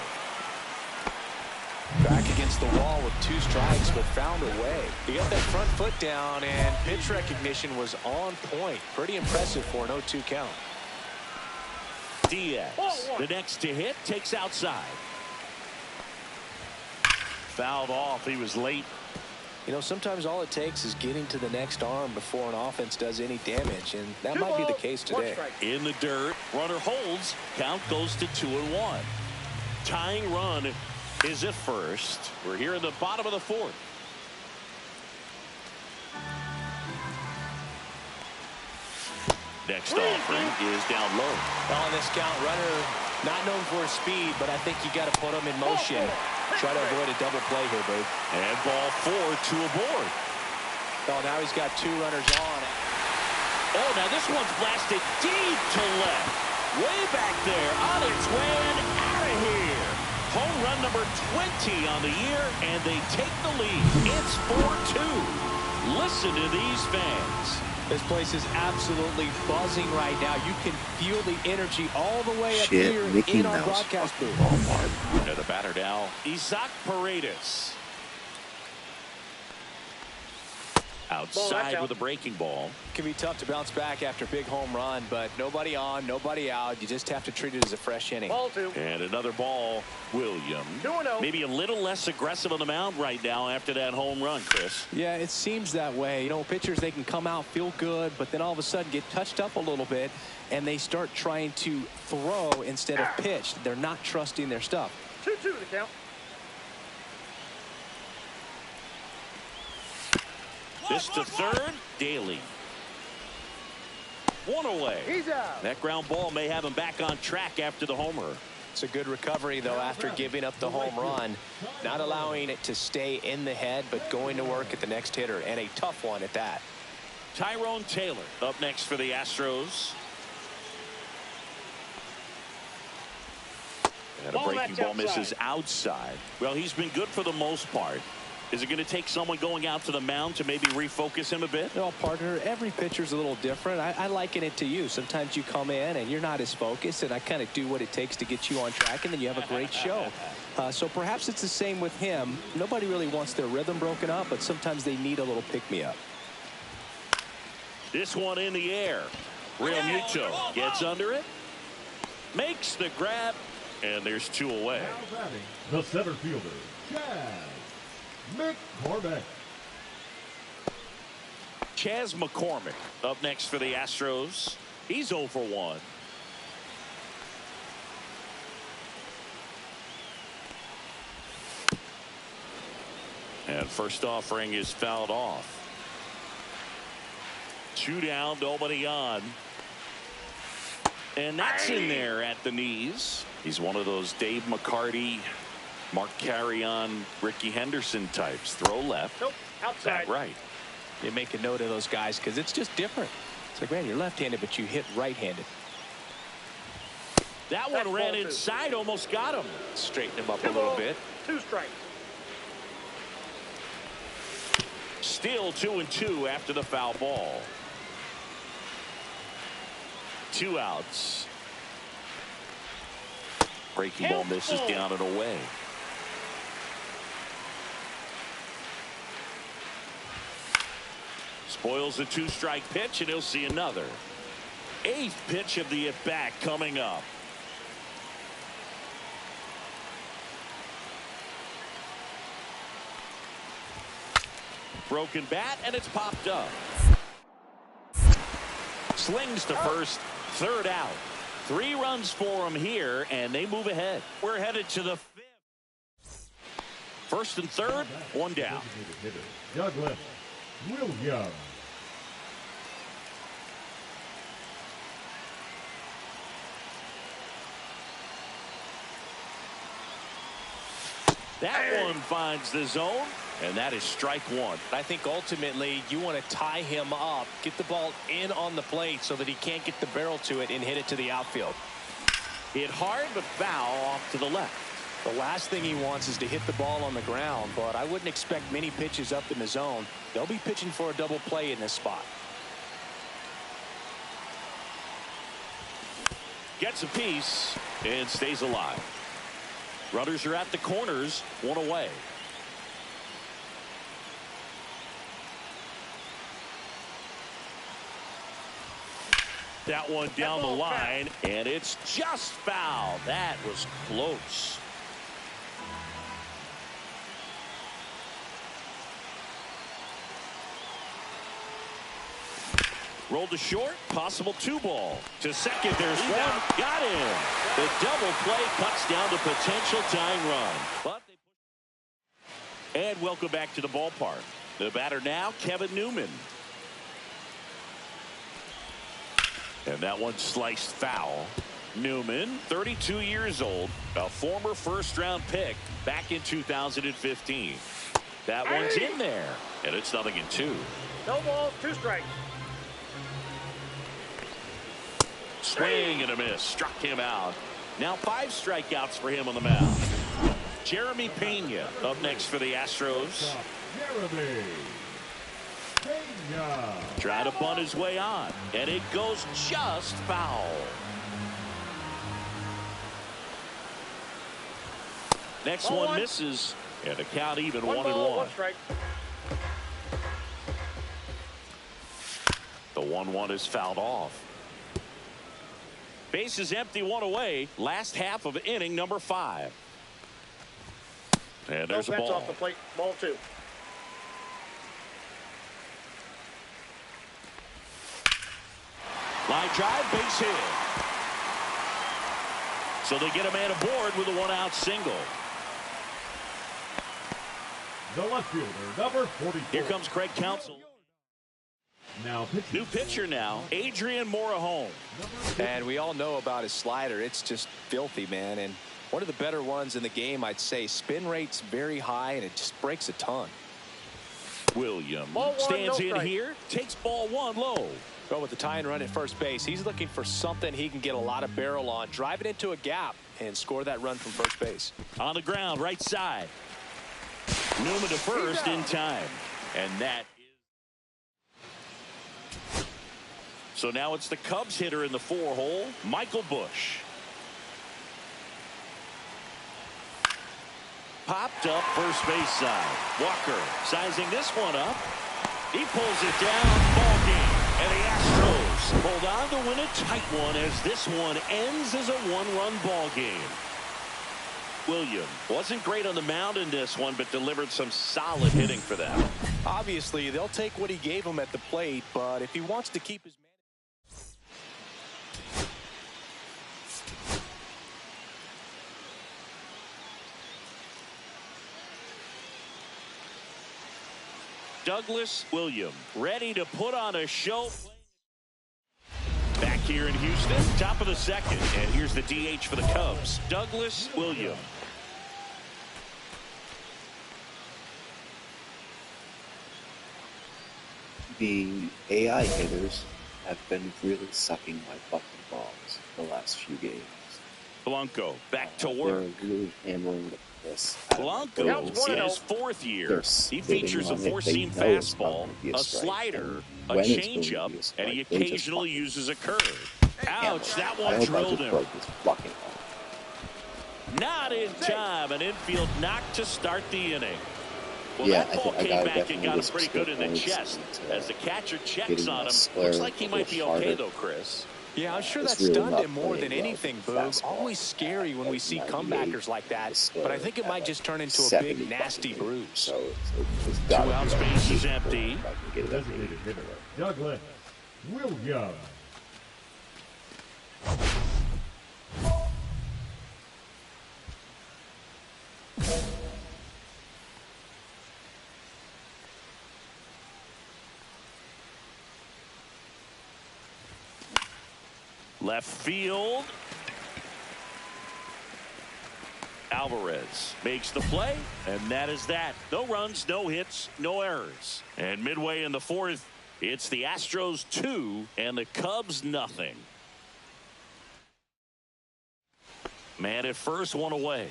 Back against the wall with 2 strikes, but found a way. He got that front foot down, and pitch recognition was on point. Pretty impressive for an 0-2 count. Diaz, the next to hit, takes outside. Fouled off. He was late. You know, sometimes all it takes is getting to the next arm before an offense does any damage, and that might be the case today. In the dirt, runner holds. Count goes to 2-1. Tying run is at first. We're here in the bottom of the 4th. Next offering is down low. On this count, runner not known for his speed, but I think you got to put him in motion. Try to avoid a double play here, Bert. And ball 4, 2 aboard. Oh, now he's got 2 runners on. Oh, now this one's blasted deep to left. Way back there, on its way and out of here. Home run number 20 on the year, and they take the lead. It's 4-2. Listen to these fans. This place is absolutely buzzing right now. You can feel the energy all the way up here in our broadcast booth. And the batter now, Isaac Paredes. Outside with a breaking ball. Can be tough to bounce back after a big home run, but nobody on, nobody out. You just have to treat it as a fresh inning. Ball 2. And another ball, William. 2-0. Maybe a little less aggressive on the mound right now after that home run, Chris. Yeah, it seems that way. You know, pitchers, they can come out, feel good, but then all of a sudden get touched up a little bit, and they start trying to throw instead of pitch. They're not trusting their stuff. 2-2 the count. This to third, Daly. 1 away. He's out. That ground ball may have him back on track after the homer. It's a good recovery, though, after giving up the home run. Not allowing it to stay in the head, but going to work at the next hitter, and a tough one at that. Tyrone Taylor up next for the Astros. And a breaking ball misses outside. Well, he's been good for the most part. Is it going to take someone going out to the mound to maybe refocus him a bit? Well, partner, every pitcher's a little different. I liken it to you. Sometimes you come in and you're not as focused, and I kind of do what it takes to get you on track, and then you have a great show. So perhaps it's the same with him. Nobody really wants their rhythm broken up, but sometimes they need a little pick-me-up. This one in the air. Real Muto gets under it, makes the grab, and there's 2 away. Now batting, the center fielder, McCormick. Chas McCormick up next for the Astros. He's 0 for 1. And first offering is fouled off. 2 down, nobody on. And that's in there at the knees. He's one of those Dave McCarty, Mark Carrion, Ricky Henderson types. Throw left. Nope. Outside. Bat right. You make a note of those guys because it's just different. It's like, man, you're left-handed, but you hit right-handed. That one ran inside, almost got him. Straighten him up a little bit. 2 strikes. Still 2-2 after the foul ball. 2 outs. Breaking ball misses down and away. Spoils the 2-strike pitch, and he'll see another. 8th pitch of the at-bat coming up. Broken bat, and it's popped up. Slings to first, 3rd out. 3 runs for him here, and they move ahead. We're headed to the 5th. 1st and 3rd, 1 down. Douglas Williams. That one finds the zone, and that is strike 1. I think ultimately you want to tie him up, get the ball in on the plate so that he can't get the barrel to it and hit it to the outfield. Hit hard, but foul off to the left. The last thing he wants is to hit the ball on the ground, but I wouldn't expect many pitches up in the zone. They'll be pitching for a double play in this spot. Gets a piece and stays alive. Runners are at the corners, 1 away. That one down the line, and it's just foul. That was close. Rolled to short, possible 2 ball. To second, there's one. Got him. The double play cuts down the potential tying run. But and welcome back to the ballpark. The batter now, Kevin Newman. And that one sliced foul. Newman, 32 years old, a former first-round pick back in 2015. That one's in there, and it's 0-2. No balls, 2 strikes. Swing and a miss. Struck him out. Now 5 strikeouts for him on the mound. Jeremy Pena up next for the Astros. Jeremy Pena. Trying to bunt his way on, and it goes just foul. Next one misses, and the count even 1-1. 1 strike. The 1-1 is fouled off. Base is empty, one away. Last half of inning number 5. And there's a offense ball. off the plate. Ball 2. Line drive, base hit. So they get a man aboard with a 1-out single. The left fielder, number 44. Here comes Craig Counsell. Now pitching. New pitcher now, Adrian Morejon. And we all know about his slider. It's just filthy, man. And one of the better ones in the game, I'd say. Spin rate's very high, and it just breaks a ton. William Ball 1, stands no in strike. here, takes ball 1 low. Go with the tie-in run at first base. He's looking for something he can get a lot of barrel on. Drive it into a gap and score that run from first base. On the ground, right side. Newman to first in time. And that is. So now it's the Cubs hitter in the 4-hole, Michael Busch. Popped up first base side. Walker sizing this one up. He pulls it down. Ball game. And the Astros hold on to win a tight one as this one ends as a 1-run ball game. William wasn't great on the mound in this one, but delivered some solid hitting for them. Obviously, they'll take what he gave him at the plate, but if he wants to keep his Douglas William ready to put on a show. Back here in Houston, top of the second, and here's the DH for the Cubs, Douglas William. The AI hitters have been really sucking my fucking balls the last few games. Blanco back to work. They're really hammering the piss out of Blanco my in balls. his 4th year. They're He spitting features a on it. They 4-seam know it's not fastball, gonna be a strike. slider, And a when it's going to changeup, be a strike, and he they just occasionally fucking uses a curve. Ouch, that I one hope I drilled just him. broke this fucking ball. Not in time. An infield knock to start the inning. Well, Yeah, that ball I came gotta back and definitely got him get pretty some good in the points chest. and, As the catcher checks getting on my him, slur looks like he a might be little okay, harder. though, Chris. Yeah, I'm sure It's that really stunned not him more than playing well anything, with the Boog. fastball Always scary when we at see 98 comebackers like that, but I think it might just turn into a big, nasty bruise. So it's got to 2 outs, be base is if empty. I can get it up Designated hitter, Douglas Williams. Left field. Alvarez makes the play, and that is that. No runs, no hits, no errors. And midway in the 4th, it's the Astros 2 and the Cubs nothing. Man at first, one away.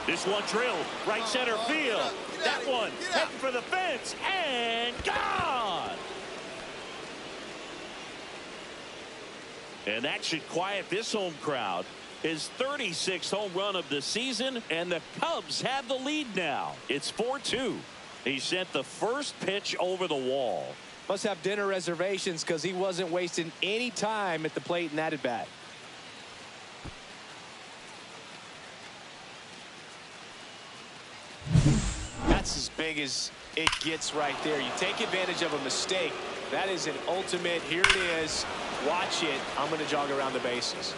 This one drilled right center field. That one heading for the fence and gone. And that should quiet this home crowd. His 36th home run of the season, and the Cubs have the lead now. It's 4-2. He sent the first pitch over the wall. Must have dinner reservations because he wasn't wasting any time at the plate in that at bat. That's as big as it gets right there. You take advantage of a mistake. That is an ultimate. Here it is. Watch it. I'm going to jog around the bases.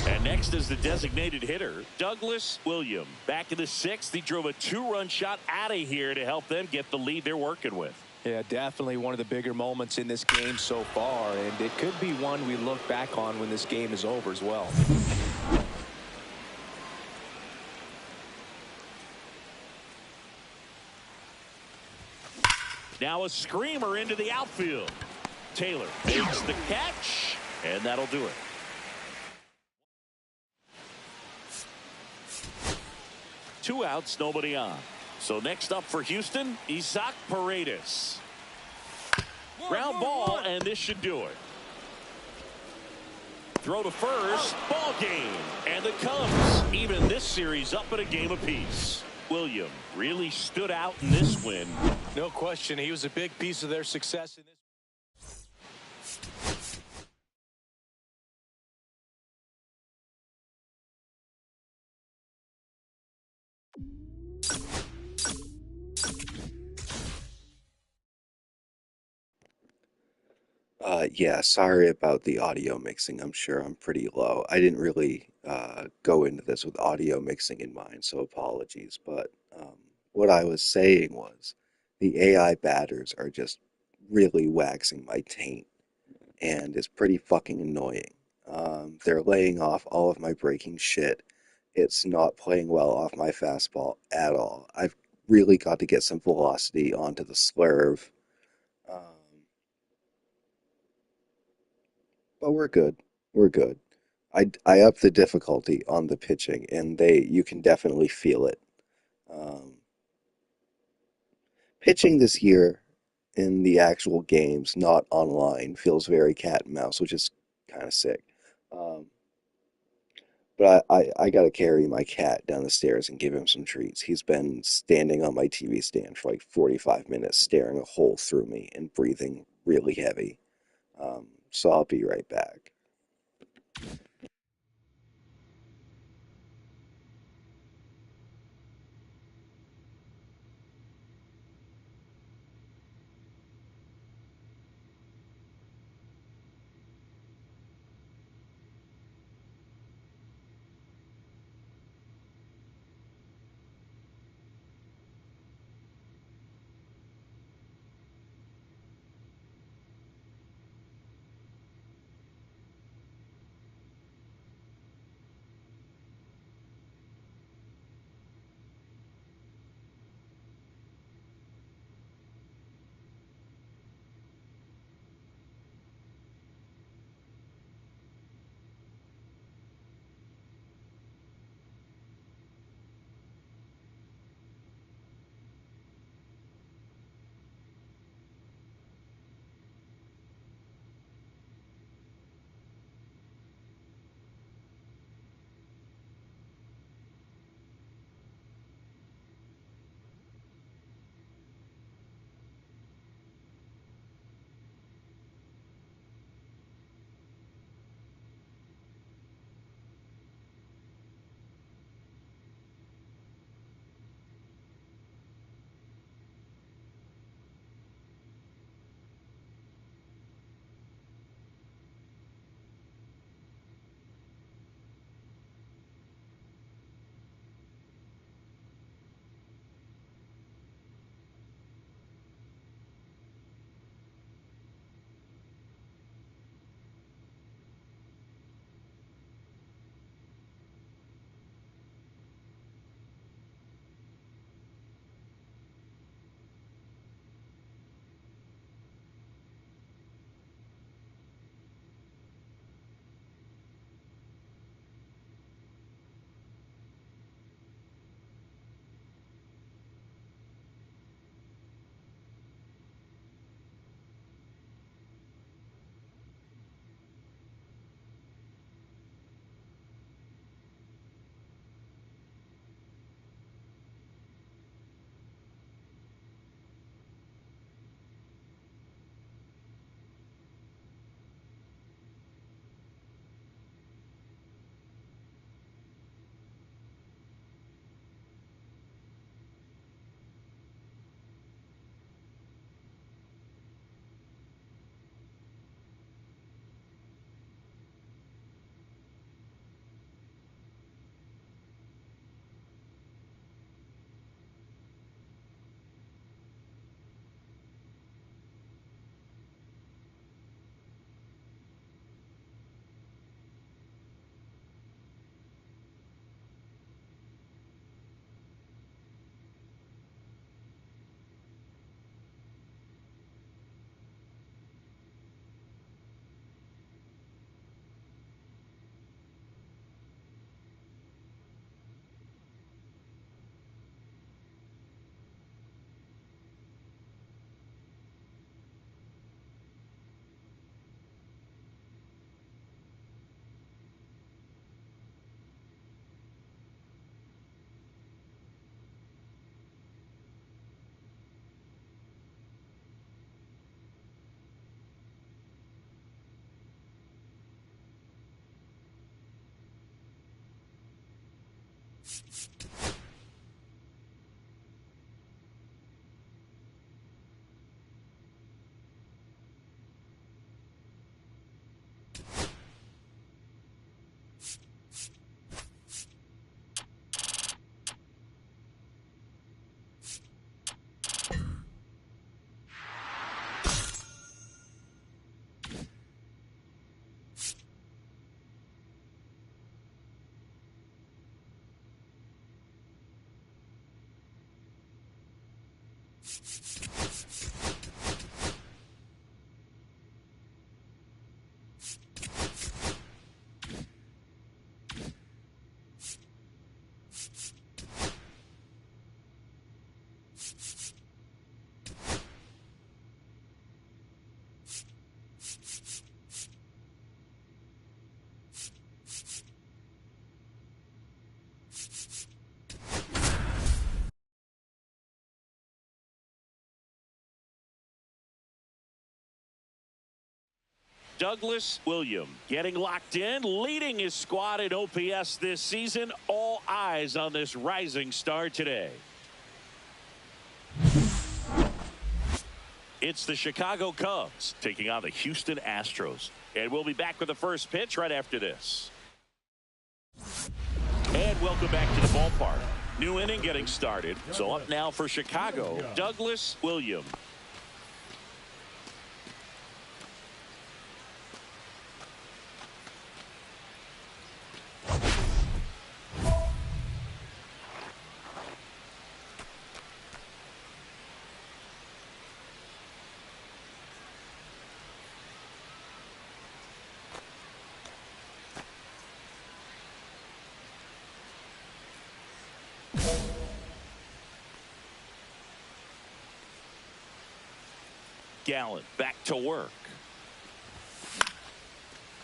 And next is the designated hitter, Douglas Williams. Back in the 6th, he drove a 2-run shot out of here to help them get the lead they're working with. Yeah, definitely one of the bigger moments in this game so far, and it could be one we look back on when this game is over as well. Now a screamer into the outfield. Taylor makes the catch, and that'll do it. Two outs, nobody on. So next up for Houston, Isaac Paredes. Ground ball, and this should do it. throw to first. Ball game. And the Cubs even this series up at a game apiece. William really stood out in this win. No question, he was a big piece of their success in this. Yeah, sorry about the audio mixing. I'm sure I'm pretty low. I didn't really go into this with audio mixing in mind, so apologies. But what I was saying was the AI batters are just really waxing my taint, and it's pretty fucking annoying. They're laying off all of my breaking shit. It's not playing well off my fastball at all. I've really got to get some velocity onto the slurve. Um, But we're good. We're good. I up the difficulty on the pitching, and you can definitely feel it. Um, Pitching this year in the actual games, not online, feels very cat and mouse, which is kind of sick. Um, but I gotta carry my cat down the stairs and give him some treats. He's been standing on my TV stand for like 45 minutes, staring a hole through me and breathing really heavy. So I'll be right back. Douglas William getting locked in, leading his squad in OPS this season. All eyes on this rising star today. It's the Chicago Cubs taking on the Houston Astros. And we'll be back with the first pitch right after this. And welcome back to the ballpark. New inning getting started. So up now for Chicago, Douglas William. Gallen back to work.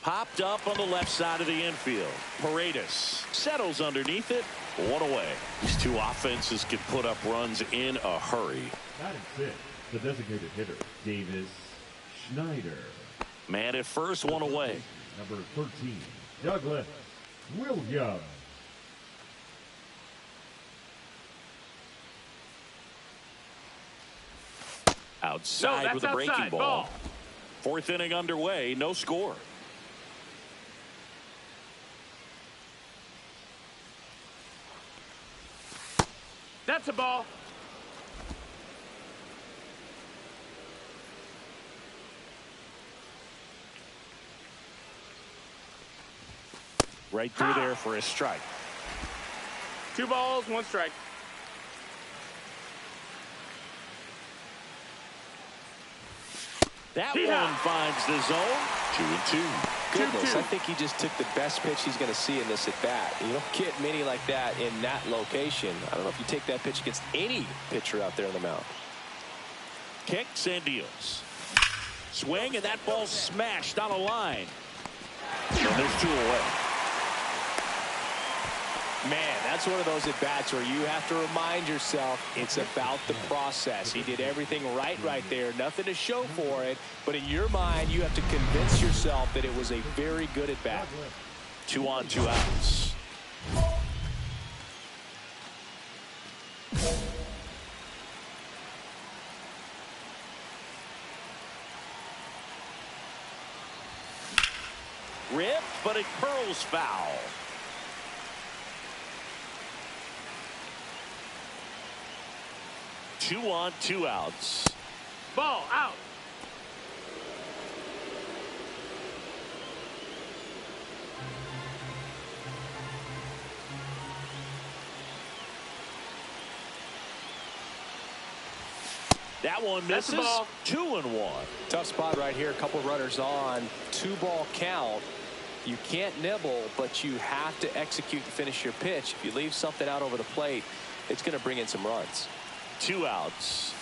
Popped up on the left side of the infield. Paredes settles underneath it. One away. These two offenses can put up runs in a hurry. Batting six, the designated hitter, Davis Schneider. Man at first, one away. Number 13, Douglas Williams. Outside with a breaking ball. Fourth inning underway, no score. That's a ball. Right through there for a strike. 2 balls, 1 strike. That one finds the zone. 2-2. Goodness, I think he just took the best pitch he's going to see in this at bat. You don't get many like that in that location. I don't know if you take that pitch against any pitcher out there on the mound. Kicks and deals. Swing, and that ball smashed on a line. And there's 2 away. Man, that's one of those at-bats where you have to remind yourself it's about the process. He did everything right there. Nothing to show for it. But in your mind, you have to convince yourself that it was a very good at-bat. 2 on, 2 outs. Ripped, but it curls foul. 2 on, 2 outs. Ball out. That one misses. 2-1. Tough spot right here. A couple runners on. 2-ball count. You can't nibble, but you have to execute to finish your pitch. If you leave something out over the plate, it's going to bring in some runs. 2 outs.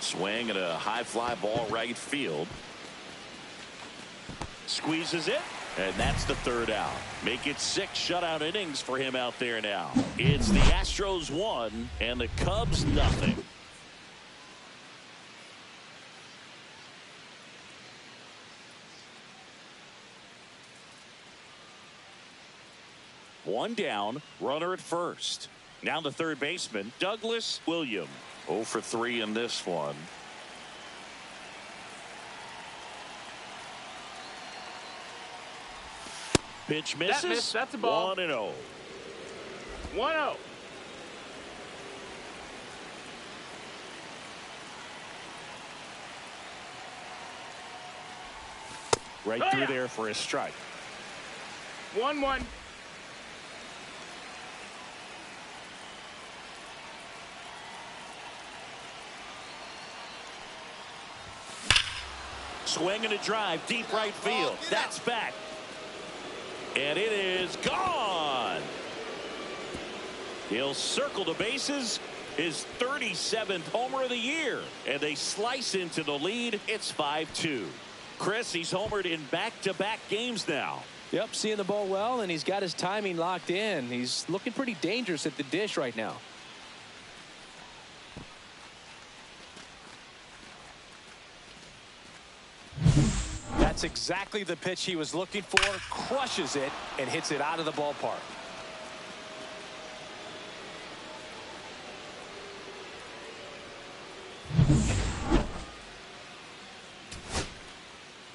Swing at a high fly ball right field. Squeezes it, and that's the 3rd out. Make it 6 shutout innings for him out there now. It's the Astros 1 and the Cubs nothing. One down, runner at first. Now the third baseman, Douglas Williams. 0 for 3 in this one. Pitch misses. That's a ball. 1-0. 1-0. Right through there for a strike. 1-1. Swing and a drive, deep right field. That's back. And it is gone. He'll circle the bases. His 37th homer of the year. And they slice into the lead. It's 5-2. Chris, he's homered in back-to-back games now. Yep, seeing the ball well, and he's got his timing locked in. He's looking pretty dangerous at the dish right now. That's exactly the pitch he was looking for. Crushes it and hits it out of the ballpark.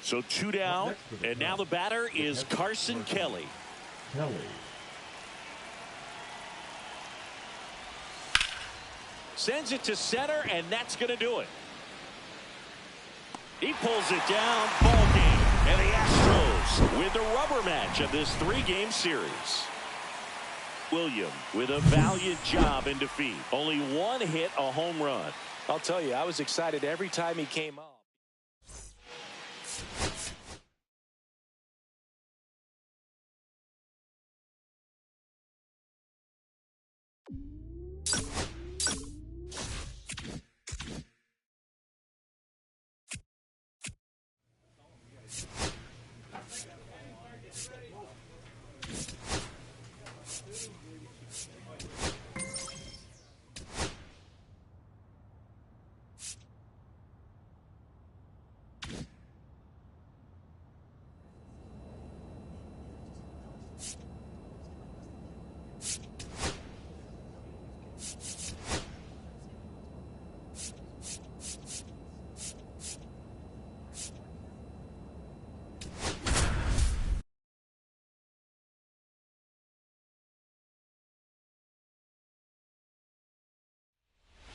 So 2 down, and now the batter is Carson Kelly. Sends it to center, and that's going to do it. He pulls it down. Ball game. And the Astros win the rubber match of this 3-game series. Williams with a valiant job in defeat. Only one hit, a home run. I'll tell you, I was excited every time he came up.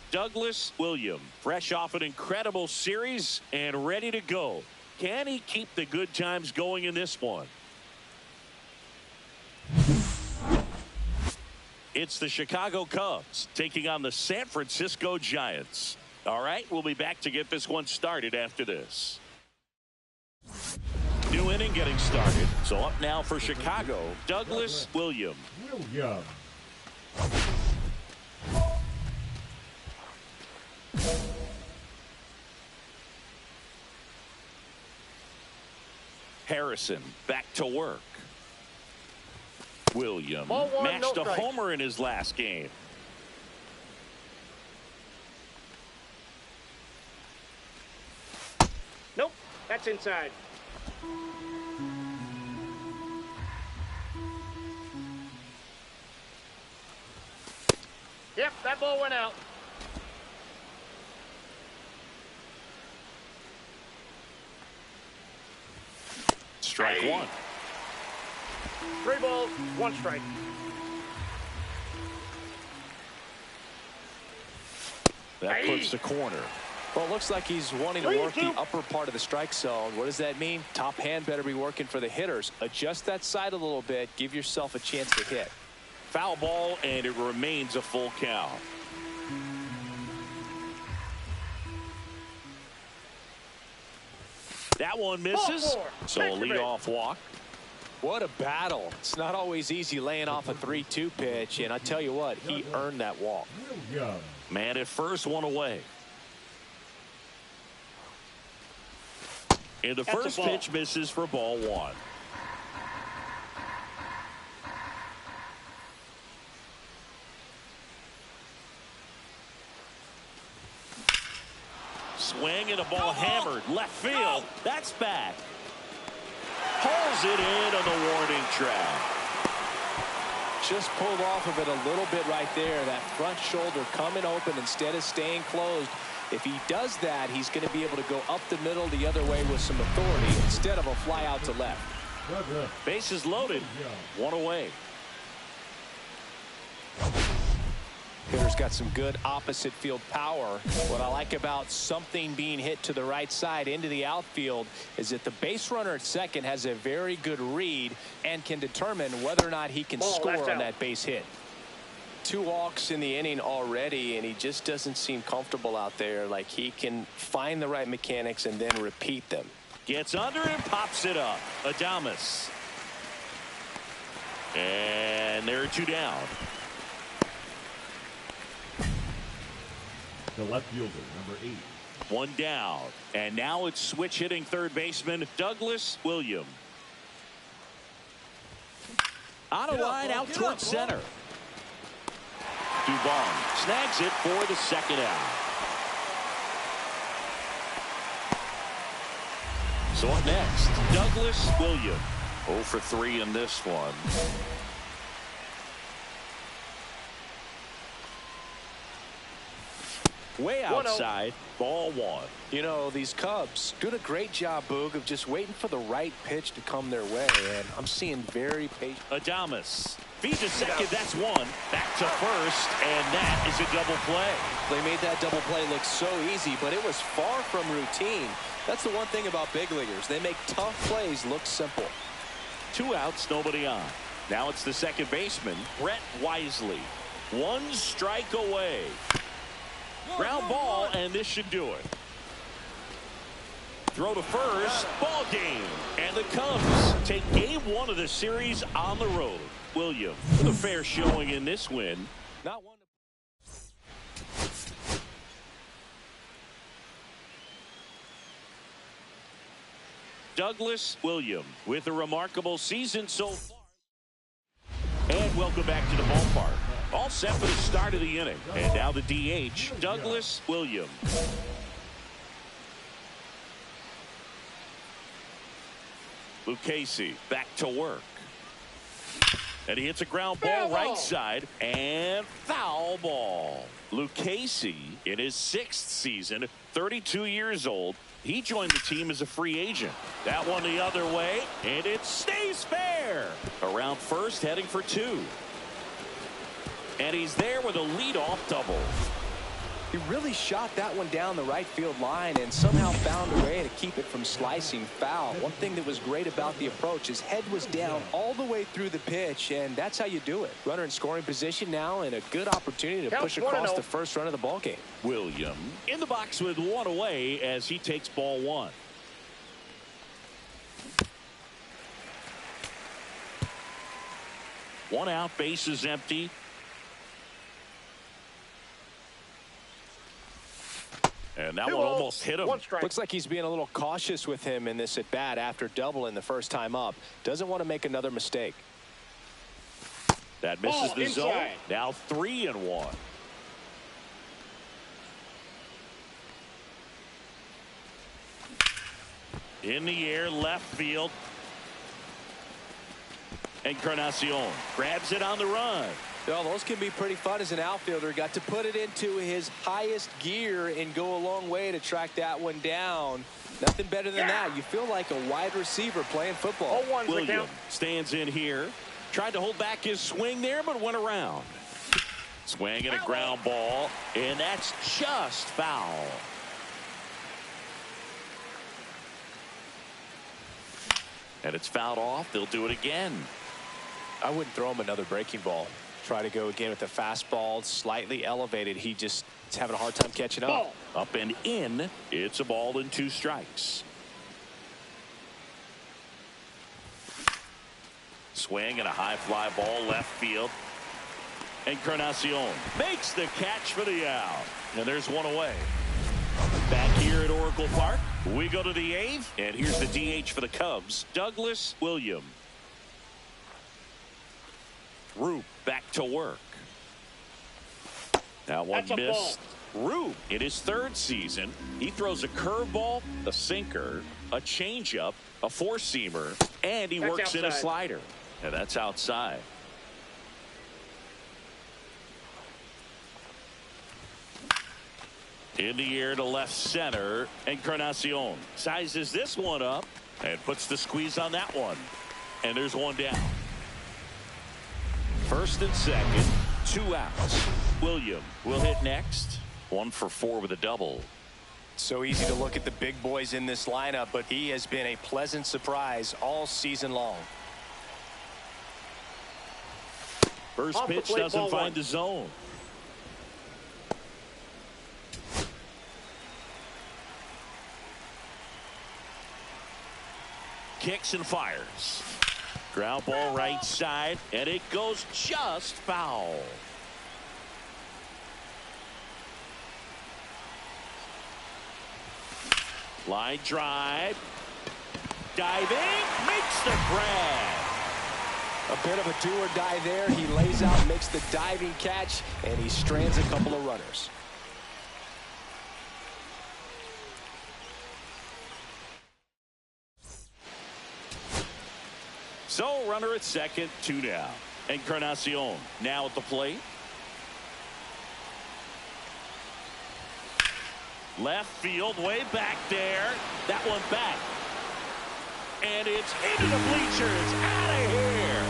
Douglas Williams, fresh off an incredible series and ready to go. Can he keep the good times going in this one? It's the Chicago Cubs taking on the San Francisco Giants. All right, we'll be back to get this one started after this. New inning getting started. So up now for Chicago, Douglas Williams. Harrison back to work. Williams matched a homer in his last game. Nope, that's inside. Yep, that ball went out. Strike one. 3 balls, 1 strike. That puts the corner. Well, it looks like he's wanting to work the upper part of the strike zone. What does that mean? Top hand better be working for the hitters. Adjust that side a little bit. Give yourself a chance to hit. Foul ball, and it remains a full count. That one misses. So a leadoff walk. What a battle. It's not always easy laying off a 3-2 pitch, and I tell you what, he earned that walk. Man at first, one away. And the first pitch misses for ball 1. Swing and a ball hammered left field. That's back. Pulls it in on the warning track. just pulled off of it a little bit right there. That front shoulder coming open instead of staying closed. If he does that, he's going to be able to go up the middle the other way with some authority instead of a fly out to left. Bases loaded, one away. Hitter's got some good opposite field power. What I like about something being hit to the right side into the outfield is that the base runner at second has a very good read and can determine whether or not he can score on that base hit. 2 walks in the inning already, and he just doesn't seem comfortable out there. Like he can find the right mechanics and then repeat them. Gets under and pops it up. Adames. And there are 2 down. The left fielder, number 8. 1 down. And now it's switch hitting third baseman Douglas William. On a line out towards center. Dubon snags it for the second out. So up next, Douglas William. 0 for 3 in this one. Way outside, ball 1. You know, these Cubs doing a great job, Boog, of just waiting for the right pitch to come their way, and I'm seeing very patient. Adames feeds to second, that's 1. Back to first, and that is a double play. They made that double play look so easy, but it was far from routine. That's the one thing about big leaguers. They make tough plays look simple. 2 outs, nobody on. Now it's the second baseman, Brett Wisely. 1 strike away. Ground ball, and this should do it. Throw to first, ball game. And the Cubs take game 1 of the series on the road. William with a fair showing in this win. Not one. Douglas William with a remarkable season so far. And welcome back to the ballpark. All set for the start of the inning. And now the DH, Douglas William. Lucchesi back to work. And he hits a ground ball right side and foul ball. Lucchesi in his 6th season, 32 years old. He joined the team as a free agent. That one the other way, and it stays fair. Around first, heading for 2. And he's there with a leadoff double. He really shot that one down the right field line and somehow found a way to keep it from slicing foul. One thing that was great about the approach, his head was down all the way through the pitch, and that's how you do it. Runner in scoring position now, and a good opportunity to push across the first run of the ball game. William in the box with 1 away as he takes ball 1. One out, bases empty. And that one almost hit him. Looks like he's being a little cautious with him in this at bat after doubling the first time up. Doesn't want to make another mistake. That misses the zone. Now 3-1. In the air, left field. Encarnacion grabs it on the run. Well, those can be pretty fun as an outfielder. Got to put it into his highest gear and go a long way to track that one down. Nothing better than that. You feel like a wide receiver playing football. William stands in here. Tried to hold back his swing there, but went around. Swing and a ground ball, and that's just foul. And it's fouled off. They'll do it again. I wouldn't throw him another breaking ball. Try to go again with the fastball, slightly elevated. He just is having a hard time catching up. Up and in. It's a ball and 2 strikes. Swing and a high fly ball left field. Encarnacion makes the catch for the out. And there's 1 away. Back here at Oracle Park, we go to the 8th. And here's the DH for the Cubs, Douglas William. Roop back to work. That one missed. Roop in his 3rd season. He throws a curveball, a sinker, a changeup, a 4-seamer, and he works in a slider. And that's outside. In the air to left center. Encarnacion sizes this one up and puts the squeeze on that one. And there's one down. First and second, 2 outs. William will hit next. 1 for 4 with a double. So easy to look at the big boys in this lineup, but he has been a pleasant surprise all season long. First Off the pitch plate, doesn't ball find 1. the zone. Kicks and fires. Ground ball right side, and it goes just foul. Line drive. Diving, makes the grab. A bit of a do-or-die there. He lays out, makes the diving catch, and he strands a couple of runners. So runner at second, 2 down. Encarnacion now at the plate. Left field, way back there. That one back. And it's into the bleachers. Out of here.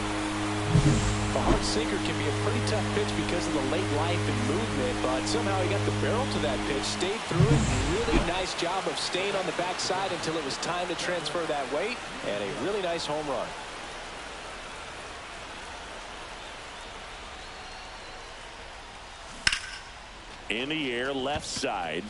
The hard sinker can be a pretty tough pitch because of the late life and movement, but somehow he got the barrel to that pitch, stayed through it. Really nice job of staying on the backside until it was time to transfer that weight, and a really nice home run. In the air, left side.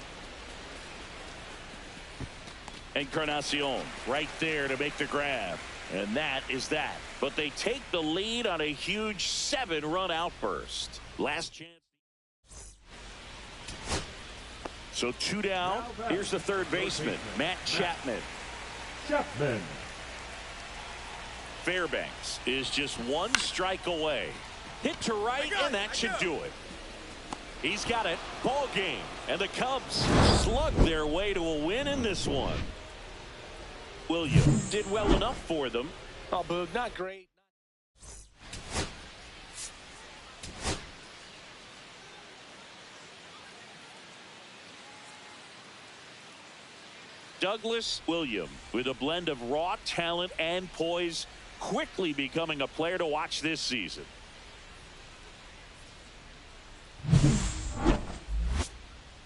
Encarnacion right there to make the grab. And that is that. But they take the lead on a huge 7-run outburst. Last chance. So 2 down. Here's the third baseman, Matt Chapman. Chapman. Fairbanks is just 1 strike away. Hit to right, and that should do it. He's got it. Ball game. And the Cubs slug their way to a win in this one. William did well enough for them. Oh, Boog, not great. Douglas William, with a blend of raw talent and poise, quickly becoming a player to watch this season.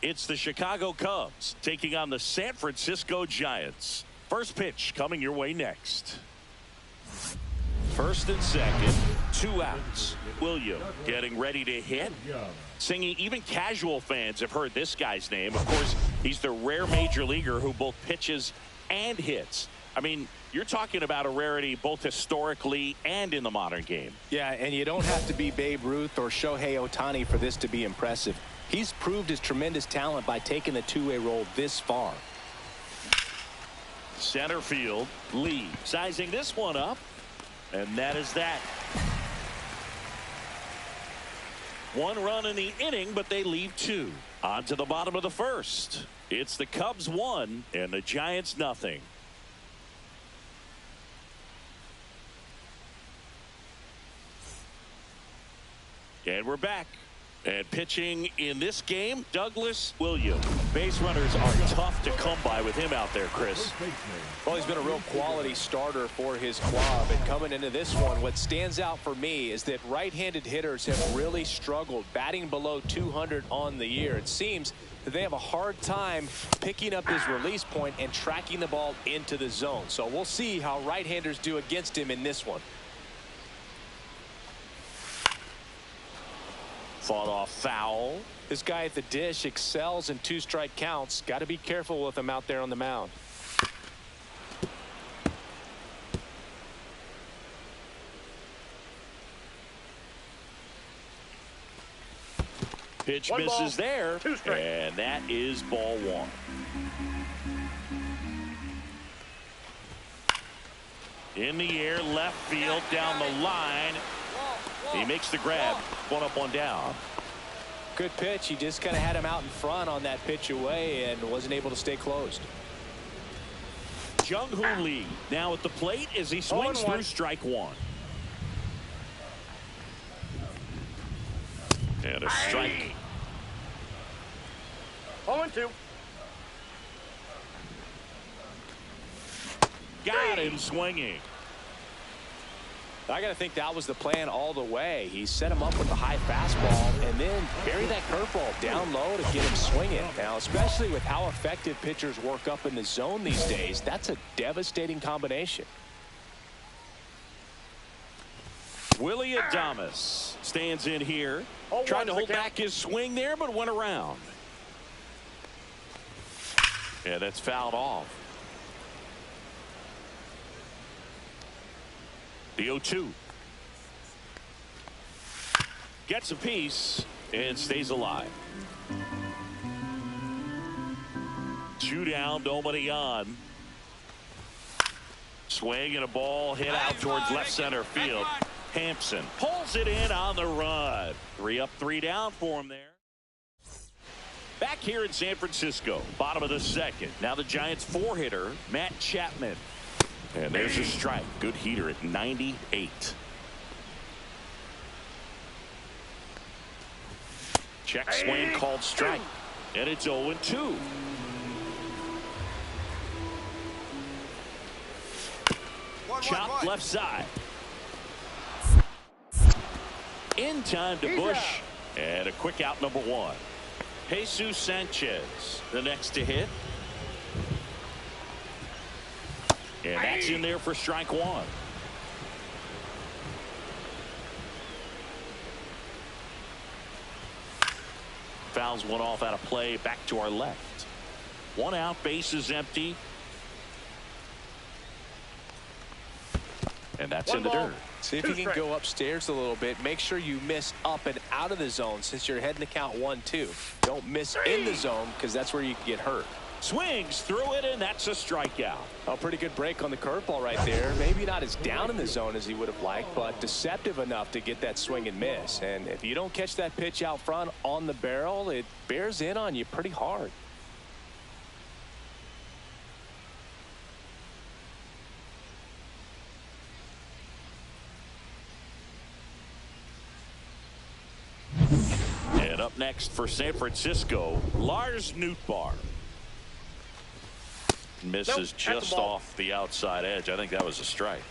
It's the Chicago Cubs taking on the San Francisco Giants. First pitch coming your way next. First and second, 2 outs. William getting ready to hit. Singing, even casual fans have heard this guy's name. Of course, he's the rare major leaguer who both pitches and hits. I mean, you're talking about a rarity both historically and in the modern game. Yeah, and you don't have to be Babe Ruth or Shohei Ohtani for this to be impressive. He's proved his tremendous talent by taking the two-way role this far. Center field, Lee sizing this one up, and that is that. 1 run in the inning, but they leave 2. On to the bottom of the first. It's the Cubs 1 and the Giants nothing. And we're back. And pitching in this game, Douglas William. Base runners are tough to come by with him out there, Chris. Well, he's been a real quality starter for his club. And coming into this one, what stands out for me is that right-handed hitters have really struggled, batting below 200 on the year. It seems that they have a hard time picking up his release point and tracking the ball into the zone. So we'll see how right-handers do against him in this one. Fought off foul. This guy at the dish excels in 2-strike counts. Got to be careful with him out there on the mound. Pitch 1 misses ball, there, 2 strikes. and that is ball 1. In the air, left field, down the line. He makes the grab. 1 up, 1 down. Good pitch. He just kind of had him out in front on that pitch away and wasn't able to stay closed. Jung-Hoo Lee now at the plate as he swings 0-1. through strike 1. And a strike. 0-2. Got him swinging. I got to think that was the plan all the way. He set him up with the high fastball and then bury that curveball down low to get him swinging. Now, especially with how effective pitchers work up in the zone these days, that's a devastating combination. Willie Adames stands in here. Tried to hold back his swing there, but went around. Yeah, that's fouled off. The 0-2. Gets a piece and stays alive. 2 down, nobody on. Swing and a ball hit out towards left center field. Hampson pulls it in on the run. 3 up, 3 down for him there. Back here in San Francisco, bottom of the second. Now the Giants 4-hitter, Matt Chapman. And there's a strike. Good heater at 98. Check swing called strike. And it's 0-2. Chopped left side. In time to Bush. And a quick out, number 1. Jesus Sanchez, the next to hit. And that's in there for strike 1. Fouls one off out of play, back to our left. 1 out, base is empty. And that's in the dirt. See if you can go upstairs a little bit. Make sure you miss up and out of the zone since you're heading to count 1-2. Don't miss in the zone because that's where you can get hurt. Swings through it, and that's a strikeout. A pretty good break on the curveball right there. Maybe not as down in the zone as he would have liked, but deceptive enough to get that swing and miss. And if you don't catch that pitch out front on the barrel, it bears in on you pretty hard. And up next for San Francisco, Lars Nootbaar. Misses just off the outside edge. I think that was a strike.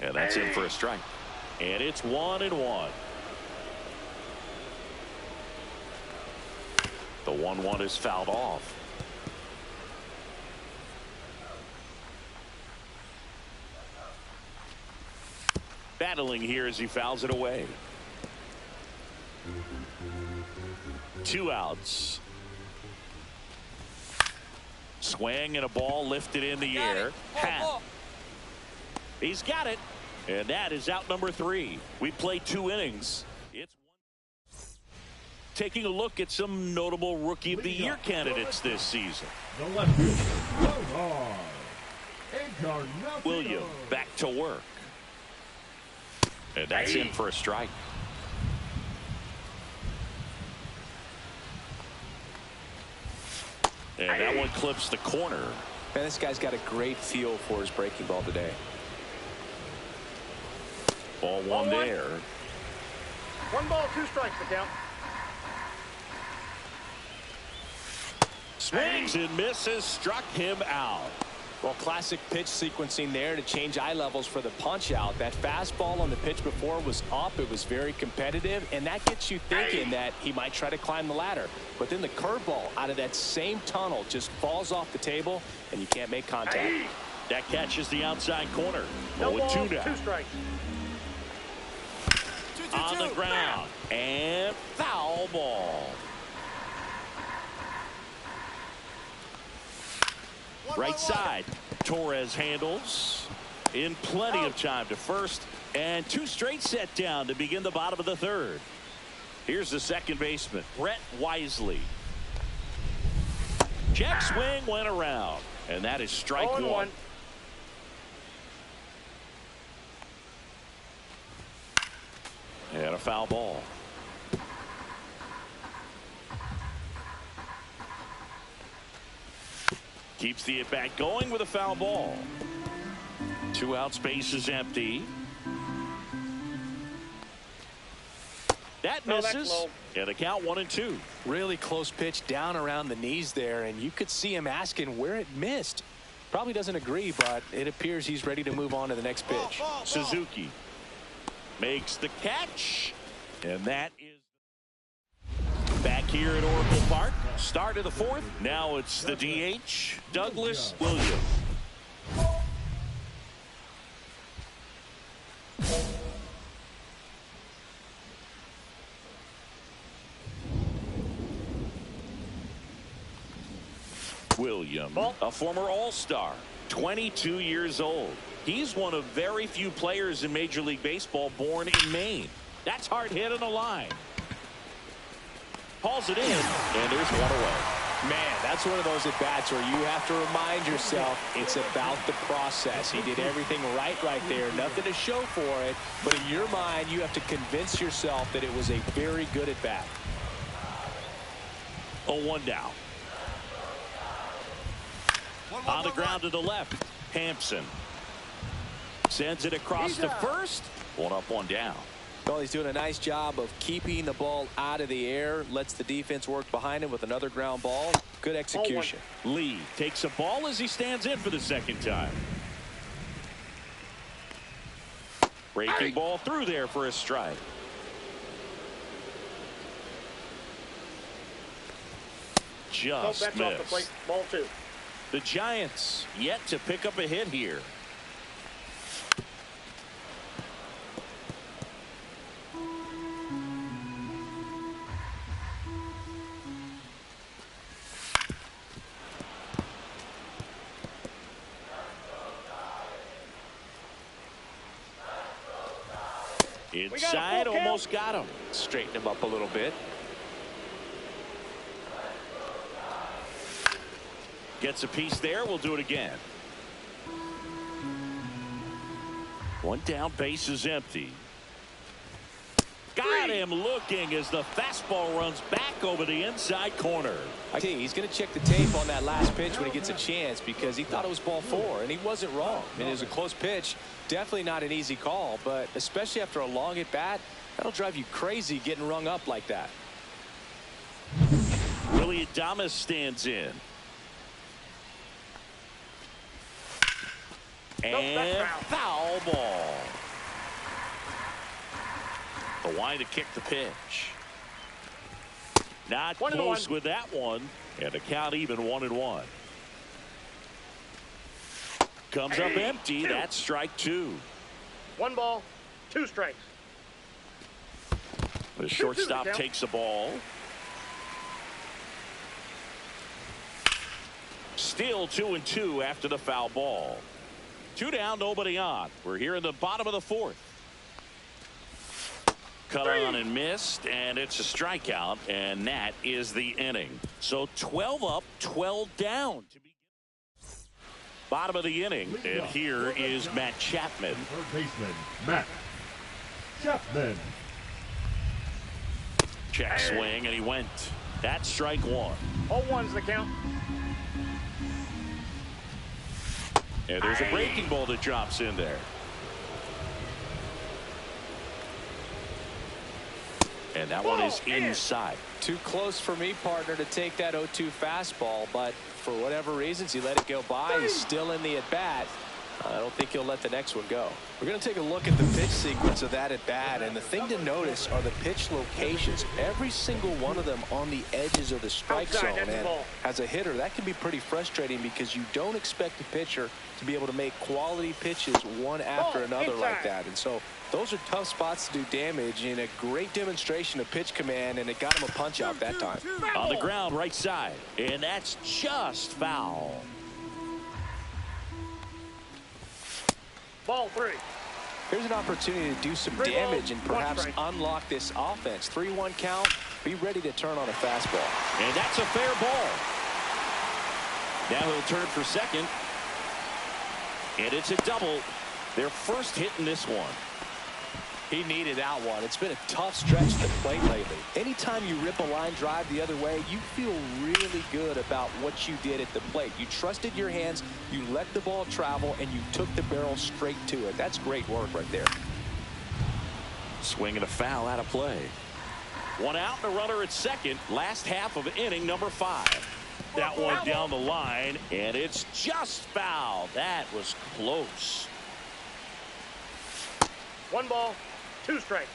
And that's in for a strike. And it's 1-1. The 1-1 is fouled off. Battling here as he fouls it away. 2 outs. Swing and a ball lifted in the air. He's got it. And that is out number 3. We played 2 innings. It's taking a look at some notable Rookie of the Year candidates this season. The left William back to work. And that's in for a strike. And that one clips the corner. Man, this guy's got a great feel for his breaking ball today. Ball 1 there. 1 ball, 2 strikes to count. Swings and misses, struck him out. Well, classic pitch sequencing there to change eye levels for the punch out. That fastball on the pitch before was up. It was very competitive, and that gets you thinking that he might try to climb the ladder. But then the curveball out of that same tunnel just falls off the table, and you can't make contact. That catches the outside corner. No 0-2 ball, now. 2 strikes. On the ground. And foul ball. Right side. Torres handles. In plenty of time to first. And 2 straight set down to begin the bottom of the 3rd. Here's the second baseman, Brett Wisely. Check swing went around. And that is strike 1. And a foul ball. Keeps the at-bat going with a foul ball. 2 outs, base is empty. That No, that's misses. low. And a count 1-2. Really close pitch down around the knees there, and you could see him asking where it missed. Probably doesn't agree, but it appears he's ready to move on to the next pitch. Suzuki makes the catch, and that is back here at Oracle Park. Start of the fourth. Now it's the DH, Douglas Williams. Williams, a former All-Star, 22 years old. He's one of very few players in Major League Baseball born in Maine. That's hard hit on the line. Hauls it in, and there's one away. Man, that's one of those at-bats where you have to remind yourself it's about the process. He did everything right there. Nothing to show for it, but in your mind, you have to convince yourself that it was a very good at-bat. 0-1 down. On the ground to the left, Hampson sends it across to first. 1 up, 1 down. Well, he's doing a nice job of keeping the ball out of the air, lets the defense work behind him with another ground ball. Good execution. Lee takes a ball as he stands in for the second time. Breaking ball through there for a strike. Just That's off the plate. missed. Ball 2. The Giants yet to pick up a hit here. Inside, almost got him. Straighten him up a little bit. Gets a piece there. We'll do it again. 1 down, base is empty. Got him looking as the fastball runs back over the inside corner. I tell you, he's going to check the tape on that last pitch when he gets a chance because he thought it was ball 4, and he wasn't wrong. I mean, it was a close pitch. Definitely not an easy call, but especially after a long at-bat, that'll drive you crazy getting rung up like that. Willie Adames stands in. And foul ball. The line to kick the pitch. Not close with that one. And the count even 1-1. Comes up empty. That's strike 2. 1 ball, 2 strikes. The shortstop takes the ball. Still 2-2 after the foul ball. 2 down, nobody on. We're here in the bottom of the 4th. Cut on and missed, and it's a strikeout, and that is the inning. So 12 up, 12 down. Bottom of the inning, and here is Matt Chapman. Third baseman, Matt Chapman. Check swing, and he went. That's strike 1. 0-1's the count. And there's a breaking ball that drops in there. And that one is inside. Too close for me, partner, to take that 0-2 fastball, but for whatever reasons, he let it go by. He's still in the at-bat. I don't think he'll let the next one go. We're going to take a look at the pitch sequence of that at-bat, and the thing to notice are the pitch locations. Every single one of them on the edges of the strike zone. And as a hitter, that can be pretty frustrating because you don't expect the pitcher to be able to make quality pitches one after another like that. And so those are tough spots to do damage, and a great demonstration of pitch command, and it got him a punch out that time. On the ground, right side, and that's just foul. Ball 3. Here's an opportunity to do some damage and perhaps unlock this offense. 3-1 count. Be ready to turn on a fastball. And that's a fair ball. Now he'll turn for second. And it's a double. Their first hit in this one. He needed that one. It's been a tough stretch to the plate lately. Anytime you rip a line drive the other way, you feel really good about what you did at the plate. You trusted your hands, you let the ball travel, and you took the barrel straight to it. That's great work right there. Swing and a foul out of play. One out and a runner at second. Last half of inning number 5. That one down the line, and it's just foul. That was close. 1 ball, 2 strikes.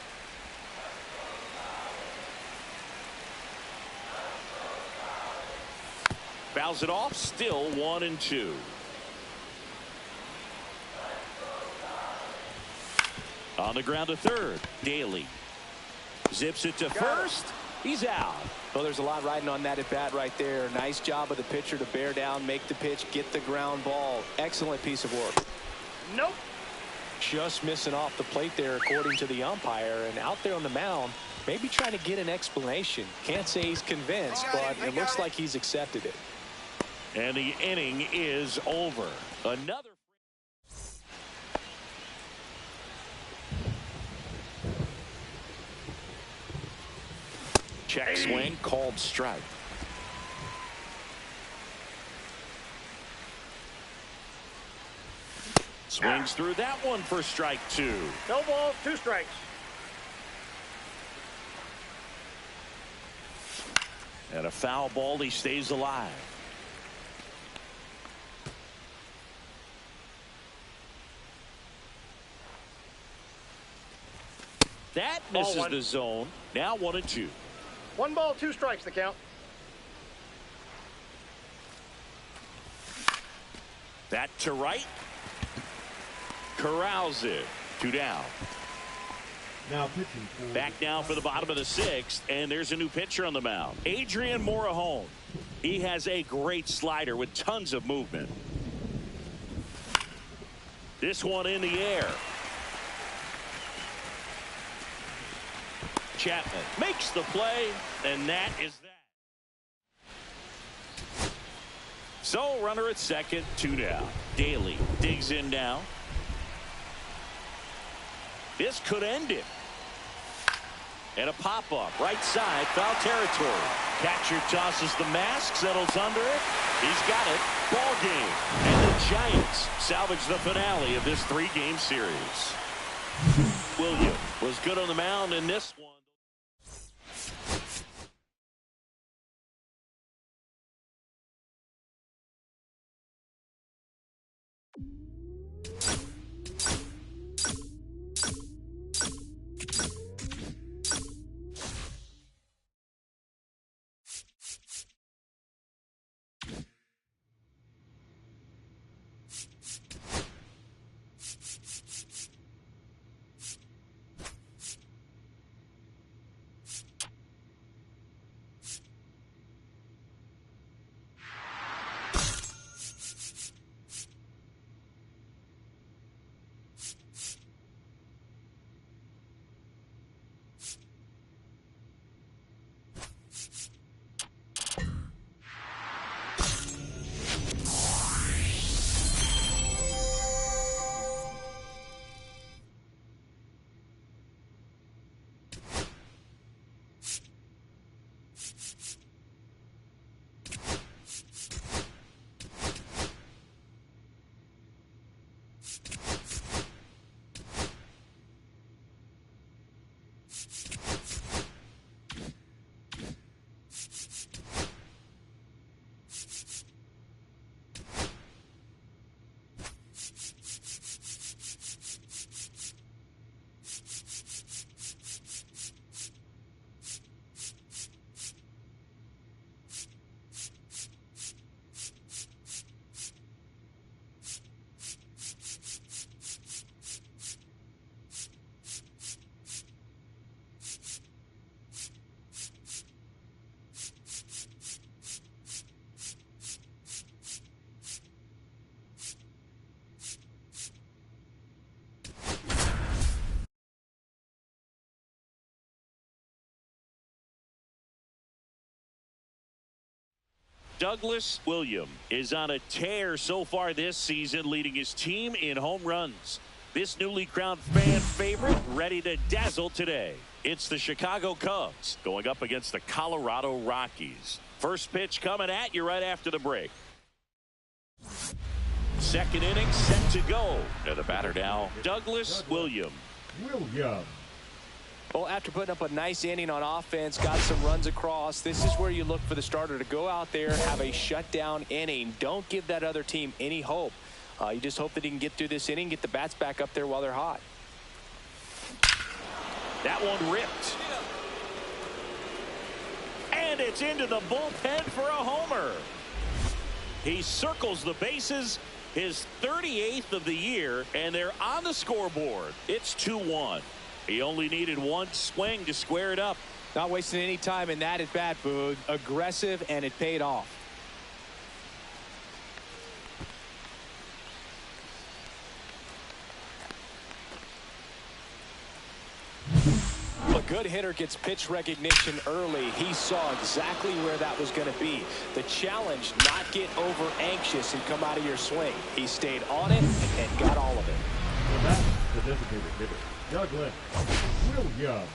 Fouls it off, still 1-2. On the ground to third, Daly. Zips it to first. He's out. Well, there's a lot riding on that at bat right there. Nice job of the pitcher to bear down, make the pitch, get the ground ball. Excellent piece of work. Nope. Just missing off the plate there, according to the umpire. And out there on the mound, maybe trying to get an explanation. Can't say he's convinced, but it looks like he's accepted it. And the inning is over. Another. Check swing, called strike. Swings through that one for strike 2. No balls, 2 strikes. And a foul ball, he stays alive. That misses the zone. Now 1-2. 1 ball, 2 strikes, the count. That to right. Corrals it. 2 down. Now pitching for Back now for the bottom of the 6th, and there's a new pitcher on the mound. Adrian Morejon. He has a great slider with tons of movement. This one in the air. Chapman makes the play, and that is that. So runner at second, 2 down. Daly digs in now. This could end it. And a pop-up right side, foul territory. Catcher tosses the mask, settles under it. He's got it. Ball game. And the Giants salvage the finale of this 3-game series. William was good on the mound in this one. Douglas William is on a tear so far this season, leading his team in home runs. This newly crowned fan favorite ready to dazzle today. It's the Chicago Cubs going up against the Colorado Rockies. First pitch coming at you right after the break. Second inning set to go. And the batter now, Douglas William. William. Well, after putting up a nice inning on offense, got some runs across, this is where you look for the starter to go out there, have a shutdown inning. Don't give that other team any hope. You just hope that he can get through this inning, get the bats back up there while they're hot. That one ripped. And it's into the bullpen for a homer. He circles the bases, his 38th of the year, and they're on the scoreboard. It's 2-1. He only needed one swing to square it up. Not wasting any time in that at bat, Boog. Aggressive, and it paid off. A good hitter gets pitch recognition early. He saw exactly where that was going to be. The challenge, not get over anxious and come out of your swing. He stayed on it and got all of it. So that's the designated hitter, Douglas Williams.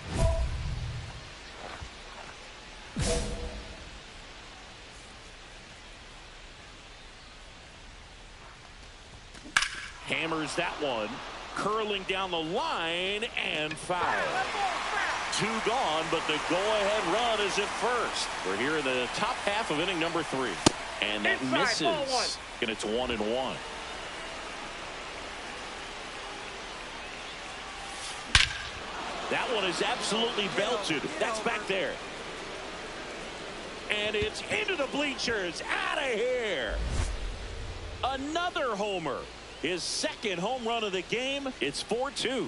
Hammers that one. Curling down the line and foul. 2 gone, but the go-ahead run is at first. We're here in the top half of inning number 3. And that misses. And it's 1-1. That one is absolutely belted. That's back there. And it's into the bleachers. Out of here. Another homer. His second home run of the game. It's 4-2.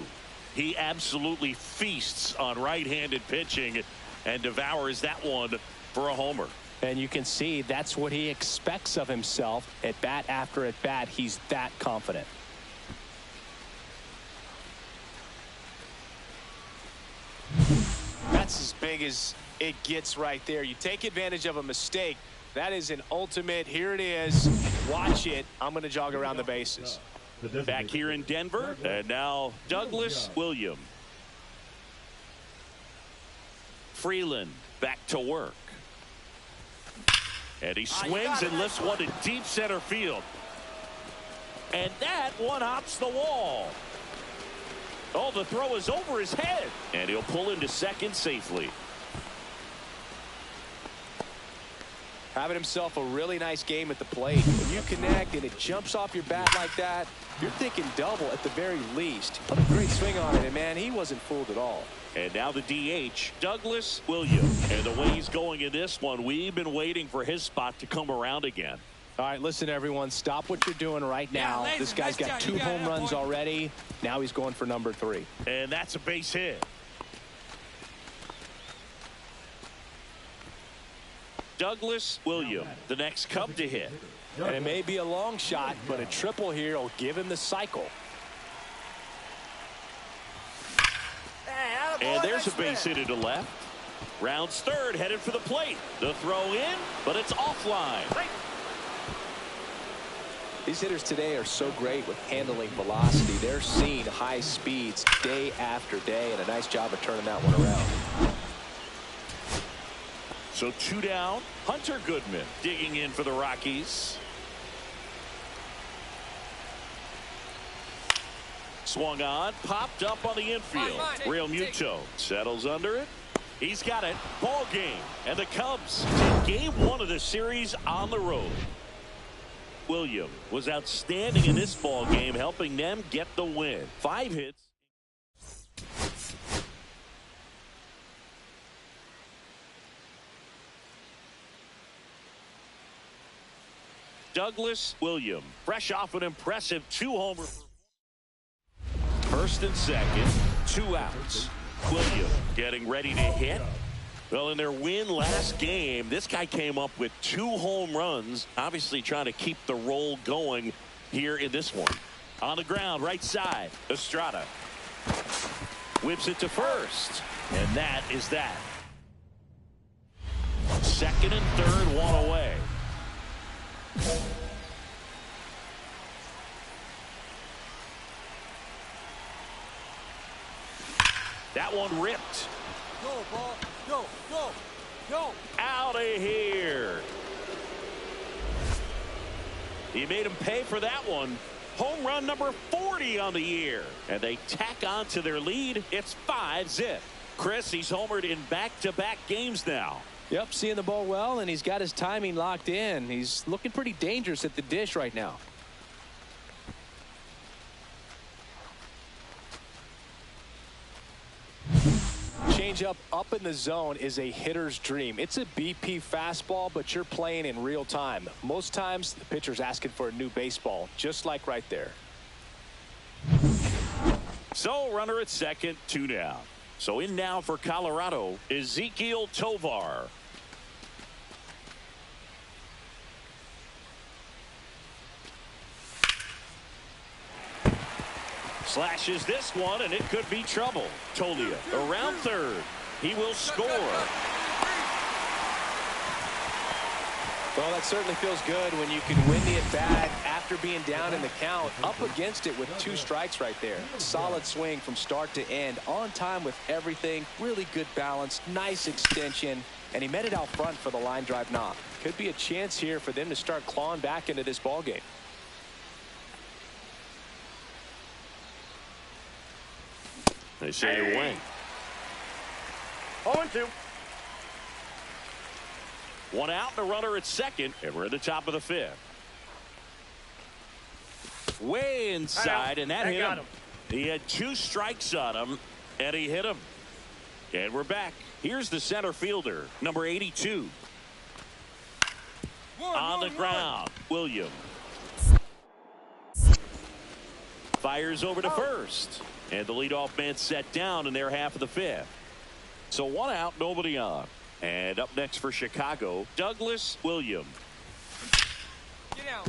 He absolutely feasts on right-handed pitching and devours that one for a homer. And you can see that's what he expects of himself at bat after at bat. He's that confident. That's as big as it gets right there. You take advantage of a mistake. That is an ultimate. Here it is. Watch it. I'm going to jog around the bases. Back here in Denver, and now Douglas Williams. Freeland back to work. And he swings and lifts one to deep center field. And that one hops the wall. Oh, the throw is over his head. And he'll pull into second safely. Having himself a really nice game at the plate. When you connect and it jumps off your bat like that, you're thinking double at the very least. What a great swing on it, and man, he wasn't fooled at all. And now the DH, Douglas Williams. And the way he's going in this one, we've been waiting for his spot to come around again. All right, listen, everyone, stop what you're doing right now. This guy's got 2 home runs already. Now he's going for number 3. And that's a base hit. Douglas Williams, the next Cub to hit. And it may be a long shot, but a triple here will give him the cycle. And there's a base hit to left. Rounds third, headed for the plate. The throw in, but it's offline. These hitters today are so great with handling velocity. They're seeing high speeds day after day, and a nice job of turning that one around. So 2 down. Hunter Goodman digging in for the Rockies. Swung on, popped up on the infield. Real Muto settles under it. He's got it. Ball game. And the Cubs take game 1 of the series on the road. Williams was outstanding in this ball game, helping them get the win. 5 hits. Douglas Williams, fresh off an impressive 2-homer. First and second, 2 outs. Williams getting ready to hit. Well, in their win last game, this guy came up with 2 home runs, obviously trying to keep the roll going here in this one. On the ground, right side, Estrada whips it to first, and that is that. Second and third, 1 away. That one ripped. Go, ball. Go, go, go. Out of here. He made him pay for that one. Home run number 40 on the year. And they tack on to their lead. It's 5-zip. Chris, he's homered in back-to-back games now. Yep, seeing the ball well, and he's got his timing locked in. He's looking pretty dangerous at the dish right now. Changeup up in the zone is a hitter's dream. It's a BP fastball, but you're playing in real time. Most times, the pitcher's asking for a new baseball, just like right there. So, runner at second, 2 down. So, in now for Colorado, Ezequiel Tovar. Slashes this one, and it could be trouble. Tolia around third. He will score. Well, that certainly feels good when you can win the at-bat after being down in the count, up against it with 2 strikes right there. Solid swing from start to end, on time with everything, really good balance, nice extension, and he met it out front for the line drive knock. Could be a chance here for them to start clawing back into this ball game. They say away. 0-2. 1 out and a runner at second, and we're at the top of the 5th. Way inside, and that hit him. He had 2 strikes on him, and he hit him. And we're back. Here's the center fielder, number 82. On the ground, William. Fires over to first. And the leadoff man set down in their half of the 5th. So 1 out, nobody on. And up next for Chicago, Douglas William.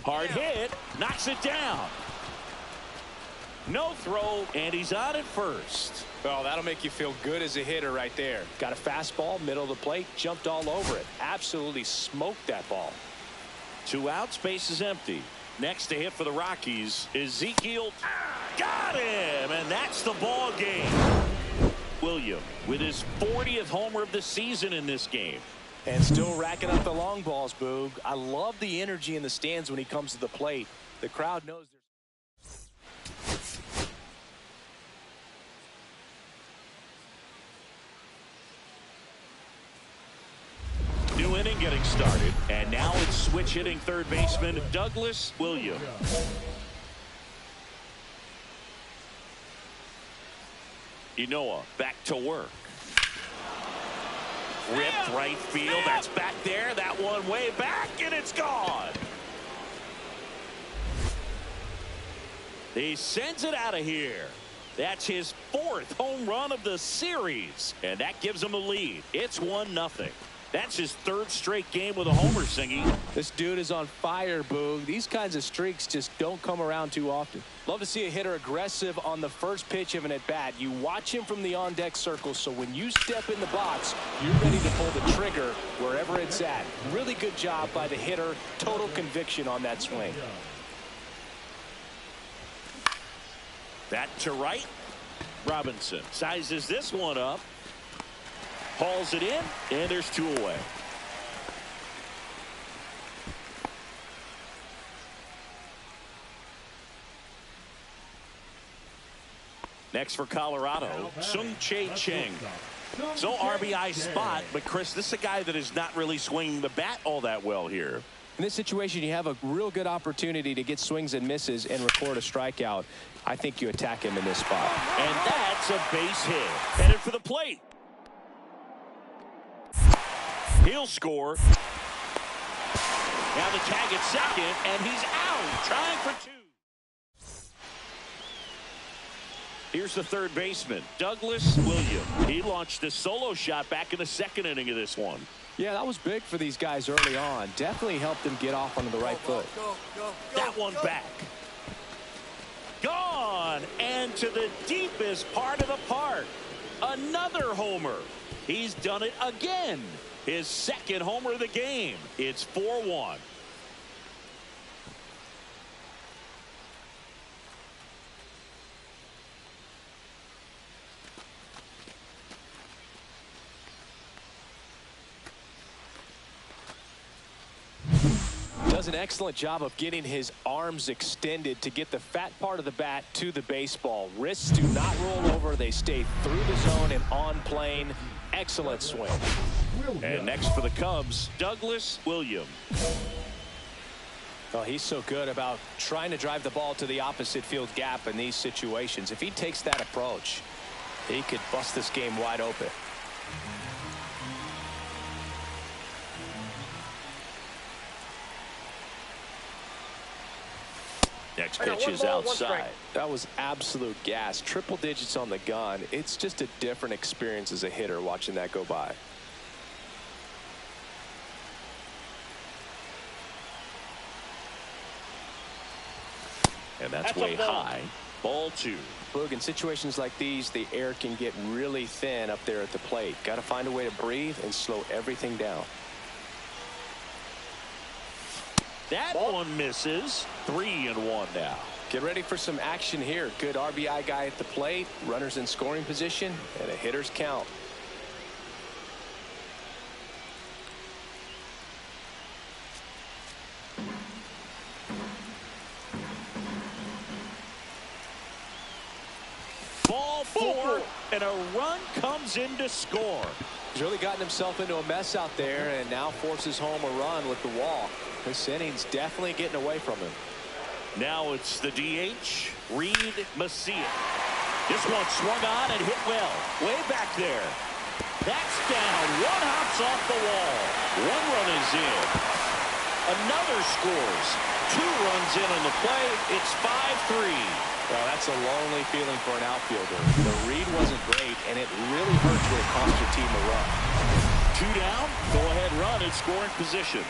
Hard hit, knocks it down. No throw, and he's on at first. Well, that'll make you feel good as a hitter right there. Got a fastball, middle of the plate, jumped all over it. Absolutely smoked that ball. 2 outs, base is empty. Next to hit for the Rockies, Ezequiel. Got him, and that's the ball game. William with his 40th homer of the season in this game. And still racking up the long balls, Boog. I love the energy in the stands when he comes to the plate. The crowd knows there's... New inning getting started, and now it's switch hitting third baseman Douglas William. Inoa back to work. Ripped right field. That's back there. That one way back, and it's gone. He sends it out of here. That's his 4th home run of the series, and that gives him a lead. It's 1-0. That's his 3rd straight game with a homer, Singy. This dude is on fire, Boog. These kinds of streaks just don't come around too often. Love to see a hitter aggressive on the first pitch of an at-bat. You watch him from the on-deck circle, so when you step in the box, you're ready to pull the trigger wherever it's at. Really good job by the hitter. Total conviction on that swing. That to right. Robinson sizes this one up. Hauls it in, and there's 2 away. Next for Colorado, Sung-Chae Cheng. So RBI spot, but Chris, this is a guy that is not really swinging the bat all that well here. In this situation, you have a real good opportunity to get swings and misses and record a strikeout. I think you attack him in this spot. And that's a base hit. Headed for the plate. He'll score. Now the tag at second, and he's out, trying for 2. Here's the third baseman, Douglas William. He launched a solo shot back in the 2nd inning of this one. Yeah, that was big for these guys early on. Definitely helped them get off onto the right foot. That one back. Gone, and to the deepest part of the park. Another homer. He's done it again. His 2nd homer of the game. It's 4-1. Does an excellent job of getting his arms extended to get the fat part of the bat to the baseball. Wrists do not roll over. They stay through the zone and on plane. Excellent swing. And next for the Cubs, Douglas Williams. Well, he's so good about trying to drive the ball to the opposite field gap in these situations. If he takes that approach, he could bust this game wide open. Next pitch is outside. That was absolute gas. Triple digits on the gun. It's just a different experience as a hitter watching that go by. And that's way high. Ball 2. Boog, in situations like these, the air can get really thin up there at the plate. Got to find a way to breathe and slow everything down. That one misses. 3-1 now. Get ready for some action here. Good RBI guy at the plate. Runners in scoring position and a hitter's count. Ball 4, and a run comes in to score. He's really gotten himself into a mess out there and now forces home a run with the walk. This inning's definitely getting away from him. Now it's the DH, Reed Macias. This one swung on and hit well. Way back there. That's down. One hops off the wall. One run is in. Another scores. 2 runs in on the play. It's 5-3. Well, that's a lonely feeling for an outfielder. The read wasn't great, and it really hurts when it cost your team a run. 2 down. Go ahead run in scoring position.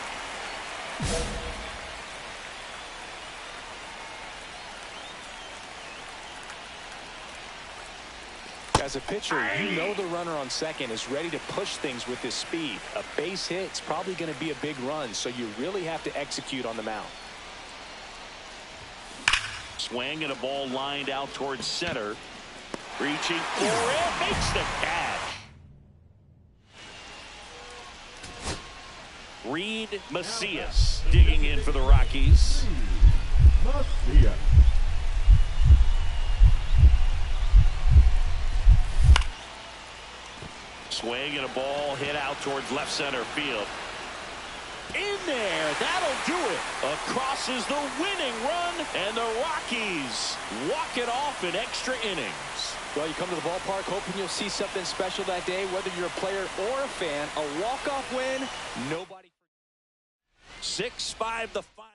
As a pitcher, you know the runner on second is ready to push things with his speed. A base hit's probably going to be a big run, so you really have to execute on the mound. Swing and a ball lined out towards center. Reaching for it. Makes the catch. Reed Macias digging in for the Rockies. Macias. Swing and a ball hit out towards left center field. In there, that'll do it. Acrosses the winning run, and the Rockies walk it off in extra innings. Well, you come to the ballpark hoping you'll see something special that day, whether you're a player or a fan. A walk-off win, nobody. 6-5 the final.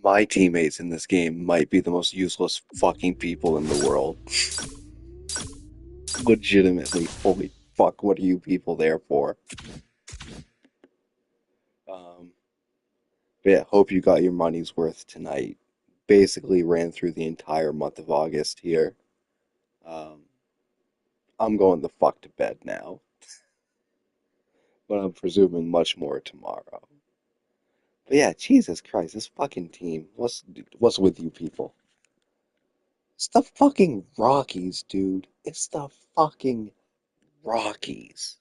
My teammates in this game might be the most useless fucking people in the world. Legitimately, holy fuck, what are you people there for? But yeah, hope you got your money's worth tonight. Basically ran through the entire month of August here. I'm going the fuck to bed now. But I'm presuming much more tomorrow. But yeah, Jesus Christ, this fucking team. What's with you people? It's the fucking Rockies, dude. It's the fucking Rockies.